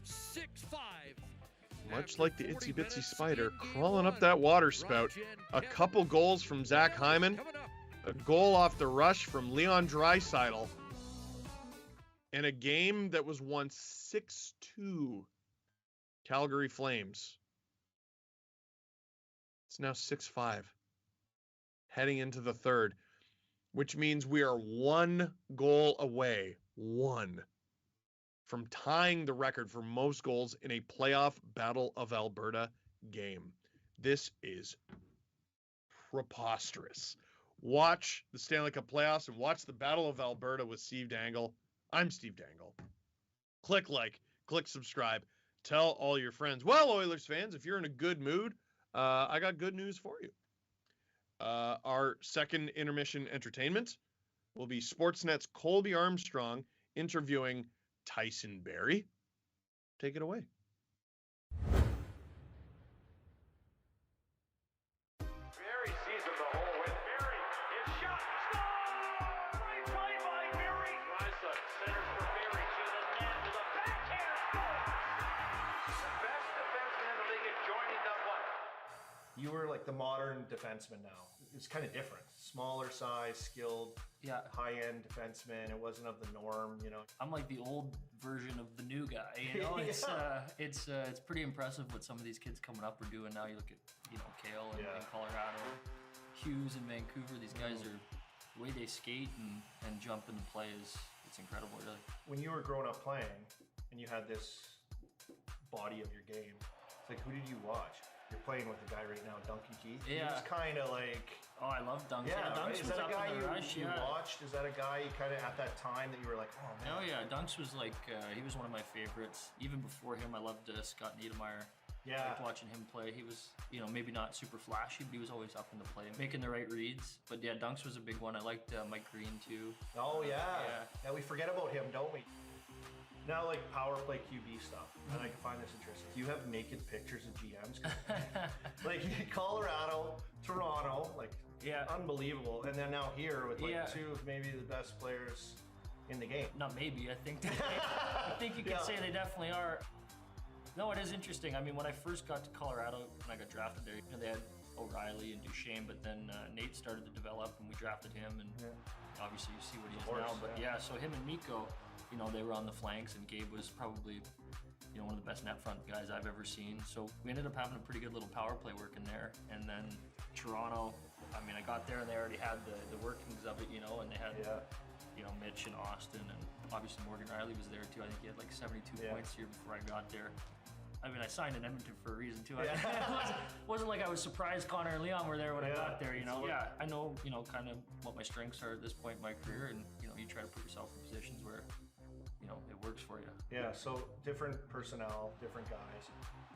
6-5. much like the itsy bitsy spider, crawling up that water spout. A couple goals from Zach Hyman, a goal off the rush from Leon Draisaitl, and a game that was won 6-2. Calgary Flames. It's now 6-5. Heading into the third, which means we are 1 goal away, from tying the record for most goals in a playoff Battle of Alberta game. This is preposterous. Watch the Stanley Cup playoffs and watch the Battle of Alberta with Steve Dangle. I'm Steve Dangle. Click like, click subscribe, tell all your friends. Well, Oilers fans, if you're in a good mood, I got good news for you. Our second intermission entertainment will be Sportsnet's Colby Armstrong interviewing Tyson Barrie. Take it away. Barrie sees him the whole way. Barrie is shot. Score! Right play by Barrie. Draisaitl centers for Barrie to the net with a backhand goal. The best defenseman in the league is joining the what? You were like the modern defenseman now. It's kind of different. Smaller size, skilled, high-end defenseman. It wasn't of the norm, you know. I'm like the old version of the new guy, you know. It's pretty impressive what some of these kids coming up are doing now. You look at, you know, Kale in Colorado, Hughes in Vancouver. These guys are, the way they skate and jump into play it's incredible, really. When you were growing up playing and you had this body of your game, It's like, who did you watch? You're playing with a guy right now, Dunky Keith. Yeah. He's kind of like... Oh, I love Dunks. Yeah, Dunks right? was Is that up a guy in the rush, you watched? Is that a guy you kind of at that time that you were like, oh man? Oh yeah, Dunks was like, he was one of my favorites. Even before him, I loved Scott Niedermayer. Yeah. I liked watching him play. He was, you know, maybe not super flashy, but he was always up in the play, making the right reads. But yeah, Dunks was a big one. I liked Mike Green too. Oh yeah. Yeah, we forget about him, don't we? Now, like power play QB stuff, and I can find this interesting. You have naked pictures of GMs, like Colorado, Toronto, like unbelievable, and then now here with like two of maybe the best players in the game. Not maybe, I think. I think you could say they definitely are. No, it is interesting. I mean, when I first got to Colorado, when I got drafted there, you know, they had O'Reilly and Duchesne, but then Nate started to develop, and we drafted him, and obviously you see what he is now. But yeah, so him and Mikko, you know, they were on the flanks, and Gabe was probably, you know, one of the best net front guys I've ever seen. So we ended up having a pretty good little power play working there. And then Toronto, I mean, I got there and they already had the workings of it, you know, and they had, you know, Mitch and Austin, and obviously Morgan Riley was there too. I think he had like 72 points here before I got there. I mean, I signed in Edmonton for a reason too. It wasn't like I was surprised Connor and Leon were there when I got there, you know. Yeah, I know, you know, kind of what my strengths are at this point in my career, and you know, you try to put yourself in positions where, you know, it works for you. Yeah, so different personnel, different guys.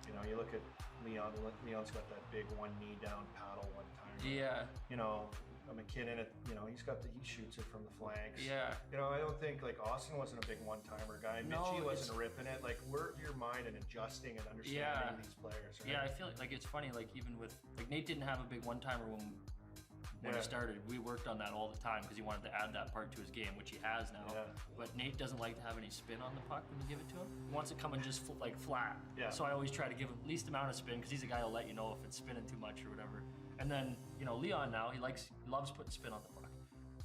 You know, you look at Leon. Leon's got that big one knee down paddle one time. Yeah. You know, McKinnon, you know, he shoots it from the flanks. Yeah. You know, I don't think like Austin wasn't a big one-timer guy. Mitchie wasn't ripping it. Like, work your mind and adjusting and understanding these players. Right? Yeah, I feel like it's funny. Like even with Nate didn't have a big one-timer when he started. We worked on that all the time because he wanted to add that part to his game, which he has now. Yeah. But Nate doesn't like to have any spin on the puck when you give it to him. He wants it coming just like flat. Yeah. So I always try to give him least amount of spin because he's a guy who'll let you know if it's spinning too much or whatever. And then, you know, Leon now, he loves putting spin on the puck.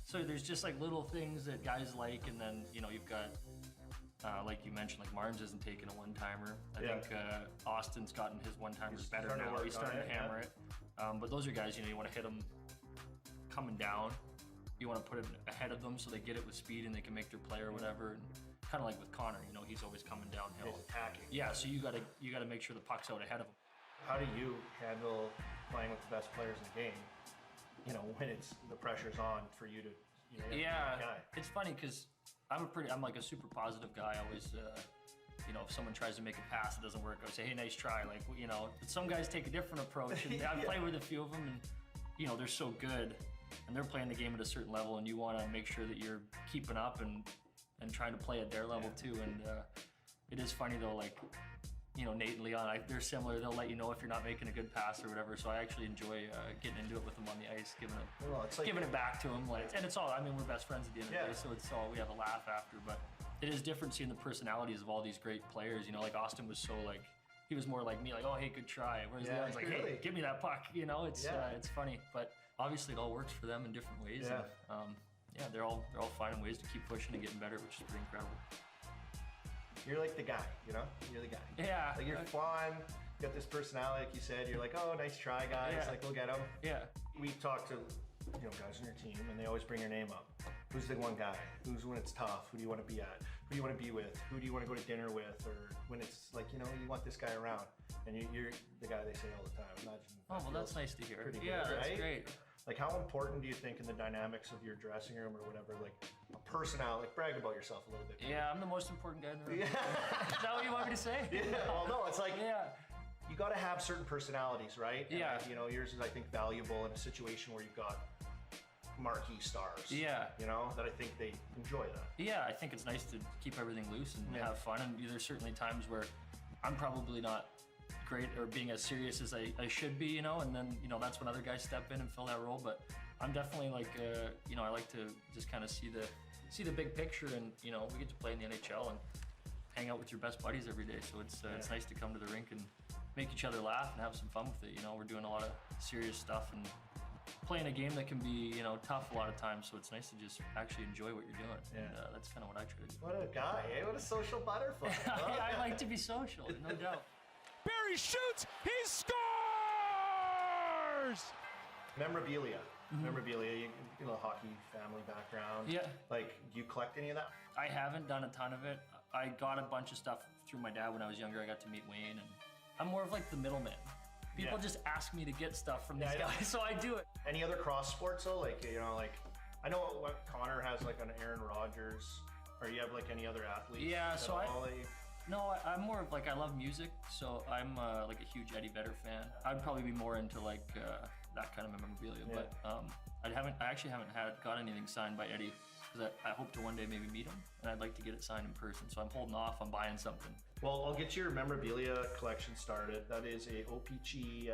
So there's just like little things that guys like, and then, you know, you've got, like you mentioned, like Marnes isn't taking a one-timer. I think Austin's gotten his one-timers better now. He's starting to hammer it. But those are guys, you know, you want to hit them coming down. You want to put it ahead of them so they get it with speed and they can make their play or whatever. And kind of like with Connor, you know, he's always coming downhill. He's attacking. Yeah, so you gotta make sure the puck's out ahead of him. How do you handle playing with the best players in the game? You know, when the pressure's on for you to, you know, guy. It's funny because I'm like a super positive guy. I always, you know, if someone tries to make a pass that doesn't work, I say, hey, nice try. Like, you know, but some guys take a different approach, and I've played with a few of them, and you know, they're so good, and they're playing the game at a certain level, and you want to make sure that you're keeping up and trying to play at their level too. And it is funny though, like, you know, Nate and Leon, they're similar. They'll let you know if you're not making a good pass or whatever. So I actually enjoy getting into it with them on the ice, giving it back to them. Like, and it's all, I mean, we're best friends at the end of the day, so it's all, we have a laugh after. But it is different seeing the personalities of all these great players. You know, like Austin was so like, he was more like me, like, oh, hey, good try. Whereas Leon's like, hey, give me that puck. You know, it's funny. But obviously it all works for them in different ways. Yeah. And, they're all finding ways to keep pushing and getting better, which is pretty incredible. You're like the guy, you know? You're the guy. Yeah. Like, you're fun, you got this personality, like you said. You're like, oh, nice try, guys. Like, we'll get them. Yeah. We talk to, you know, guys on your team, and they always bring your name up. Who's the one guy? Who's when it's tough? Who do you want to be at? Who do you want to be with? Who do you want to go to dinner with? Or when it's like, you know, you want this guy around. And you're the guy they say all the time. Imagine. Oh, well, that's nice to hear. Pretty yeah, good, that's right? great. Like, how important do you think in the dynamics of your dressing room or whatever, like a personality, like brag about yourself a little bit? Yeah, I'm the most important guy in the room. Is that what you want me to say? Yeah, well, no, it's like, you got to have certain personalities, right? And you know, yours is, I think, valuable in a situation where you've got marquee stars. Yeah. You know, that I think they enjoy that. Yeah, I think it's nice to keep everything loose and have fun. And there's certainly times where I'm probably not great or being as serious as I should be, you know, and then, you know, that's when other guys step in and fill that role. But I'm definitely like, you know, I like to just kind of see the big picture, and, you know, we get to play in the NHL and hang out with your best buddies every day. So it's nice to come to the rink and make each other laugh and have some fun with it. You know, we're doing a lot of serious stuff and playing a game that can be, you know, tough a lot of times. So it's nice to just actually enjoy what you're doing. And that's kind of what I try to do. What a guy, eh? What a social butterfly. I like to be social, no doubt. Barry shoots, he scores! Memorabilia. Memorabilia, you know, hockey family background. Yeah. Like, do you collect any of that? I haven't done a ton of it. I got a bunch of stuff through my dad when I was younger. I got to meet Wayne, and I'm more of like the middleman. People just ask me to get stuff from these guys, so I do it. Any other cross sports though? Like, you know, like I know what Connor has like on Aaron Rodgers, or you have like any other athletes? Yeah, so I'm more of like, I love music, so I'm like a huge Eddie Vedder fan. I'd probably be more into like that kind of memorabilia, but I actually haven't got anything signed by Eddie, because I hope to one day maybe meet him, and I'd like to get it signed in person, so I'm holding off on buying something. Well, I'll get your memorabilia collection started. That is a OPG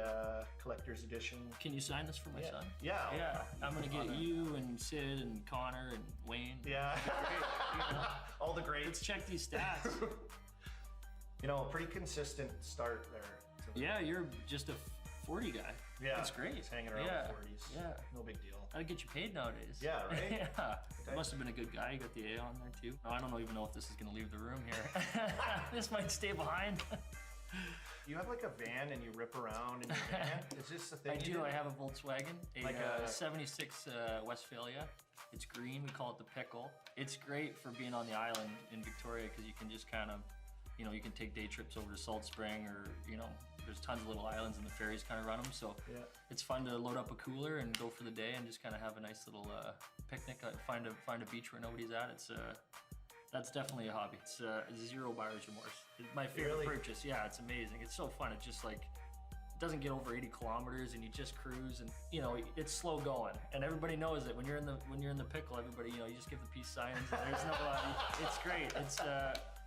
collector's edition. Can you sign this for my son? Yeah. I'm gonna get you and Sid and Connor and Wayne. Yeah. You know, all the greats. Let's check these stats. You know, a pretty consistent start there. Yeah, you're just a 40 guy. Yeah. That's great. Just hanging around the 40s. Yeah. No big deal. That'd get you paid nowadays. Yeah, right? Yeah. Okay. Must have been a good guy. You got the A on there too. I don't even know if this is gonna leave the room here. This might stay behind. You have like a van and you rip around in your van? Is this the thing? I do. I have a Volkswagen, Like a 76 Westphalia. It's green. We call it the Pickle. It's great for being on the island in Victoria, because you can just kind of, you know, you can take day trips over to Salt Spring, or, you know, there's tons of little islands and the ferries kind of run them. So it's fun to load up a cooler and go for the day and just kind of have a nice little picnic. Find a beach where nobody's at. It's that's definitely a hobby. It's zero buyer's remorse. It's my favorite purchase. Yeah, it's amazing. It's so fun. It's just like, it doesn't get over 80 kilometers, and you just cruise, and you know, it's slow going, and everybody knows it. When you're in the Pickle, everybody, you know, you just give the peace signs, and there's no it's great.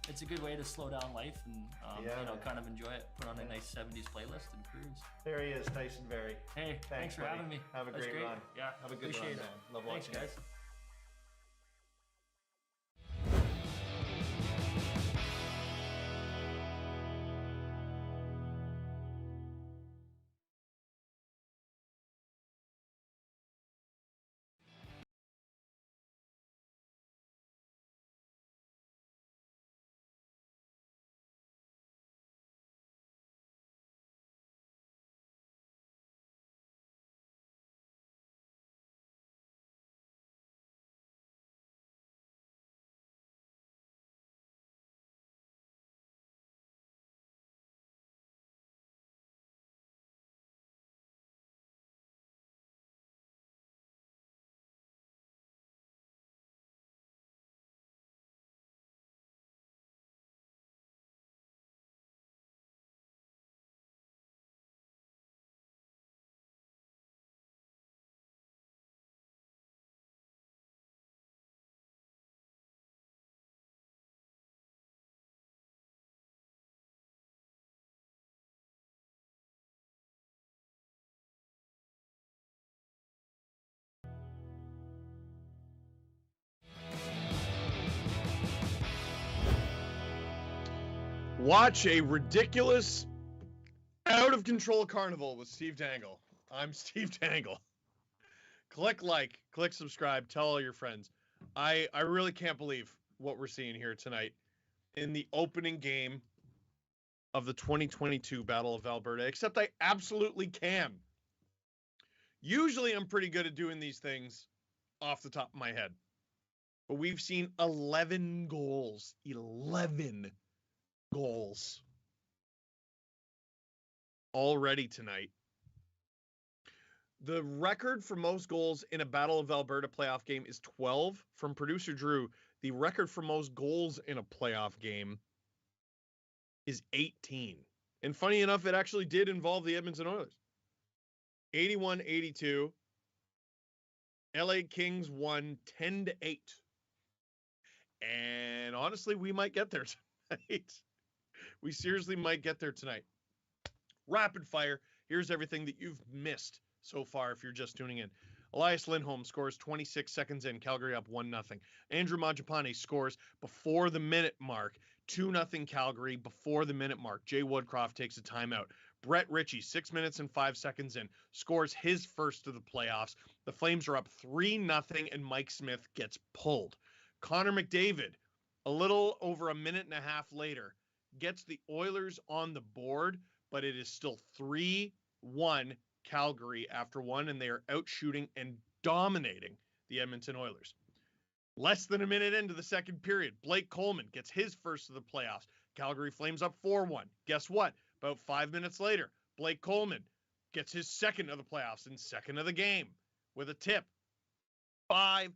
It's a good way to slow down life and you know, kind of enjoy it. Put on a nice 70s playlist and cruise. There he is, Tyson Berry. Hey, thanks for buddy. having me. Have a great run. Yeah, have a good appreciate run, it. man. Love Thanks, watching guys. it. Watch a ridiculous, out of control carnival with Steve Dangle. I'm Steve Dangle. Click like, click subscribe, tell all your friends. I really can't believe what we're seeing here tonight in the opening game of the 2022 Battle of Alberta, except I absolutely can. Usually I'm pretty good at doing these things off the top of my head. But we've seen 11 goals. 11 goals already tonight. The record for most goals in a Battle of Alberta playoff game is 12 from producer Drew. The record for most goals in a playoff game is 18. And funny enough, it actually did involve the Edmonton Oilers. 81-82. LA Kings won 10-8. And honestly, we might get there tonight. We seriously might get there tonight. Rapid fire. Here's everything that you've missed so far if you're just tuning in. Elias Lindholm scores 26 seconds in. Calgary up 1-0. Andrew Mangiapane scores before the minute mark. 2-0 Calgary before the minute mark. Jay Woodcroft takes a timeout. Brett Ritchie, 6 minutes and 5 seconds in, scores his first of the playoffs. The Flames are up 3-0, and Mike Smith gets pulled. Connor McDavid, a little over a minute and a half later, gets the Oilers on the board, but it is still 3-1 Calgary after one, and they are out shooting and dominating the Edmonton Oilers. Less than a minute into the second period, Blake Coleman gets his first of the playoffs. Calgary Flames up 4-1. Guess what? About 5 minutes later, Blake Coleman gets his second of the playoffs and second of the game with a tip. 5-1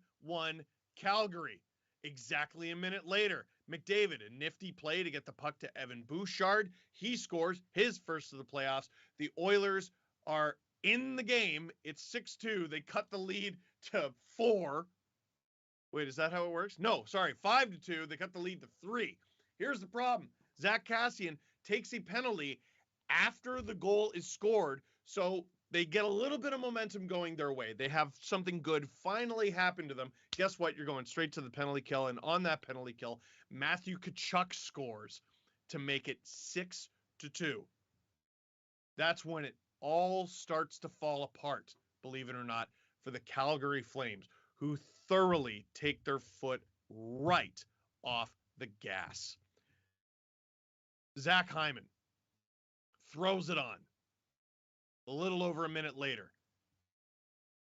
Calgary. Exactly a minute later, McDavid, a nifty play to get the puck to Evan Bouchard. He scores his first of the playoffs. The Oilers are in the game. It's 6-2. They cut the lead to 4. Wait, is that how it works? No, sorry, 5-2. They cut the lead to 3. Here's the problem. Zach Kassian takes a penalty after the goal is scored, so they get a little bit of momentum going their way. They have something good finally happen to them. Guess what? You're going straight to the penalty kill, and on that penalty kill, Matthew Tkachuk scores to make it 6-2. That's when it all starts to fall apart, believe it or not, for the Calgary Flames, who thoroughly take their foot right off the gas. Zach Hyman throws it on. A little over a minute later.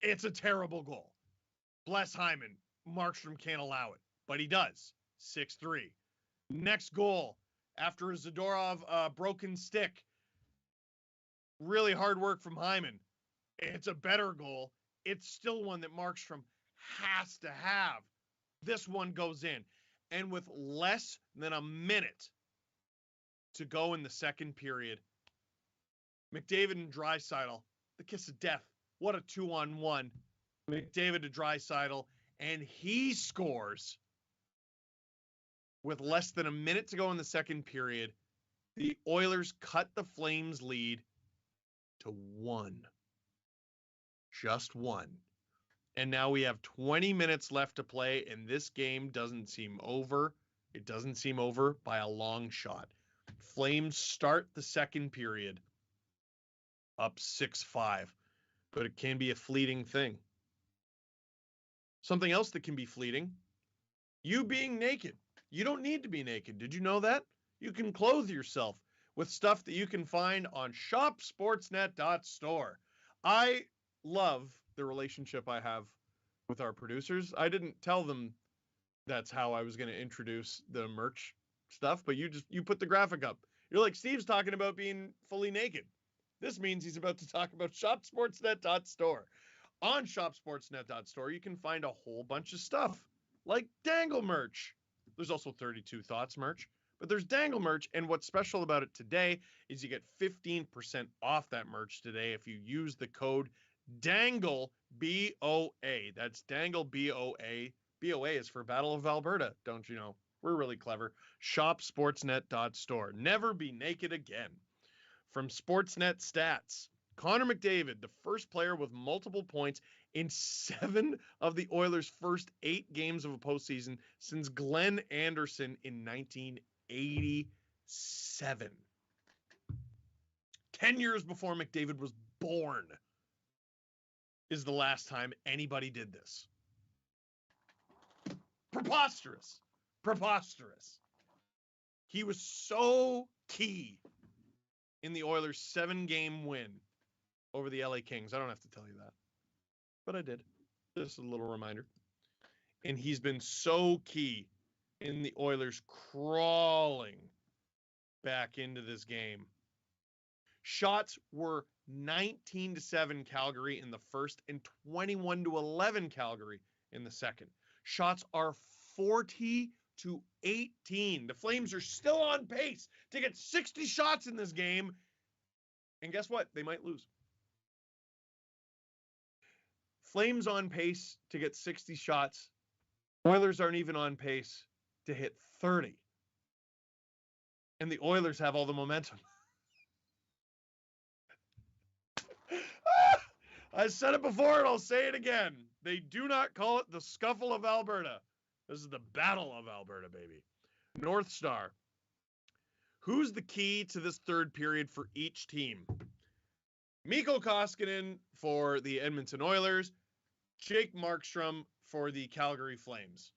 It's a terrible goal. Bless Hyman. Markstrom can't allow it, but he does. 6-3. Next goal, after a Zadorov broken stick. Really hard work from Hyman. It's a better goal. It's still one that Markstrom has to have. This one goes in. And with less than a minute to go in the second period, McDavid and Draisaitl, the kiss of death. What a 2-on-1. McDavid to Draisaitl, and he scores with less than a minute to go in the second period. The Oilers cut the Flames' lead to 1. Just 1. And now we have 20 minutes left to play, and this game doesn't seem over. It doesn't seem over by a long shot. Flames start the second period up 6-5, but it can be a fleeting thing. Something else that can be fleeting, you being naked. You don't need to be naked. Did you know that? You can clothe yourself with stuff that you can find on shopsportsnet.store. I love the relationship I have with our producers. I didn't tell them that's how I was going to introduce the merch stuff, but you put the graphic up. You're like, Steve's talking about being fully naked. This means he's about to talk about shopsportsnet.store. On shopsportsnet.store, you can find a whole bunch of stuff, like Dangle merch. There's also 32 Thoughts merch, but there's Dangle merch, and what's special about it today is you get 15% off that merch today if you use the code DANGLE, B-O-A. That's Dangle, B-O-A. BOA is for Battle of Alberta, don't you know? We're really clever. Shopsportsnet.store. Never be naked again. From Sportsnet Stats, Connor McDavid, the first player with multiple points in 7 of the Oilers' first 8 games of a postseason since Glenn Anderson in 1987. 10 years before McDavid was born is the last time anybody did this. Preposterous. Preposterous. He was so key in the Oilers' 7-game win over the LA Kings. I don't have to tell you that, but I did. Just a little reminder. And he's been so key in the Oilers crawling back into this game. Shots were 19-7 Calgary in the first and 21-11 Calgary in the second. Shots are 40-18. The Flames are still on pace to get 60 shots in this game. And guess what? They might lose. Flames on pace to get 60 shots. Oilers aren't even on pace to hit 30. And the Oilers have all the momentum. I said it before and I'll say it again. They do not call it the Scuffle of Alberta. This is the Battle of Alberta, baby. North Star. Who's the key to this third period for each team? Mikko Koskinen for the Edmonton Oilers. Jake Markstrom for the Calgary Flames.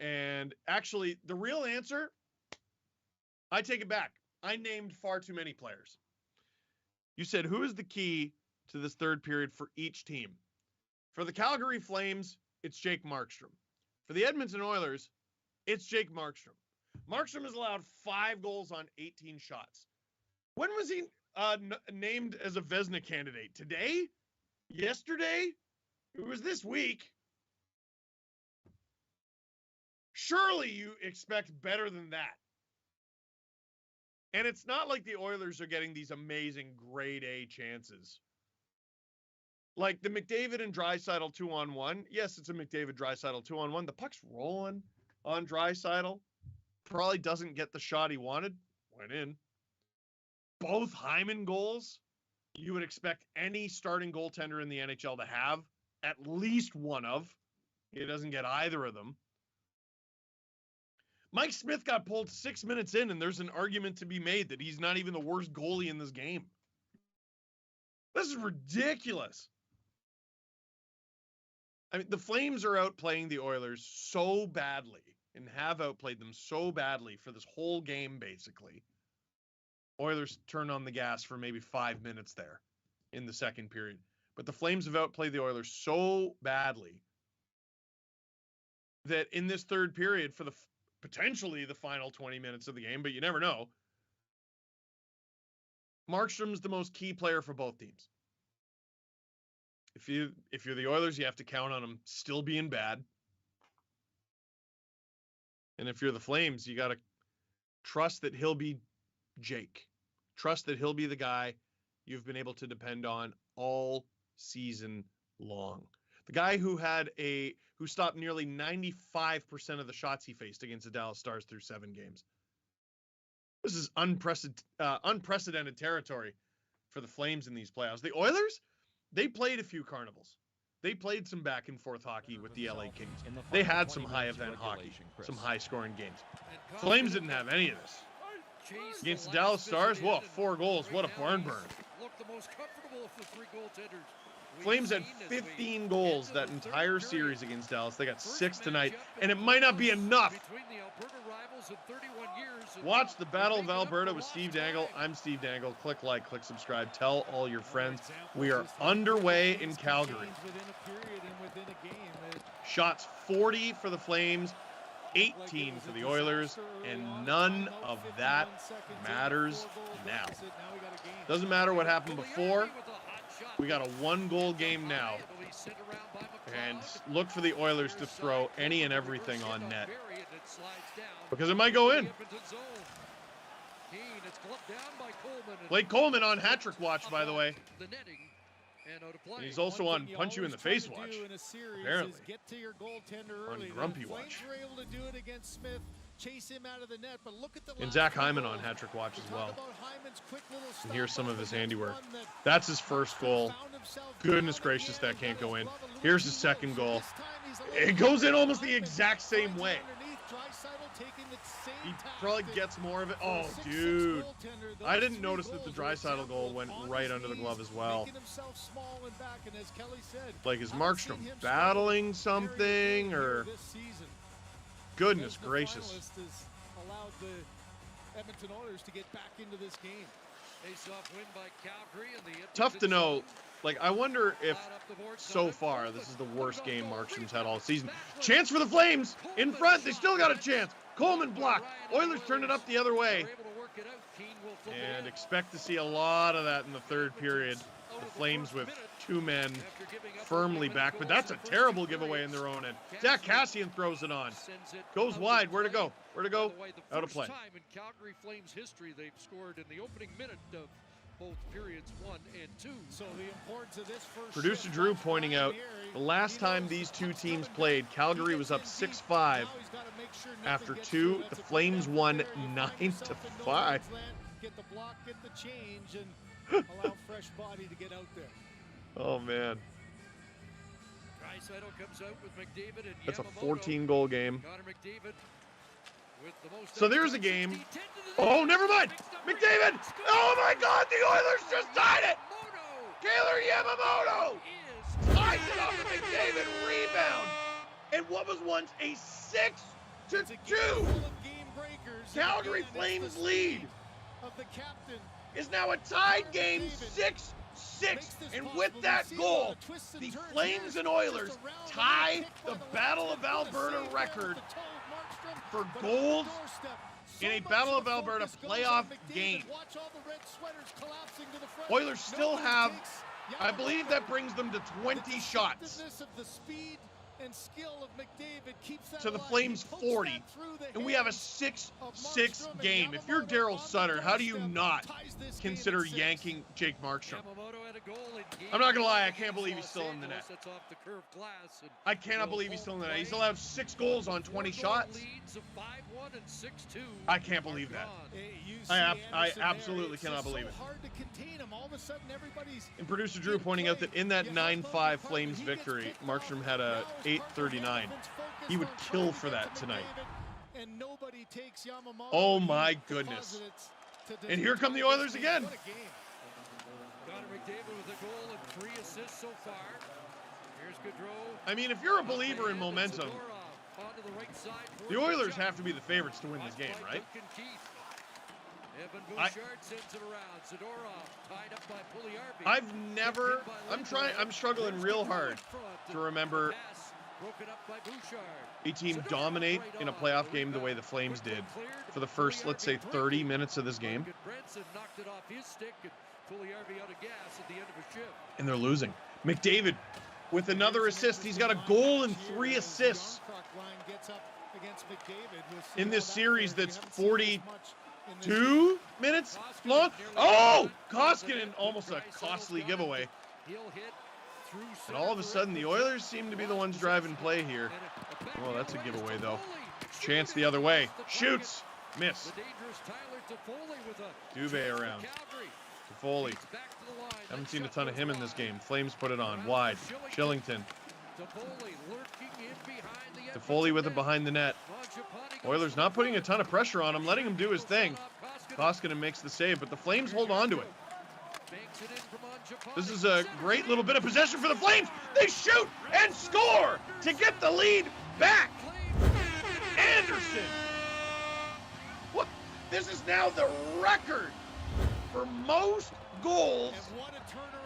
And actually, the real answer, I take it back. I named far too many players. You said, who is the key to this third period for each team? For the Calgary Flames, it's Jake Markstrom. For the Edmonton Oilers, it's Jake Markstrom. Markstrom has allowed 5 goals on 18 shots. When was he named as a Vezina candidate? Today? Yesterday? It was this week. Surely you expect better than that. And it's not like the Oilers are getting these amazing grade A chances. Like the McDavid and Draisaitl 2-on-1. Yes, it's a McDavid-Draisaitl 2-on-1. The puck's rolling on Draisaitl. Probably doesn't get the shot he wanted. Went in. Both Hyman goals, you would expect any starting goaltender in the NHL to have at least one of. He doesn't get either of them. Mike Smith got pulled 6 minutes in, and there's an argument to be made that he's not even the worst goalie in this game. This is ridiculous. I mean, the Flames are outplaying the Oilers so badly and have outplayed them so badly for this whole game, basically. Oilers turned on the gas for maybe 5 minutes there in the second period. But the Flames have outplayed the Oilers so badly that in this third period, for the potentially the final 20 minutes of the game, but you never know, Markstrom's the most key player for both teams. If you're the Oilers, you have to count on him still being bad. And if you're the Flames, you got to trust that he'll be Jake. Trust that he'll be the guy you've been able to depend on all season long. The guy who stopped nearly 95% of the shots he faced against the Dallas Stars through 7 games. This is unprecedented territory for the Flames in these playoffs. The Oilers, they played a few carnivals. They played some back and forth hockey with the LA Kings. They had some high event hockey, some high scoring games. Flames didn't have any of this. Against the Dallas Stars, whoa, 4 goals. What a barn burn. Flames had 15 goals that entire series against Dallas. They got 6 tonight, and it might not be enough. Watch the Battle of Alberta with Steve Dangle. I'm Steve Dangle. Click like, click subscribe. Tell all your friends. We are underway in Calgary. Shots 40 for the Flames, 18 for the Oilers, and none of that matters now. Doesn't matter what happened before. We got a 1-goal game now. And look for the Oilers to throw any and everything on net, because it might go in. Blake Coleman on hat-trick watch, by the way. And he's also on punch you in the face watch, apparently. On grumpy watch. And Zach Hyman on hat-trick watch as well. And here's some of his handiwork. That's his first goal. Goodness gracious, that can't go in. Here's his second goal. It goes in almost the exact same way. He probably gets more of it. Oh, dude. I didn't notice that the Draisaitl goal went right under the glove as well. Like, is Markstrom battling something, or... Goodness gracious. Allowed the Edmonton Oilers to get back into this game. Win by Calgary, and the tough to know. Like, I wonder if so far this is the worst game Markstrom's had all season. Chance for the Flames in front. They still got a chance. Coleman blocked. Oilers turned it up the other way. And expect to see a lot of that in the third period. The Flames with 2 men firmly back, but that's a terrible giveaway in their own end. Zach Kassian throws it on. Goes wide. Where to go? Where to go? Out of play. In Calgary Flames history, they've scored in the opening minute of both periods 1 and 2. So the importance of this first Producer Drew pointing out the last time these two teams played, Calgary was up 6-5 after 2. The Flames won 9-5. Get the block, get the change, and allow fresh body to get out there. Oh man. Draisaitl comes out with McDavid and That's a Yamamoto. 14-goal game. McDavid with the most So there's a game. Oh, never mind. McDavid. Oh my God, the Oilers just tied it. Taylor Yamamoto ties it off the McDavid rebound. And what was once a 6-2 Calgary Flames lead is now a tied game 6-6. And with that goal, the Flames and Oilers tie the Battle of Alberta record for goals In a Battle of Alberta playoff game, Oilers still have, I believe that brings them to 20 shots. And skill of McDavid keeps that To the alive. Flames He pokes 40, that through the and we have a hands 6-6 of game. Markstrom, If you're and Daryl Yamamoto Sutter, on how the do you doorstep not ties this game consider at 6. yanking Jake Markstrom? Yamamoto had a goal in game I'm not gonna lie, I 1 can't against believe he's Los still in the net. Angeles. That's off the curved glass, and I cannot believe he's still in the net. He's allowed 6 goals on 20 shots. Leads of 5-1 and 6-2 I can't believe that. Hey, you see I Anderson there. absolutely It's cannot just believe so it. hard to contain him. All of a sudden, everybody's And producer Drew pointing out that in that 9-5 Flames victory, Markstrom had a 839. He would kill for that tonight. And nobody takes Yamamoto. Oh my goodness. And here come the Oilers again. What a game. Connor McDavid with a goal and 3 assists so far. Here's Gaudreau. I mean, if you're a believer in momentum, Onto the right side for the Oilers have to be the favorites to win this game, right? Evan Bouchard sends it around. Zadorov tied up by Puljujärvi. I'm struggling real hard to remember Pass broken up by Bouchard. a team dominate in a playoff game the way the Flames did for the first, let's say, 30 minutes of this game, Branson knocked it off his stick, and Puljujärvi out of gas at the end of a shift. and they're losing. McDavid with another assist. He's got a goal and 3 assists in this series that's 42 minutes long. Oh! Koskinen, almost a costly giveaway. And all of a sudden, the Oilers seem to be the ones driving play here. Well, that's a giveaway, though. Chance the other way. Shoots. Miss. Dubé around. Toffoli. Haven't seen a ton of him in this game. Flames put it on. Wide. Shillington. Toffoli with it behind the net. Oilers not putting a ton of pressure on him, letting him do his thing. Koskinen makes the save, but the Flames hold on to it. This is a great little bit of possession for the Flames. They shoot and score to get the lead back. Anderson. What? This is now the record for most goals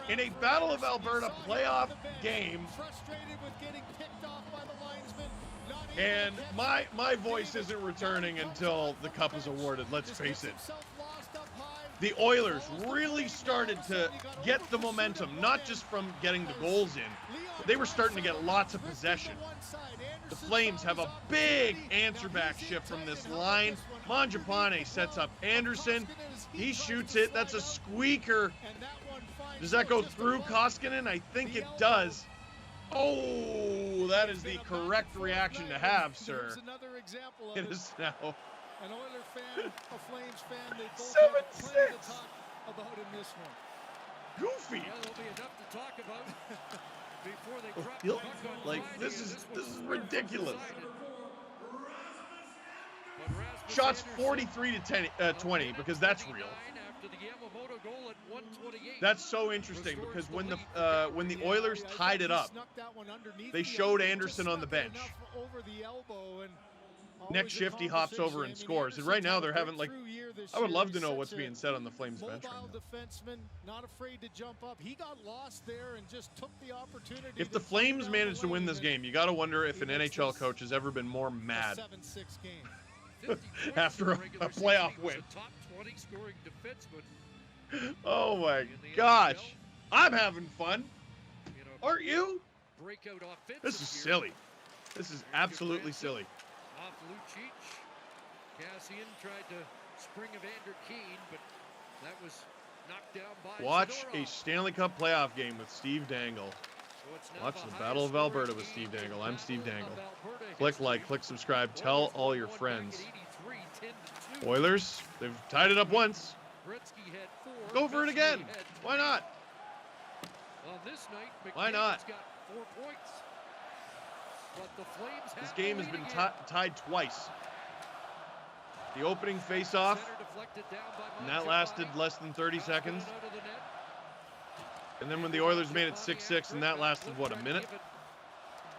in a Battle of Alberta playoff game. And my voice isn't returning until the cup is awarded, let's face it. The Oilers really started to get the momentum, not just from getting the goals in. They were starting to get lots of possession. The Flames have a big answer back shift from this line. Mangiapane sets up Anderson. He shoots it. That's a squeaker. Does that go through Koskinen? I think it does. Oh, that is the correct reaction to have, sir. It is now. An Oiler fan, a Flames fan, they both 7-6. have plenty to talk about in this one. Goofy. Yeah, there'll be enough to talk about before they drop the puck on Like, Friday, this and is was ridiculous. decided. But Rasmus Shots Anderson, 43 to 20, because that's real. after the Yamamoto goal at 128. That's so interesting because when the Oilers tied it up, they showed Anderson on the bench. Next shift, he hops over and scores. And right now, they're having, like, I would love to know what's being said on the Flames bench right now. Defenseman, not afraid to jump up. He got lost there and just took the opportunity. If the Flames manage to win this game, you got to wonder if an NHL coach has ever been more mad 7-6 game. after a playoff win. Top 20 scoring defenseman. Oh my gosh. I'm having fun. Aren't you? Breakout offensive This is gear. silly. This is absolutely silly. Off Lucic. Cassian tried to spring Evander Kane, but that was knocked down by Watch a Zadorov. Stanley Cup playoff game with Steve Dangle. So it's now Watch the the highest Battle of scoring Alberta with game Steve in Dangle. the I'm Steve Battle Dangle. of Alberta. Click like, click subscribe, tell all your friends. 10-2. Oilers, they've tied it up once. Gretzky had 4. Go for it Gretzky again. had Why not? On this night, Why not? McDavid's got 4 points. But the Flames This have game the has lead been again. tied twice. The opening face-off, Center deflected down by and that Mangiapane. lasted less than 30 seconds. Out of the net. And then when the Oilers made it 6-6, and that lasted, what, a minute?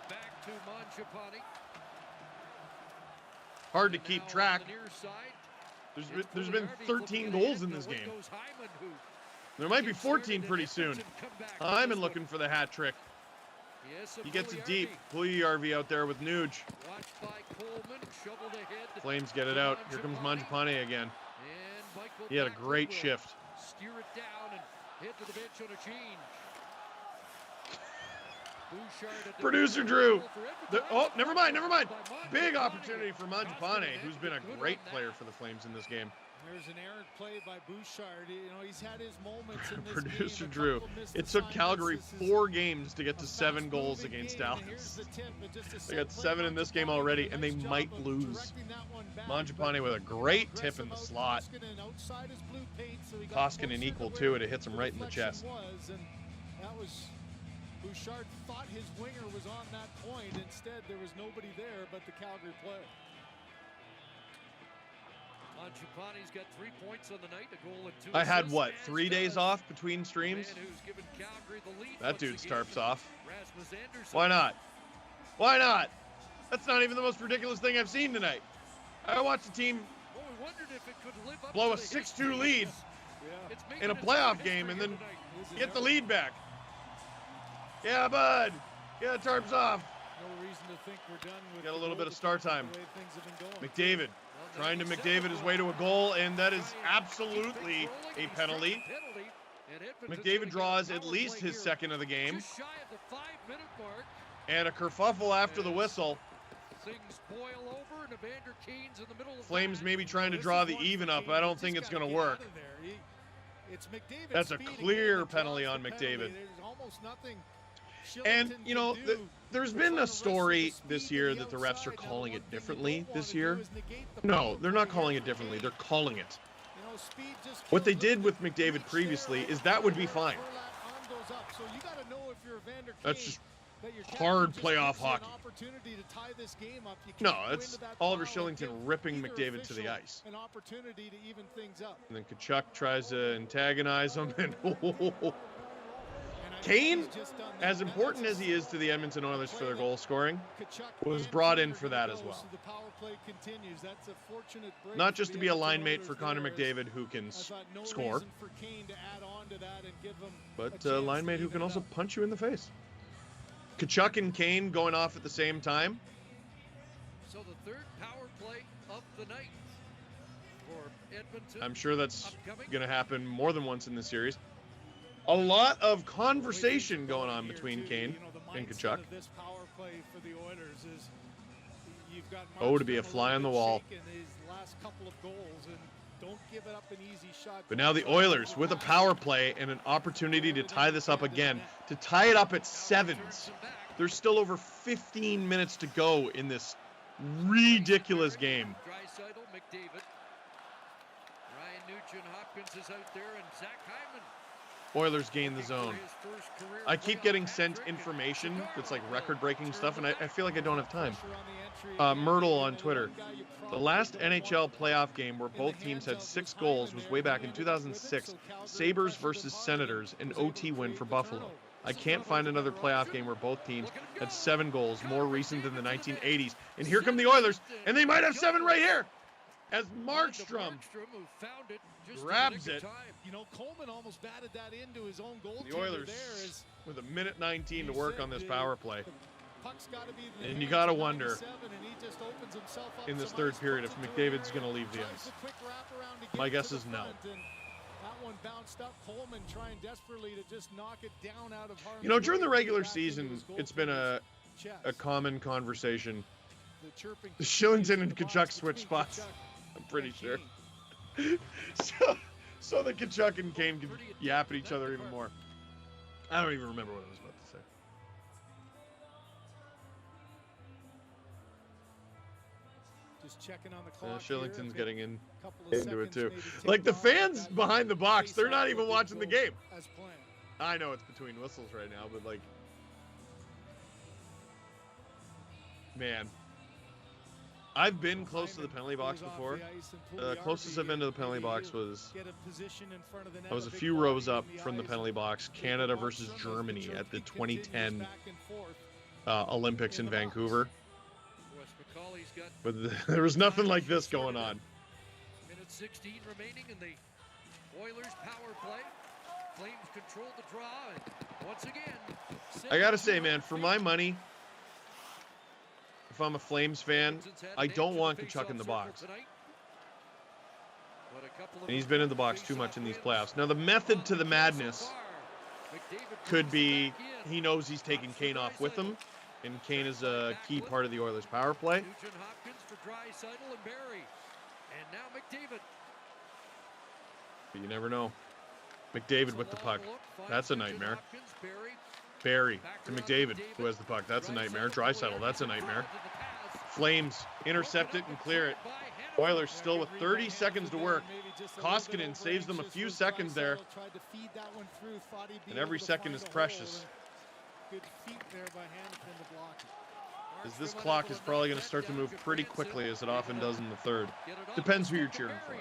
Back to Mangiapane. Hard to And keep now track. on the near side, There's it's been Puljujärvi 13 flipping goals it in but this with game. goes Hyman, who There might be gets 14 started, pretty and soon. Edmonton come back with Hyman this looking one. for the hat trick. Yes, He gets it deep. Pugliarvi out there with Nuge. Watched by Coleman, shoveled ahead. Flames get it out. Here comes Mangiapane again. And Michael He had a Backlund great will shift. Steer it down and head to the bench on a change. Bouchard at the Producer Drew. for Edmonton. Oh, never mind. By Big Mangiapane. opportunity for Mangiapane, Crossman who's been a good great on that. player for the Flames in this game. There's an errant play by Bouchard. You know, he's had his moments in this Producer game. Drew. It took Calgary 4 games to get to 7 goals against Dallas. They got 7 in this game already, and they might lose. Mangiapane with a great tip in the slot. Koskinen equal too, and it hits him right in the chest. That was Bouchard thought his winger was on that point. Instead, there was nobody there but the Calgary player. Mangiapane's got 3 points on the night, a goal and 2 I had assists. what, 3 days off between streams? Man who's given Calgary the lead That once dude again. starts off. Rasmus Anderson. Why not? Why not? That's not even the most ridiculous thing I've seen tonight. I watched a team Well, we wondered if it could live up blow to a the 6-2 history. lead It's making in a its playoff own game history and then tonight. get the lead back. Yeah, bud. Yeah, tarps off. No reason to think we're done with Got a the little bit of goal star time. the way things have been going. McDavid trying to McDavid his way to a goal, and that is absolutely a penalty. McDavid draws at least his second of the game, Just shy of the 5-minute mark. and a kerfuffle after the whistle. Things boil over, and Evander Kane's in the middle of Flames that. maybe trying to This draw is the one for even up. Kane. I don't He's think just it's going to gotta get work. out of there. It's McDavid's That's a speed clear again that penalty draws on the McDavid. penalty. There's almost nothing And, Shillington you know, can do. there's They're been trying a to story wrestle the this speed year to that the refs are outside. Now, calling one it thing you differently don't this wanna year. do is negate the No, power they're not play calling here it differently. for They're Kane. calling it. You know, speed just What they kills did it. with McDavid Reach previously there, is that would be fine. arm goes up. So you gotta know if you're Evander That's Kane, just that your hard captain just playoff gives you an hockey. opportunity to tie this game up. You No, can't go it's into that Oliver foul and Shillington give ripping either McDavid to the official ice. An opportunity to even things up. And then Kachuk tries to antagonize him, and And I think Kane, he's just done that. as Now, important that's as he is to the Edmonton Oilers for their goal scoring, Kachuk was and brought in Weaver for that go, as well. so the power play continues. That's a fortunate break not for just the to be a Edmonton line mate Oilers for Connor there, as McDavid who can I thought no score, reason for Kane to add on to that and give him but a a chance line to mate who even can it also up. punch you in the face. Kachuk and Kane going off at the same time. So the third power play of the night for Edmonton. I'm sure that's Upcoming. going to happen more than once in this series. A lot of conversation going on between Kane and Kachuk. This power play for the Oilers is you've got Oh, to be a Markstrom fly on the little wall. bit shaken his last couple of goals, and don't give it up an easy shot. But now the Oilers with a power play and an opportunity to tie this up again, to tie it up at 7s. There's still over 15 minutes to go in this ridiculous game. Draisaitl, McDavid. Ryan Nugent-Hopkins is out there, and Zach Hyman. Oilers gain the zone. His first career I keep playoff getting hat sent trick, and information Chicago that's like will record-breaking turn stuff, and the I feel like I don't have time. Pressure on the entry again. Myrtle You're on gonna Twitter. let a guy you The probably last don't NHL want playoff game where in both the teams hands had of 6 Hyman goals was there. way He back in handled it with him, 2006. so Calgary Sabres pressured him versus hard and Senators, an was able OT to win create for the Buffalo. turnover. I can't find another playoff game where both teams had 7 goals, more recent than the 1980s. And here come the Oilers, and they might have 7 right here, as Markstrom who found it just in the grabs nick it. of time. You know, Coleman almost batted that into his own goal. The Oilers there with a minute 19 to work on this power play. puck's got to be in the And you hands gotta of wonder 97, and he just opens himself up in this some third ice, period puts if it to an McDavid's area, going to leave the tries ice. the quick wraparound to get My it guess to is the no. front, and that one bounced up. Coleman trying desperately to just knock it down out of harm's You know, during way, the get regular back into season, his it's been a chest. common conversation. The chirping Shillington and continues in the Kachuk box switch between spots. Kachuk I'm pretty and sure. Kane. So that Kachuk and Kane could yap at each other even more. I don't even remember what I was about to say. Just checking on the clock. Shillington's here. getting in Couple of into it seconds too. maybe ticked Like the off, but fans that behind the box, they're not face-off even will watching the go game. As planned. I know it's between whistles right now, but like, man, I've been close to the penalty box before. Closest I've been to the penalty box was I was a few rows up from the penalty box. Canada versus Germany at the 2010 Olympics in Vancouver. Wes McCauley's got But there was nothing like this going on. minute 16 remaining in the Oilers power play. Flames control the draw, and once again, I gotta say, man, for my money, if I'm a Flames fan, I don't want Tkachuk in the box. And he's been in the box too much in these playoffs. Now, the method to the madness could be he knows he's taking Kane off with him, and Kane is a key part of the Oilers' power play. But you never know. McDavid with the puck. That's a nightmare. Barry to McDavid, who has the puck. That's a nightmare. Draisaitl, that's a nightmare. Flames intercept it and clear it. Oilers still with 30 seconds to work. Koskinen saves them a few seconds there. And every second is precious. As this clock is probably going to start to move pretty quickly, as it often does in the third. Depends who you're cheering for.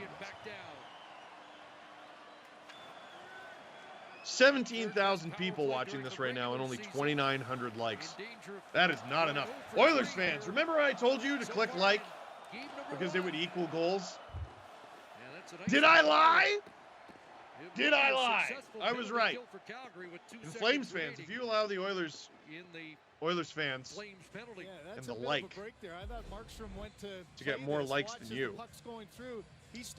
17,000 people watching this right now and only 2,900 likes. That is not enough. Oilers fans, remember I told you to click like because it would equal goals? Did I lie? Did I lie? I was right. And Flames fans, if you allow the Oilers fans and the like to get more likes than you,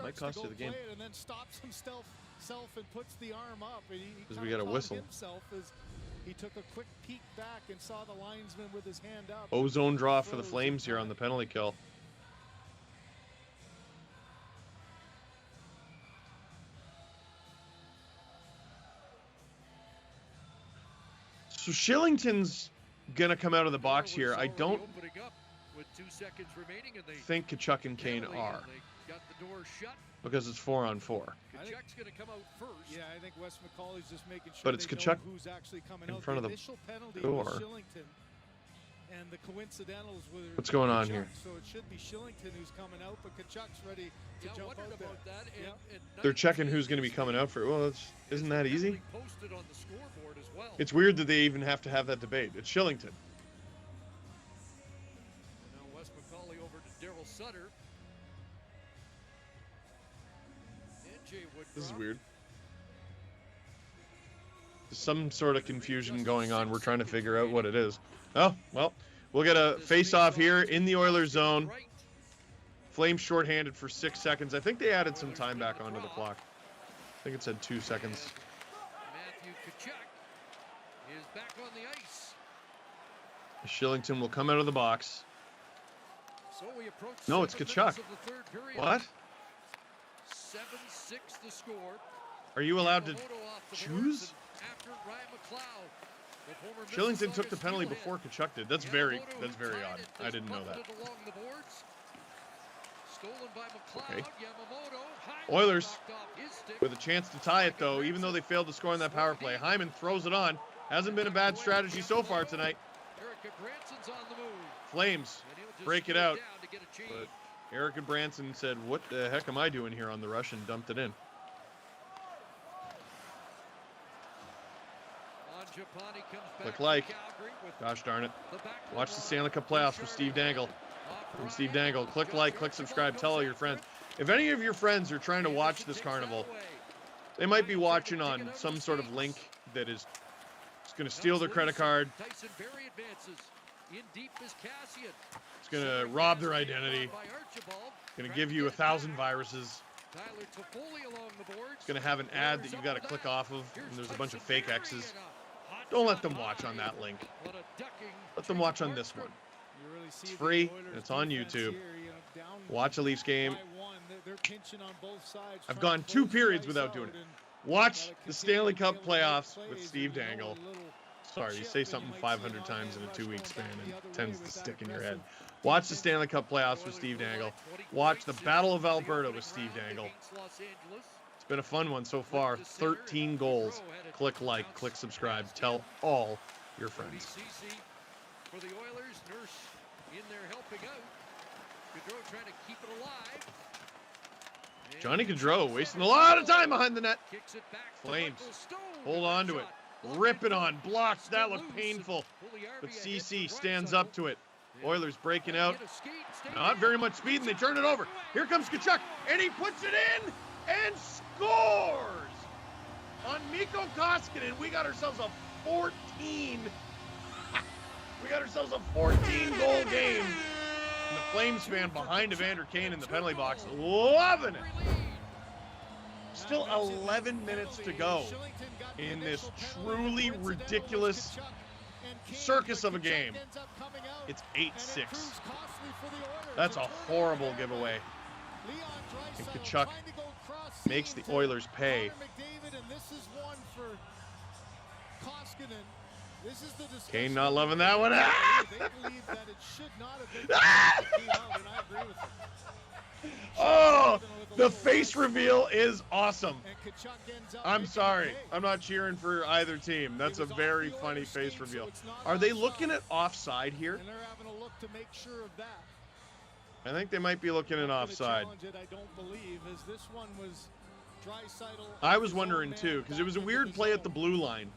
might cost you the game. And then stops himself and puts the arm up. Because we got a whistle. He took a quick peek back and saw the linesman with his hand up. Ozone draw for the Flames here on the penalty kill. So Shillington's gonna come out of the box here. I don't think Tkachuk and Kane are, because it's 4-on-4. Tkachuk's going to come out first. Yeah, I think Wes McCauley's just making sure but it's Tkachuk who's actually coming in out. front of the door. Shillington, and the coincidentals with what's going on Tkachuk, here? So it should be Shillington who's coming out, but Tkachuk's ready to jump out there. They're checking who's going to be coming out for. Well, isn't that easy? It's weird that they even have to have that debate. It's Shillington. Now Wes McCauley over to Daryl Sutter. This is weird. There's some sort of confusion going on. We're trying to figure out what it is. Oh, well, we'll get a face-off here in the Oilers zone. Flames shorthanded for 6 seconds. I think they added some time back onto the clock. I think it said 2 seconds. Matthew Tkachuk is back on the ice. Shillington will come out of the box. So we approach no, it's Tkachuk. What? 7-6 the score. Are you allowed to choose? Shillington took the penalty before Tkachuk did. That's very odd. I didn't know that. Okay. Oilers with a chance to tie it though, even though they failed to score on that power play. Hyman throws it on. Hasn't been a bad strategy so far tonight. Flames break it out. But Erica Branson said, "What the heck am I doing here on the rush?" and dumped it in. Click like. Gosh darn it. Watch the Stanley Cup playoffs with Steve Dangle. From Steve Dangle. Click like, click subscribe, tell all your friends. If any of your friends are trying to watch this carnival, they might be watching on some sort of link that is going to steal their credit card. It's going to rob their identity. It's going to give you 1,000 viruses. It's going to have an ad that you got to click off of, and there's a bunch of fake X's. Don't let them watch on that link. Let them watch on this one. It's free, and it's on YouTube. Watch a Leafs game. I've gone 2 periods without doing it. Watch the Stanley Cup playoffs with Steve Dangle. Sorry, you say something 500 times in a 2-week span and it tends to stick in your head. Watch the Stanley Cup playoffs with Steve Dangle. Watch the Battle of Alberta with Steve Dangle. It's been a fun one so far. 13 goals. Click like, click subscribe. Tell all your friends. For the Oilers, Nurse in there helping out. Gaudreau trying to keep it alive. Johnny Gaudreau wasting a lot of time behind the net. Flames hold on to it. Rip it on. Blocked. That looked painful. But CC stands up to it. Oilers breaking out. Not very much speed, and they turn it over. Here comes Tkachuk, and he puts it in and scores! On Mikko Koskinen, we got ourselves a 14. We got ourselves a 14-goal game. And the Flames fan behind Evander Kane in the penalty box, loving it. Still 11 minutes to go in this truly ridiculous circus of a game. It's 8-6. That's a horrible giveaway. And Tkachuk makes the Oilers pay. Kane not loving that one. Oh, the face reveal is awesome. I'm sorry. I'm not cheering for either team. That's a very funny face reveal. Are they looking at offside here? I think they might be looking at offside. I was wondering too, because it was a weird play at the blue line.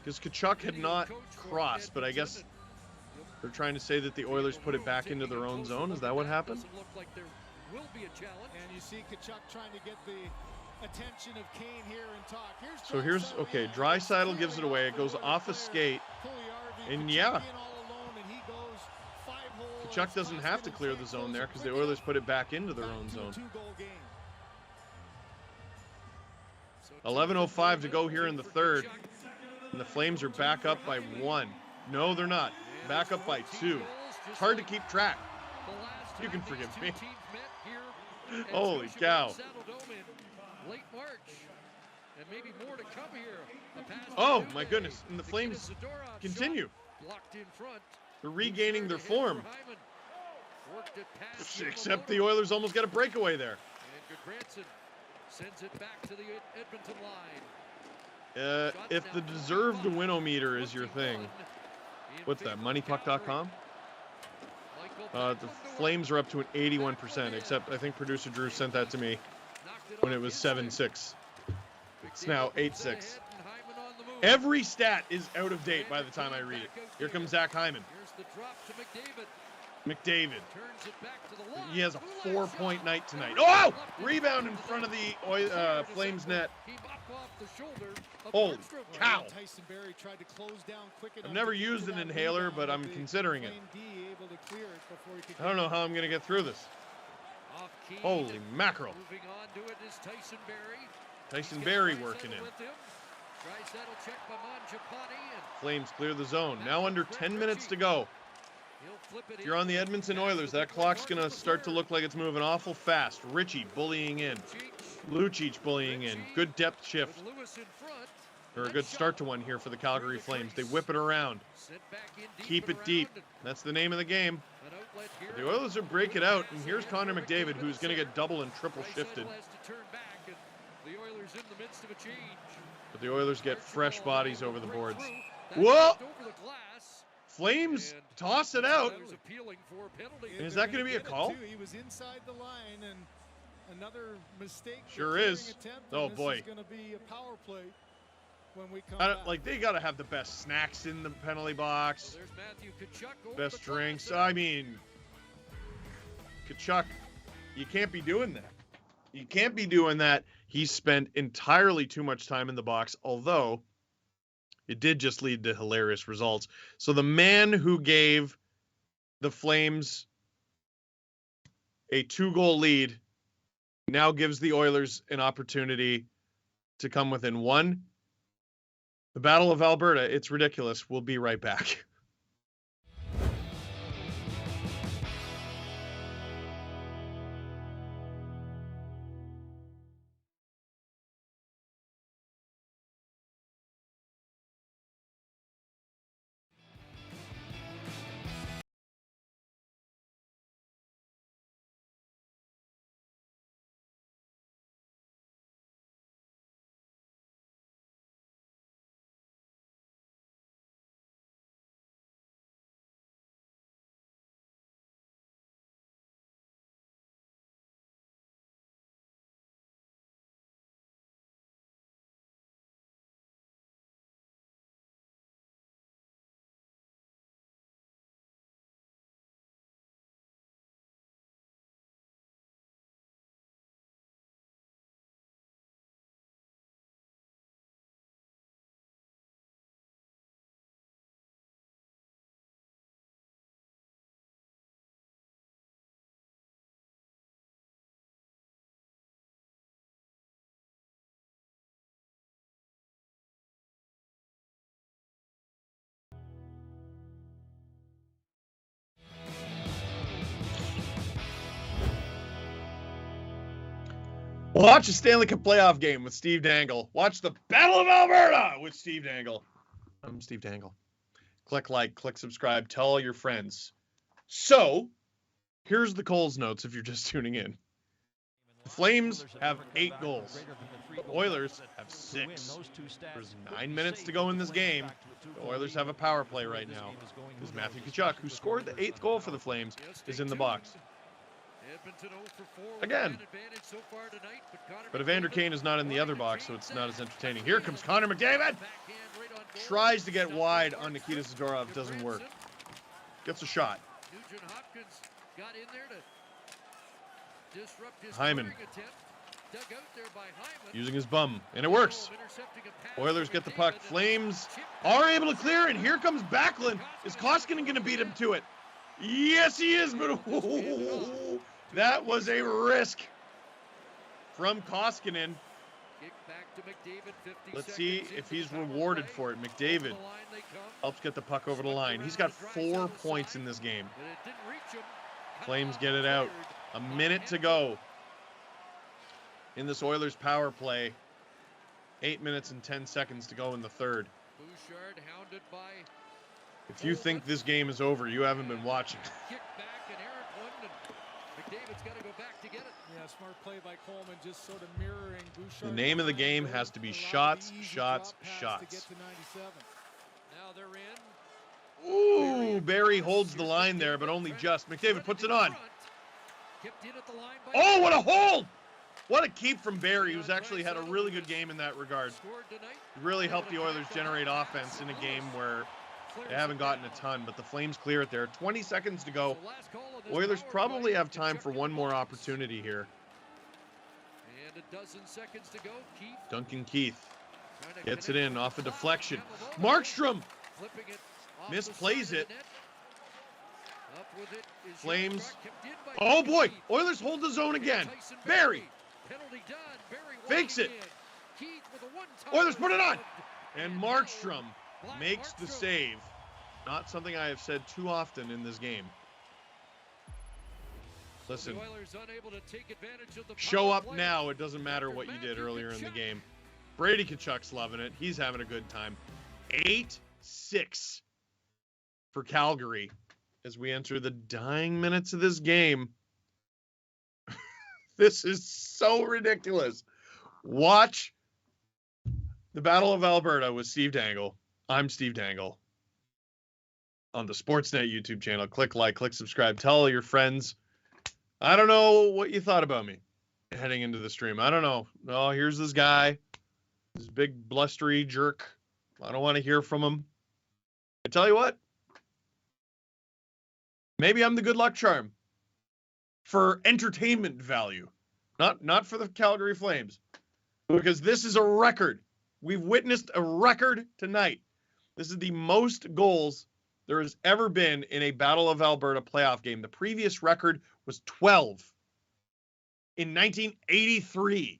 Because Tkachuk had not crossed, but I guess they're trying to say that the Oilers put it back into their own zone. Is that what happened? And you see Tkachuk trying to get the attention of Kane here and talk. So here's, okay, Draisaitl gives it away. It goes off a skate. And yeah, Tkachuk doesn't have to clear the zone there because the Oilers put it back into their own zone. 11:05 to go here in the third. And the Flames are back up by 1. No, they're not. Back up by 2. It's hard to keep track. You can forgive me. Holy cow. Oh, my goodness. And the Flames continue. They're regaining their form. Except the Oilers almost got a breakaway there. Sends it back to the Edmonton line. If the deserved win-o-meter is your thing, what's that, moneypuck.com? The Flames are up to an 81%, except I think producer Drew sent that to me when it was 7-6. It's now 8-6. Every stat is out of date by the time I read it. Here comes Zach Hyman. McDavid. He has a 4-point night tonight. Oh! Rebound in front of the Flames net. Holy cow. I've never used an inhaler, but I'm considering it. I don't know how I'm going to get through this. Holy mackerel. Tyson Barrie working in. Flames clear the zone. Now under 10 minutes to go. If you're on the Edmonton Oilers, that clock's going to start to look like it's moving awful fast. Ritchie bullying in. Lucic bullying in. Good depth shift. Or a good start to one here for the Calgary Flames. They whip it around. Keep it deep. That's the name of the game. But the Oilers will break it out, and here's Connor McDavid, who's going to get double and triple shifted. But the Oilers get fresh bodies over the boards. Whoa! Flames toss it out. And is that going to be a call? He was inside the line, and another mistake. Sure is. Oh boy. This is going to be a power play when we come back. Like, they got to have the best snacks in the penalty box. Best drinks. I mean, Tkachuk, you can't be doing that. You can't be doing that. He spent entirely too much time in the box, although it did just lead to hilarious results. So the man who gave the Flames a 2-goal lead now gives the Oilers an opportunity to come within 1. The Battle of Alberta, it's ridiculous. We'll be right back. Watch a Stanley Cup playoff game with Steve Dangle. Watch the Battle of Alberta with Steve Dangle. I'm Steve Dangle. Click like, click subscribe, tell all your friends. So, here's the Coles notes if you're just tuning in. The Flames have 8 goals. The Oilers have 6. There's 9 minutes to go in this game. The Oilers have a power play right now because Matthew Tkachuk, who scored the 8th goal for the Flames, is in the box. Again. But Evander Kane is not in the other box, so it's not as entertaining. Here comes Connor McDavid. Tries to get wide on Nikita Zadorov. Doesn't work. Gets a shot. Hyman. Using his bum. And it works. Oilers get the puck. Flames are able to clear, and here comes Backlund. Is Koskinen going to beat him to it? Yes, he is, but that was a risk from Koskinen. Let's see if he's rewarded for it. McDavid helps get the puck over the line. He's got 4 points in this game. Flames get it out. A minute to go in this Oilers power play. 8 minutes and 10 seconds to go in the third. If you think this game is over, you haven't been watching. Yeah, smart play by Coleman, just sort of mirroring Bouchard. The name of the game has to be shots, shots, shots. Now they're in. Ooh, Barry holds the line there, but only just. McDavid puts it on. Oh, what a hold! What a keep from Barry, who's actually had a really good game in that regard. Really helped the Oilers generate offense in a game where they haven't gotten a ton, but the Flames clear it there. 20 seconds to go. Oilers probably have time for one more opportunity here. And a dozen seconds to go. Duncan Keith gets it in off a deflection. Markstrom misplays it. Flames. Oh boy, Oilers hold the zone again. Barry fakes it. Oilers put it on. And Markstrom makes the save. Not something I have said too often in this game. Listen, show up now. It doesn't matter what you did earlier in the game. Brady Tkachuk's loving it. He's having a good time. 8-6 for Calgary as we enter the dying minutes of this game. This is so ridiculous. Watch the Battle of Alberta with Steve Dangle. I'm Steve Dangle on the Sportsnet YouTube channel. Click like, click subscribe. Tell all your friends. I don't know what you thought about me heading into the stream. I don't know. Oh, here's this guy. This big blustery jerk. I don't want to hear from him. I tell you what. Maybe I'm the good luck charm for entertainment value. Not for the Calgary Flames. Because this is a record. We've witnessed a record tonight. This is the most goals there has ever been in a Battle of Alberta playoff game. The previous record was 12 in 1983.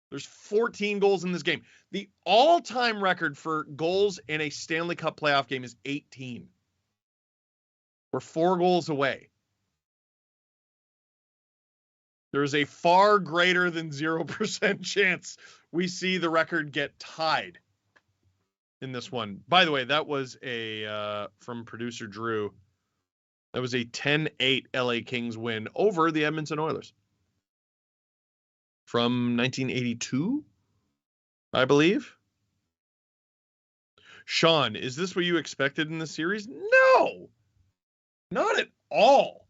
There's 14 goals in this game. The all-time record for goals in a Stanley Cup playoff game is 18. We're 4 goals away. There is a far greater than 0% chance we see the record get tied in this one. By the way, that was a, from producer Drew, that was a 10-8 LA Kings win over the Edmonton Oilers. From 1982, I believe. Sean, is this what you expected in the series? No! Not at all.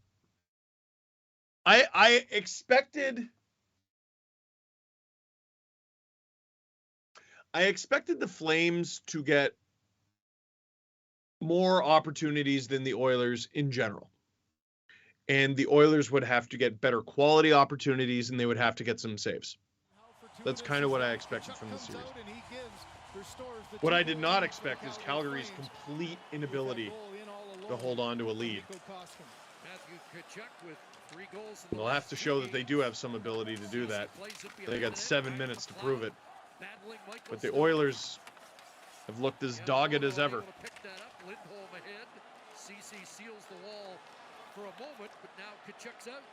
I expected the Flames to get more opportunities than the Oilers in general. And the Oilers would have to get better quality opportunities, and they would have to get some saves. That's kind of what I expected from the series. What I did not expect is Calgary's complete inability to hold on to a lead. They'll have to show that they do have some ability to do that. They got 7 minutes to prove it. But the Oilers have looked as dogged as ever. CC seals the wall for a moment, but now Tkachuk's out.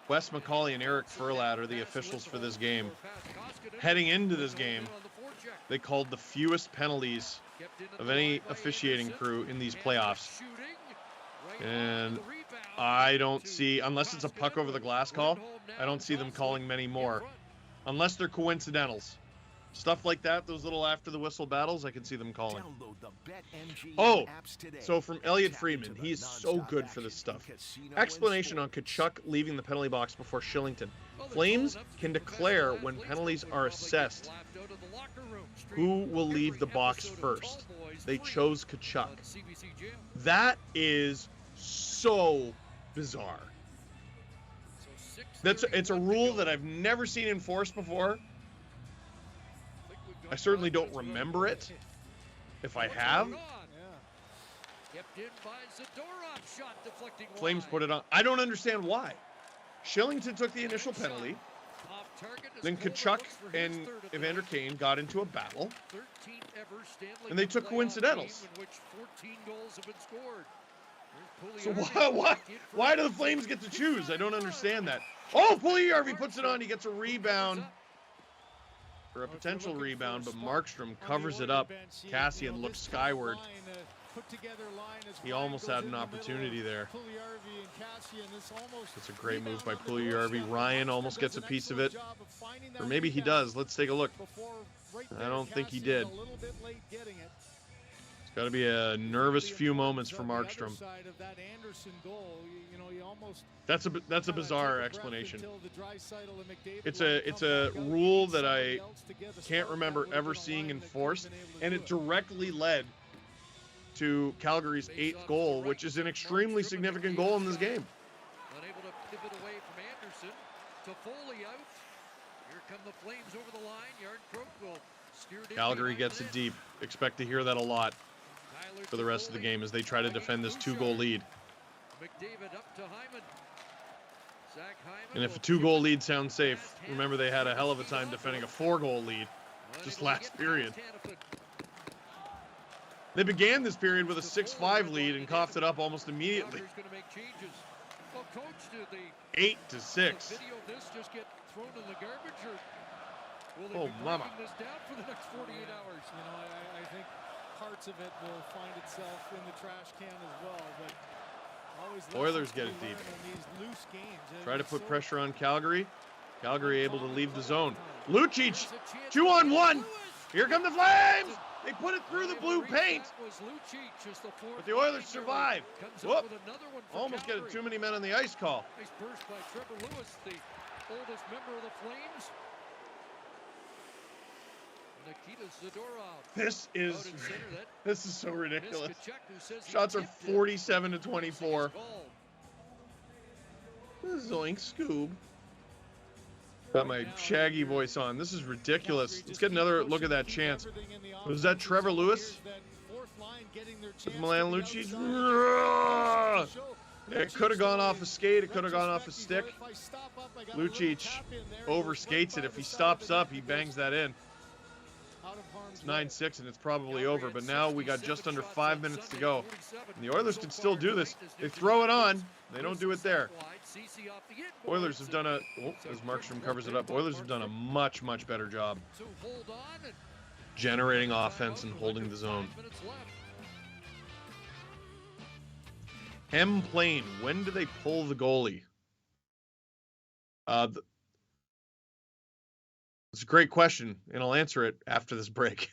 Wes McCauley and Eric Furlat are the officials for this game. Heading into this game, they called the fewest penalties of any officiating crew in these playoffs. And I don't see, unless it's a puck over the glass call, I don't see them calling many more. Unless they're coincidentals. Stuff like that, those little after the whistle battles, I can see them calling. Oh, so from Elliot Friedman, he is so good for this stuff. Explanation on Tkachuk leaving the penalty box before Shillington. Flames can declare when penalties are assessed who will leave the box first. They chose Tkachuk. That is so bizarre. It's a rule that I've never seen enforced before. I certainly don't remember it. If I have. Flames put it on. I don't understand why. Shillington took the initial penalty. Then Tkachuk and Evander Kane got into a battle. And they took coincidentals. So why do the Flames get to choose? I don't understand that. Oh, Puljujärvi puts it on. He gets a rebound. For a potential rebound, but Markstrom covers it up. Kassian looks skyward. He almost had an opportunity there. It's a great move by Puljujärvi. Ryan almost gets a piece of it. Or maybe he does. Let's take a look. I don't think he did. It's got to be a nervous few moments for Markstrom. That's a bizarre explanation. It's a rule that I can't remember ever seeing enforced, and it directly led to Calgary's 8th goal, which is an extremely significant goal in this game. Unable to pivot away from Anderson to Foley out. Here come the Flames over the line. Yarncroke will steer it. Calgary gets it deep. Expect to hear that a lot for the rest of the game as they try to defend this 2-goal lead. McDavid up to Hyman. Zach Hyman. And if a 2-goal lead sounds safe, remember they had a hell of a time defending a 4-goal lead just last period. They began this period with a 6-5 lead and coughed it up almost immediately. 8-6. Oh, mama. I think parts of it will find itself in the trash can as well, but Oilers get it deep. Try to put pressure on Calgary. Calgary able to leave the zone. Lucic, 2-on-1. Here come the Flames. They put it through the blue paint. But the Oilers survive. Whoop. Almost getting too many men on the ice call. Nice burst by Trevor Lewis, the oldest member of the Flames. Nikita Zadorov. This is so ridiculous. Shots are 47-24. Zoink Scoob. Got my shaggy voice on. This is ridiculous. Let's get another look at that chance. Was that Trevor Lewis? With Milan Lucic? It could have gone off a skate. It could have gone off a stick. Lucic overskates it. If he stops up, he bangs that in. It's 9-6 and it's probably over, but now we got just under 5 minutes to go. And the Oilers can still do this. They throw it on. They don't do it there. Oilers have done as Markstrom covers it up, Oilers have done a much, much better job generating offense and holding the zone. M. Plain, when do they pull the goalie? It's a great question, and I'll answer it after this break.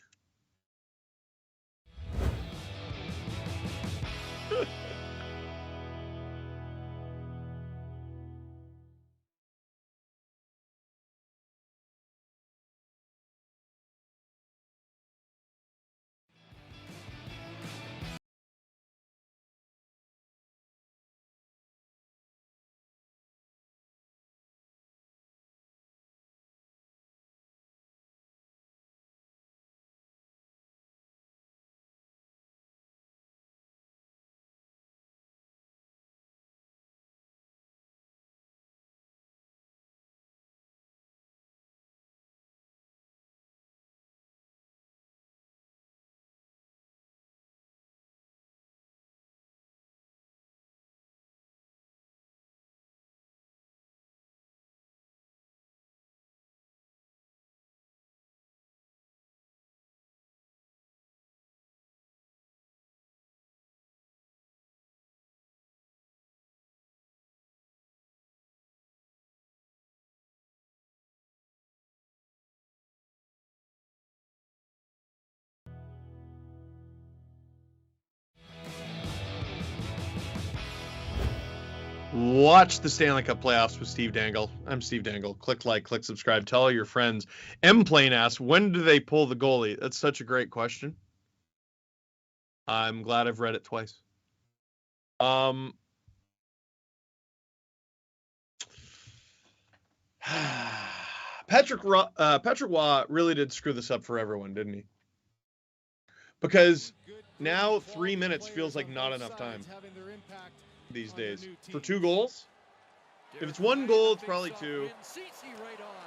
Watch the Stanley Cup playoffs with Steve Dangle. I'm Steve Dangle. Click like, click subscribe, tell all your friends. M Plane asks, when do they pull the goalie? That's such a great question. I'm glad I've read it twice. Patrick Waugh really did screw this up for everyone, didn't he? Because now 3 minutes feels like not enough time these days. For 2 goals? If it's 1 goal, it's probably 2.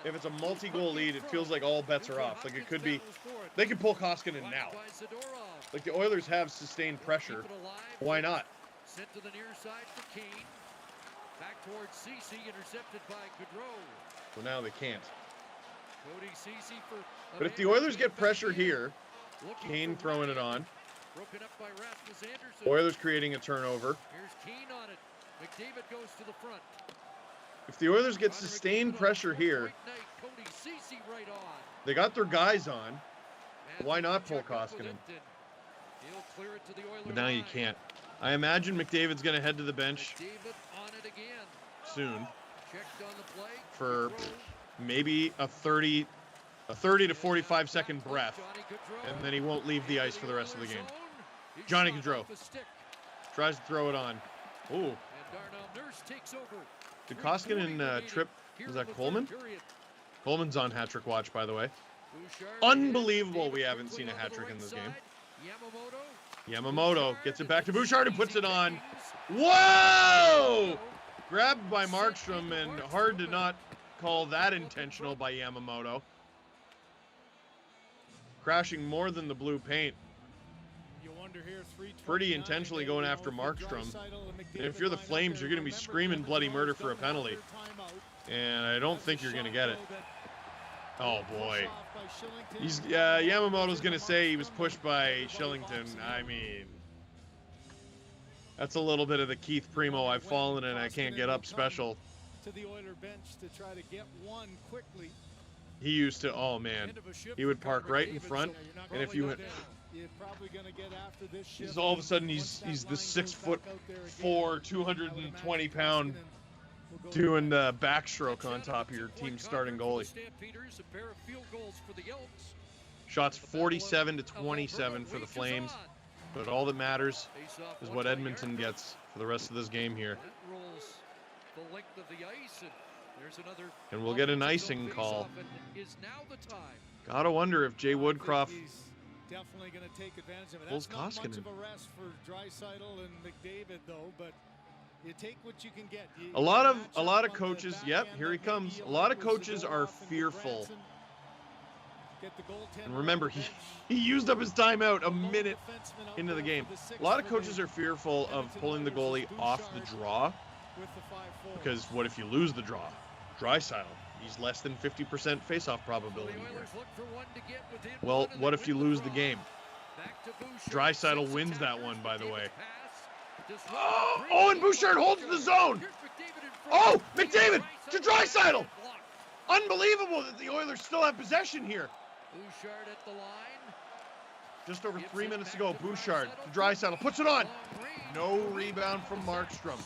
If it's a multi-goal lead, it feels like all bets are off. Like it could be, they could pull Koskinen now. Like the Oilers have sustained pressure. Why not? Sent to the near side for Kane. Back towards Ceci, intercepted by Gaudreau. So now they can't. Cody Ceci for. But if the Oilers get pressure here, Kane throwing it on. Broken up by Rasmus Anderson. Oilers creating a turnover. Here's Kane on it. McDavid goes to the front. If the Oilers get sustained pressure here, Cody Ceci right on. they got their guys on. Why not pull Koskinen? He'll clear it to the Oilers. But now you can't. I imagine McDavid's going to head to the bench McDavid on it again. soon Checked on the play. for maybe a 30 to 45 second breath, and then he won't leave the ice for the rest of the game. Johnny Gaudreau tries to throw it on. Ooh. And Darnell Nurse takes over. Did Koskinen trip? Was that Coleman? Coleman's on hat-trick watch, by the way. Unbelievable we haven't seen a hat-trick in this game. Yamamoto gets it back to Bouchard and puts it on. Whoa! Grabbed by Markstrom, and hard to not call that intentional by Yamamoto. Crashing more than the blue paint. Pretty intentionally going after Markstrom. And if you're the Flames, you're going to be screaming bloody murder for a penalty. And I don't think you're going to get it. Oh, boy. Yamamoto's going to say he was pushed by Shillington. I mean, that's a little bit of the Keith Primo, I've fallen and I can't get up special. To the Oiler bench to try to get one quickly. He used to, oh man, he would park right in front, and if you went, he's all of a sudden he's the 6'4", 220-pound doing the backstroke on top of your team's starting goalie. Shots 47-27 for the Flames, but all that matters is what Edmonton gets for the rest of this game here. And we'll get an icing call. Gotta wonder if Jay Woodcroft pulls Koskinen. A lot of coaches, yep, here he comes. A lot of coaches are fearful. And remember, he used up his timeout a minute into the game. A lot of coaches are fearful of pulling the goalie off the draw. Because what if you lose the draw? Draisaitl, he's less than 50% face-off probability here. Well, what if you lose the game? Draisaitl wins that one, by the way. Oh, and Bouchard holds the zone. Oh, McDavid to Draisaitl. Unbelievable that the Oilers still have possession here. Bouchard at the line. Just over 3 minutes to go. Bouchard to Draisaitl puts it on. No rebound from Markstrom.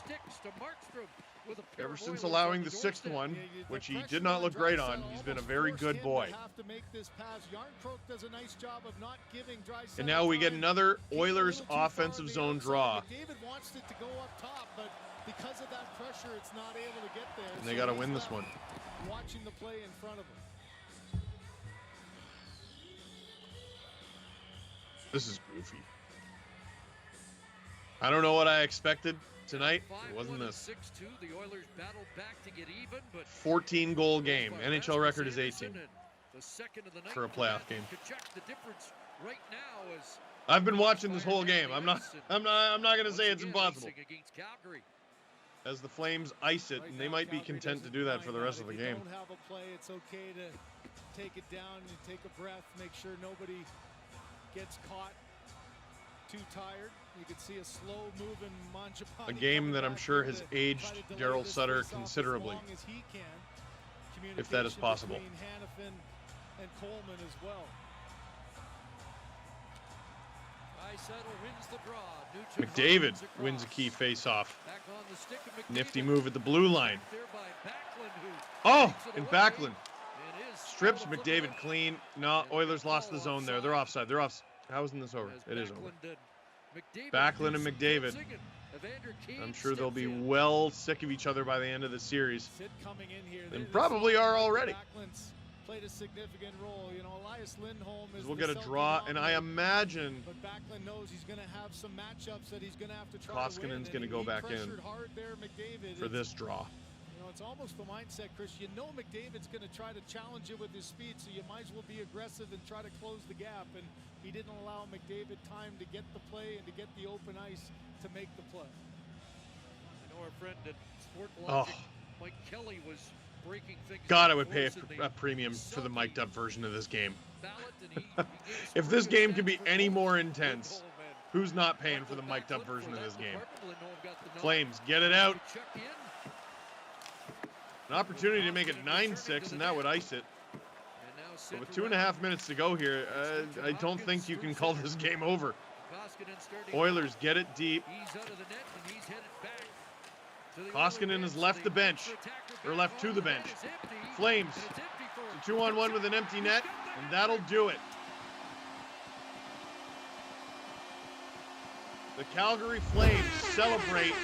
Ever since allowing the 6th one, which he did not look great on, he's been a very good boy. And now we get another Oilers offensive zone draw. And they got to win this one. Watching the play in front of him. This is goofy. I don't know what I expected tonight. It wasn't this. 14-goal game. NHL record is 18 for a playoff game. I've been watching this whole game. I'm not going to say it's impossible. As the Flames ice it, and they might be content to do that for the rest of the game. Don't have a play, it's okay to take it down and take a breath, make sure nobody gets caught too tired. You can see a slow-moving Mangiapane. A game that I'm sure has aged Daryl Sutter considerably, if that is possible. And Coleman as well. McDavid wins a key face-off. Nifty move at the blue line. Oh, and Backlund strips McDavid clean. No, Oilers lost the zone there. They're offside. They're off. How isn't this over? It is over. Backlund and McDavid. I'm sure they'll be well sick of each other by the end of the series. And probably are already. Played a significant role. You know, Elias Lindholm is we'll get a draw, and I imagine but Backlund knows he's going to have some matchups that he's going to have to try Koskinen's going to go back in for this draw. You know, it's almost the mindset, Chris. You know McDavid's going to try to challenge you with his speed, so you might as well be aggressive and try to close the gap. And he didn't allow McDavid time to get the play and to get the open ice to make the play. I know our friend at Sport Logic, Mike Kelly, was breaking things. God, I would pay a premium for the mic'd up version of this game. If this game can be any more intense, who's not paying for the mic'd up version of this game? Flames, get it out. An opportunity to make it 9-6, and that would ice it. But with 2.5 minutes to go here, I don't think you can call this game over. Oilers get it deep. Koskinen has left the bench, or left to the bench. Flames, it's a 2-on-1 with an empty net, and that'll do it. The Calgary Flames celebrate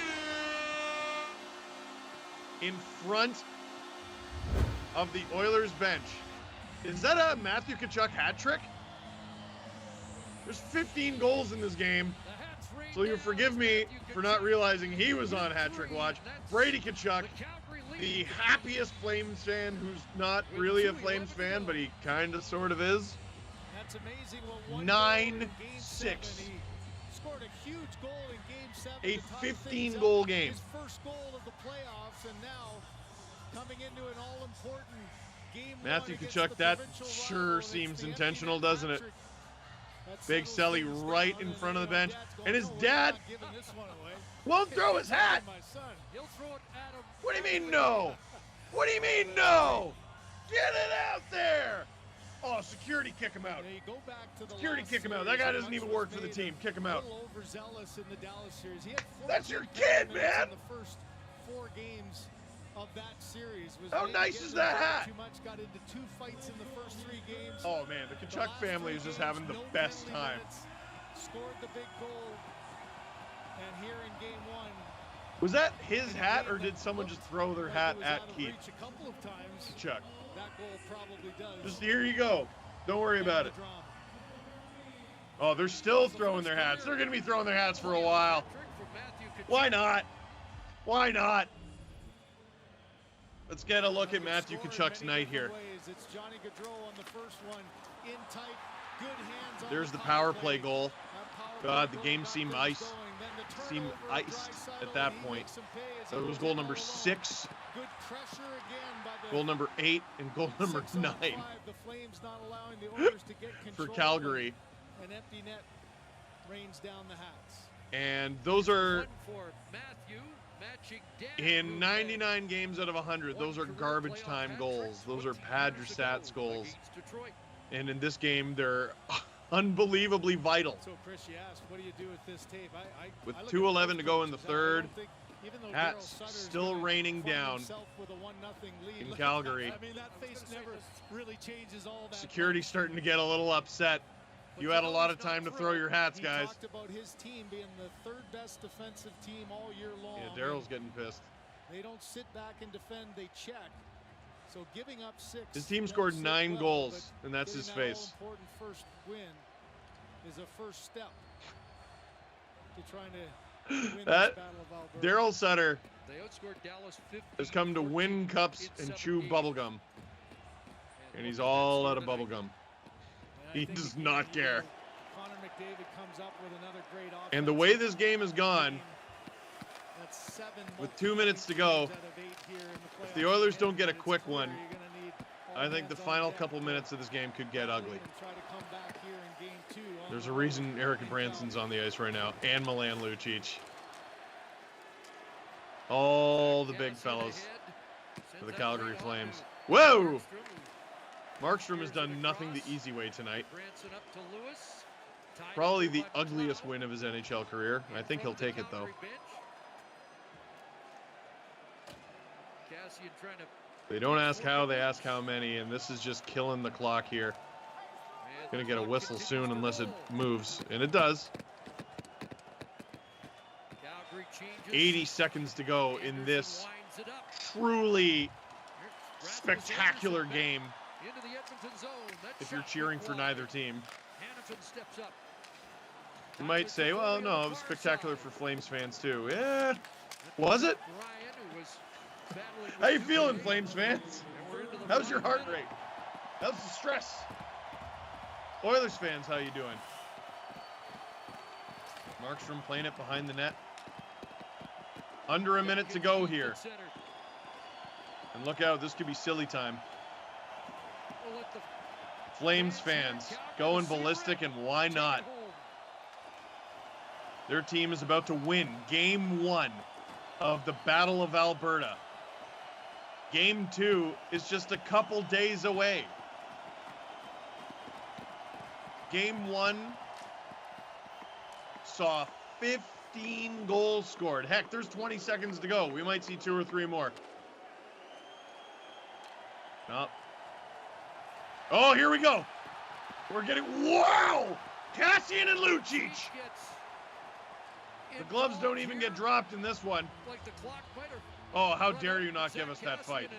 in front of the Oilers bench. Is that a Matthew Tkachuk hat trick? There's 15 goals in this game, so you forgive me for not realizing he was on hat trick watch. Brady Tkachuk, the happiest Flames fan who's not really a Flames fan, but he kind of sort of is. That's amazing. 9-6. Scored a huge goal in Game 7. A 15-goal game. His first goal of the playoffs, and now coming into an all-important game. Matthew Tkachuk, that sure seems intentional, doesn't it? Big Selly right in front of the bench, and his dad won't throw his hat. What do you mean no? What do you mean no? Get it out there! Oh, security, kick him out. Security, kick him out. That guy doesn't even work for the team. Kick him out. That's your kid, man. The first 4 games of that series was how nice is that hat? Too much, got into 2 fights in the first 3 games. Oh man, the Tkachuk family is just having the best time. Scored the big goal, and here in Game 1. Was that his hat, or did someone just throw their hat at Keith? A couple of times. Tkachuk. That goal probably does. Just here you go. Don't worry about it. Oh, they're still throwing their hats. They're going to be throwing their hats for a while. Why not? Why not? Let's get a look at Matthew Tkachuk's night here. There's the power play goal. God, the game seemed iced at that point. That was goal number 6, goal number 8, and goal number 9 for Calgary. An empty net rains down the hats. And those are, in 99 games out of 100, those are garbage time goals. Those are pad your stats goals. And in this game, they're unbelievably vital. So Chris, you asked, what do you do with this tape? With 2:11 to go in the third, hats still raining down in Calgary. I mean, that face never really changes all that. Security's starting to get a little upset. You had a lot of time to throw your hats, guys. He talked about his team being the 3rd best defensive team all year long. Yeah, Daryl's getting pissed. They don't sit back and defend, they check. So giving up 6. His team scored 9 goals, and that's his face. Important first win is a first step to trying to win that this battle of Alberta. Daryl Sutter has come to win cups and chew bubblegum. And he's all out of bubblegum. He does not care. Connor McDavid comes up with another great offense. And the way this game has gone, with 2 minutes to go, if the Oilers don't get a quick one, I think the final couple minutes of this game could get ugly. There's a reason Eric Branson's on the ice right now, and Milan Lucic. All the big fellas for the Calgary Flames. Whoa! Markstrom has done nothing the easy way tonight. Probably the ugliest win of his NHL career. I think he'll take it, though. They don't ask how, they ask how many, and this is just killing the clock here. Gonna get a whistle soon unless it moves, and it does. 80 seconds to go in this truly spectacular game. If you're cheering for neither team. You might say, well, no, it was spectacular for Flames fans too. Yeah, was it? How you feeling, Flames fans? How's your heart rate? How's the stress? Oilers fans, how you doing? Markstrom playing it behind the net. Under a minute to go here. And look out, this could be silly time. Flames fans going ballistic, and why not? Their team is about to win Game 1 of the Battle of Alberta. Game 2 is just a couple days away. Game 1 saw 15 goals scored. Heck, there's 20 seconds to go. We might see 2 or 3 more. No. Oh, here we go. We're getting, wow! Kassian and Lucic. The gloves don't even get dropped in this one. Oh, how dare you not give us that fight.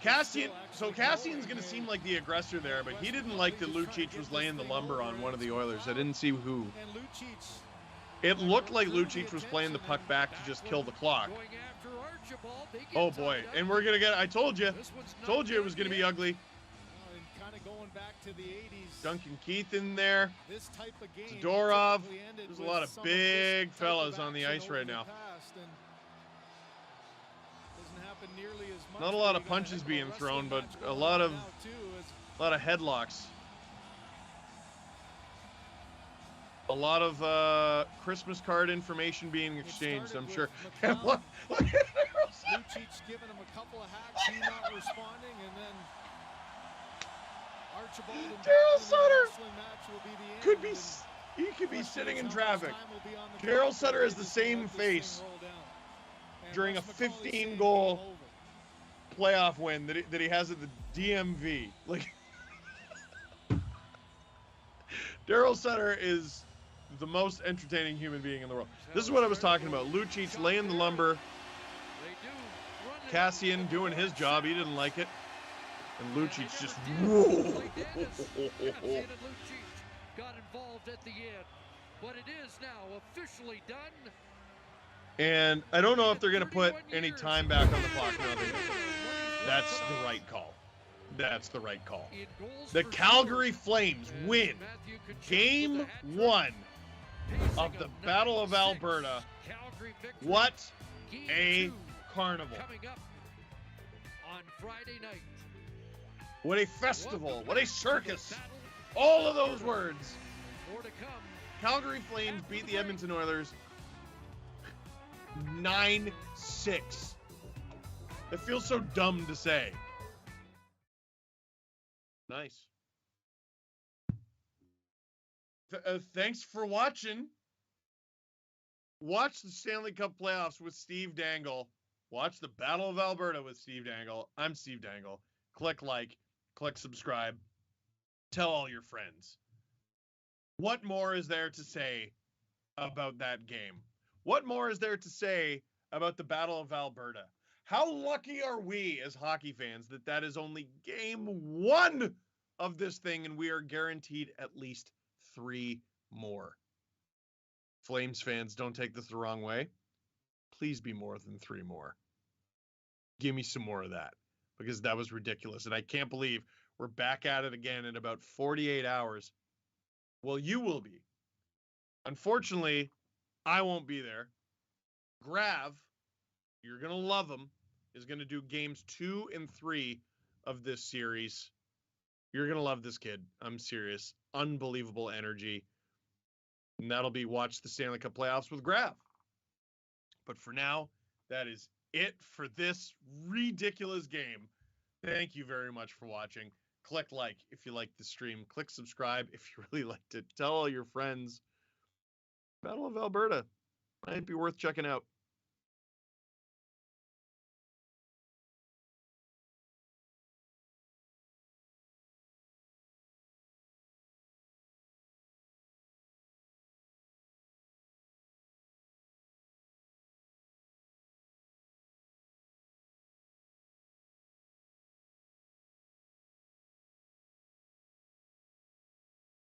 Kassian, so Kassian's going to seem like the aggressor there, but he didn't like that Lucic was laying the lumber on one of the Oilers. I didn't see who. It looked like Lucic was playing the puck back to just kill the clock. Oh boy, and we're going to get, I told you it was going to be ugly. Going back to the 80s. Duncan Keith in there. This type of game, Zadorov. There's a lot of big fellas on the ice right now. Not a lot of punches being thrown, but a lot of headlocks. A lot of Christmas card information being exchanged, I'm sure. Look at Lucic's giving him a couple of hacks, he not responding, and then Daryl Sutter could be sitting in traffic. Daryl Sutter has the same face during a 15-goal playoff win that he has at the DMV. Like, Daryl Sutter is the most entertaining human being in the world. This is what I was talking about. Lucic laying the lumber. Kassian doing his job. He didn't like it. And Lucic just, whoa. Got involved at the end, but it is now officially done. And I don't know if they're going to put any time back on the clock. No, they don't. That's the right call. That's the right call. The Calgary Flames win Game 1 of the Battle of Alberta. What a carnival. Coming up on Friday night. What a festival. What a circus. All of those words. Calgary Flames beat the Edmonton Oilers 9-6. It feels so dumb to say. Nice. Thanks for watching. Watch the Stanley Cup playoffs with Steve Dangle. Watch the Battle of Alberta with Steve Dangle. I'm Steve Dangle. Click like. Click subscribe. Tell all your friends. What more is there to say about that game? What more is there to say about the Battle of Alberta? How lucky are we as hockey fans that that is only Game 1 of this thing and we are guaranteed at least 3 more? Flames fans, don't take this the wrong way. Please be more than 3 more. Give me some more of that. Because that was ridiculous. And I can't believe we're back at it again in about 48 hours. Well, you will be. Unfortunately, I won't be there. Grav, you're going to love him, is going to do games 2 and 3 of this series. You're going to love this kid. I'm serious. Unbelievable energy. And that'll be watch the Stanley Cup playoffs with Grav. But for now, that is it for this ridiculous game. Thank you very much for watching. click like if you like the stream. Click subscribe if you really liked it. Tell all your friends. Battle of Alberta might be worth checking out.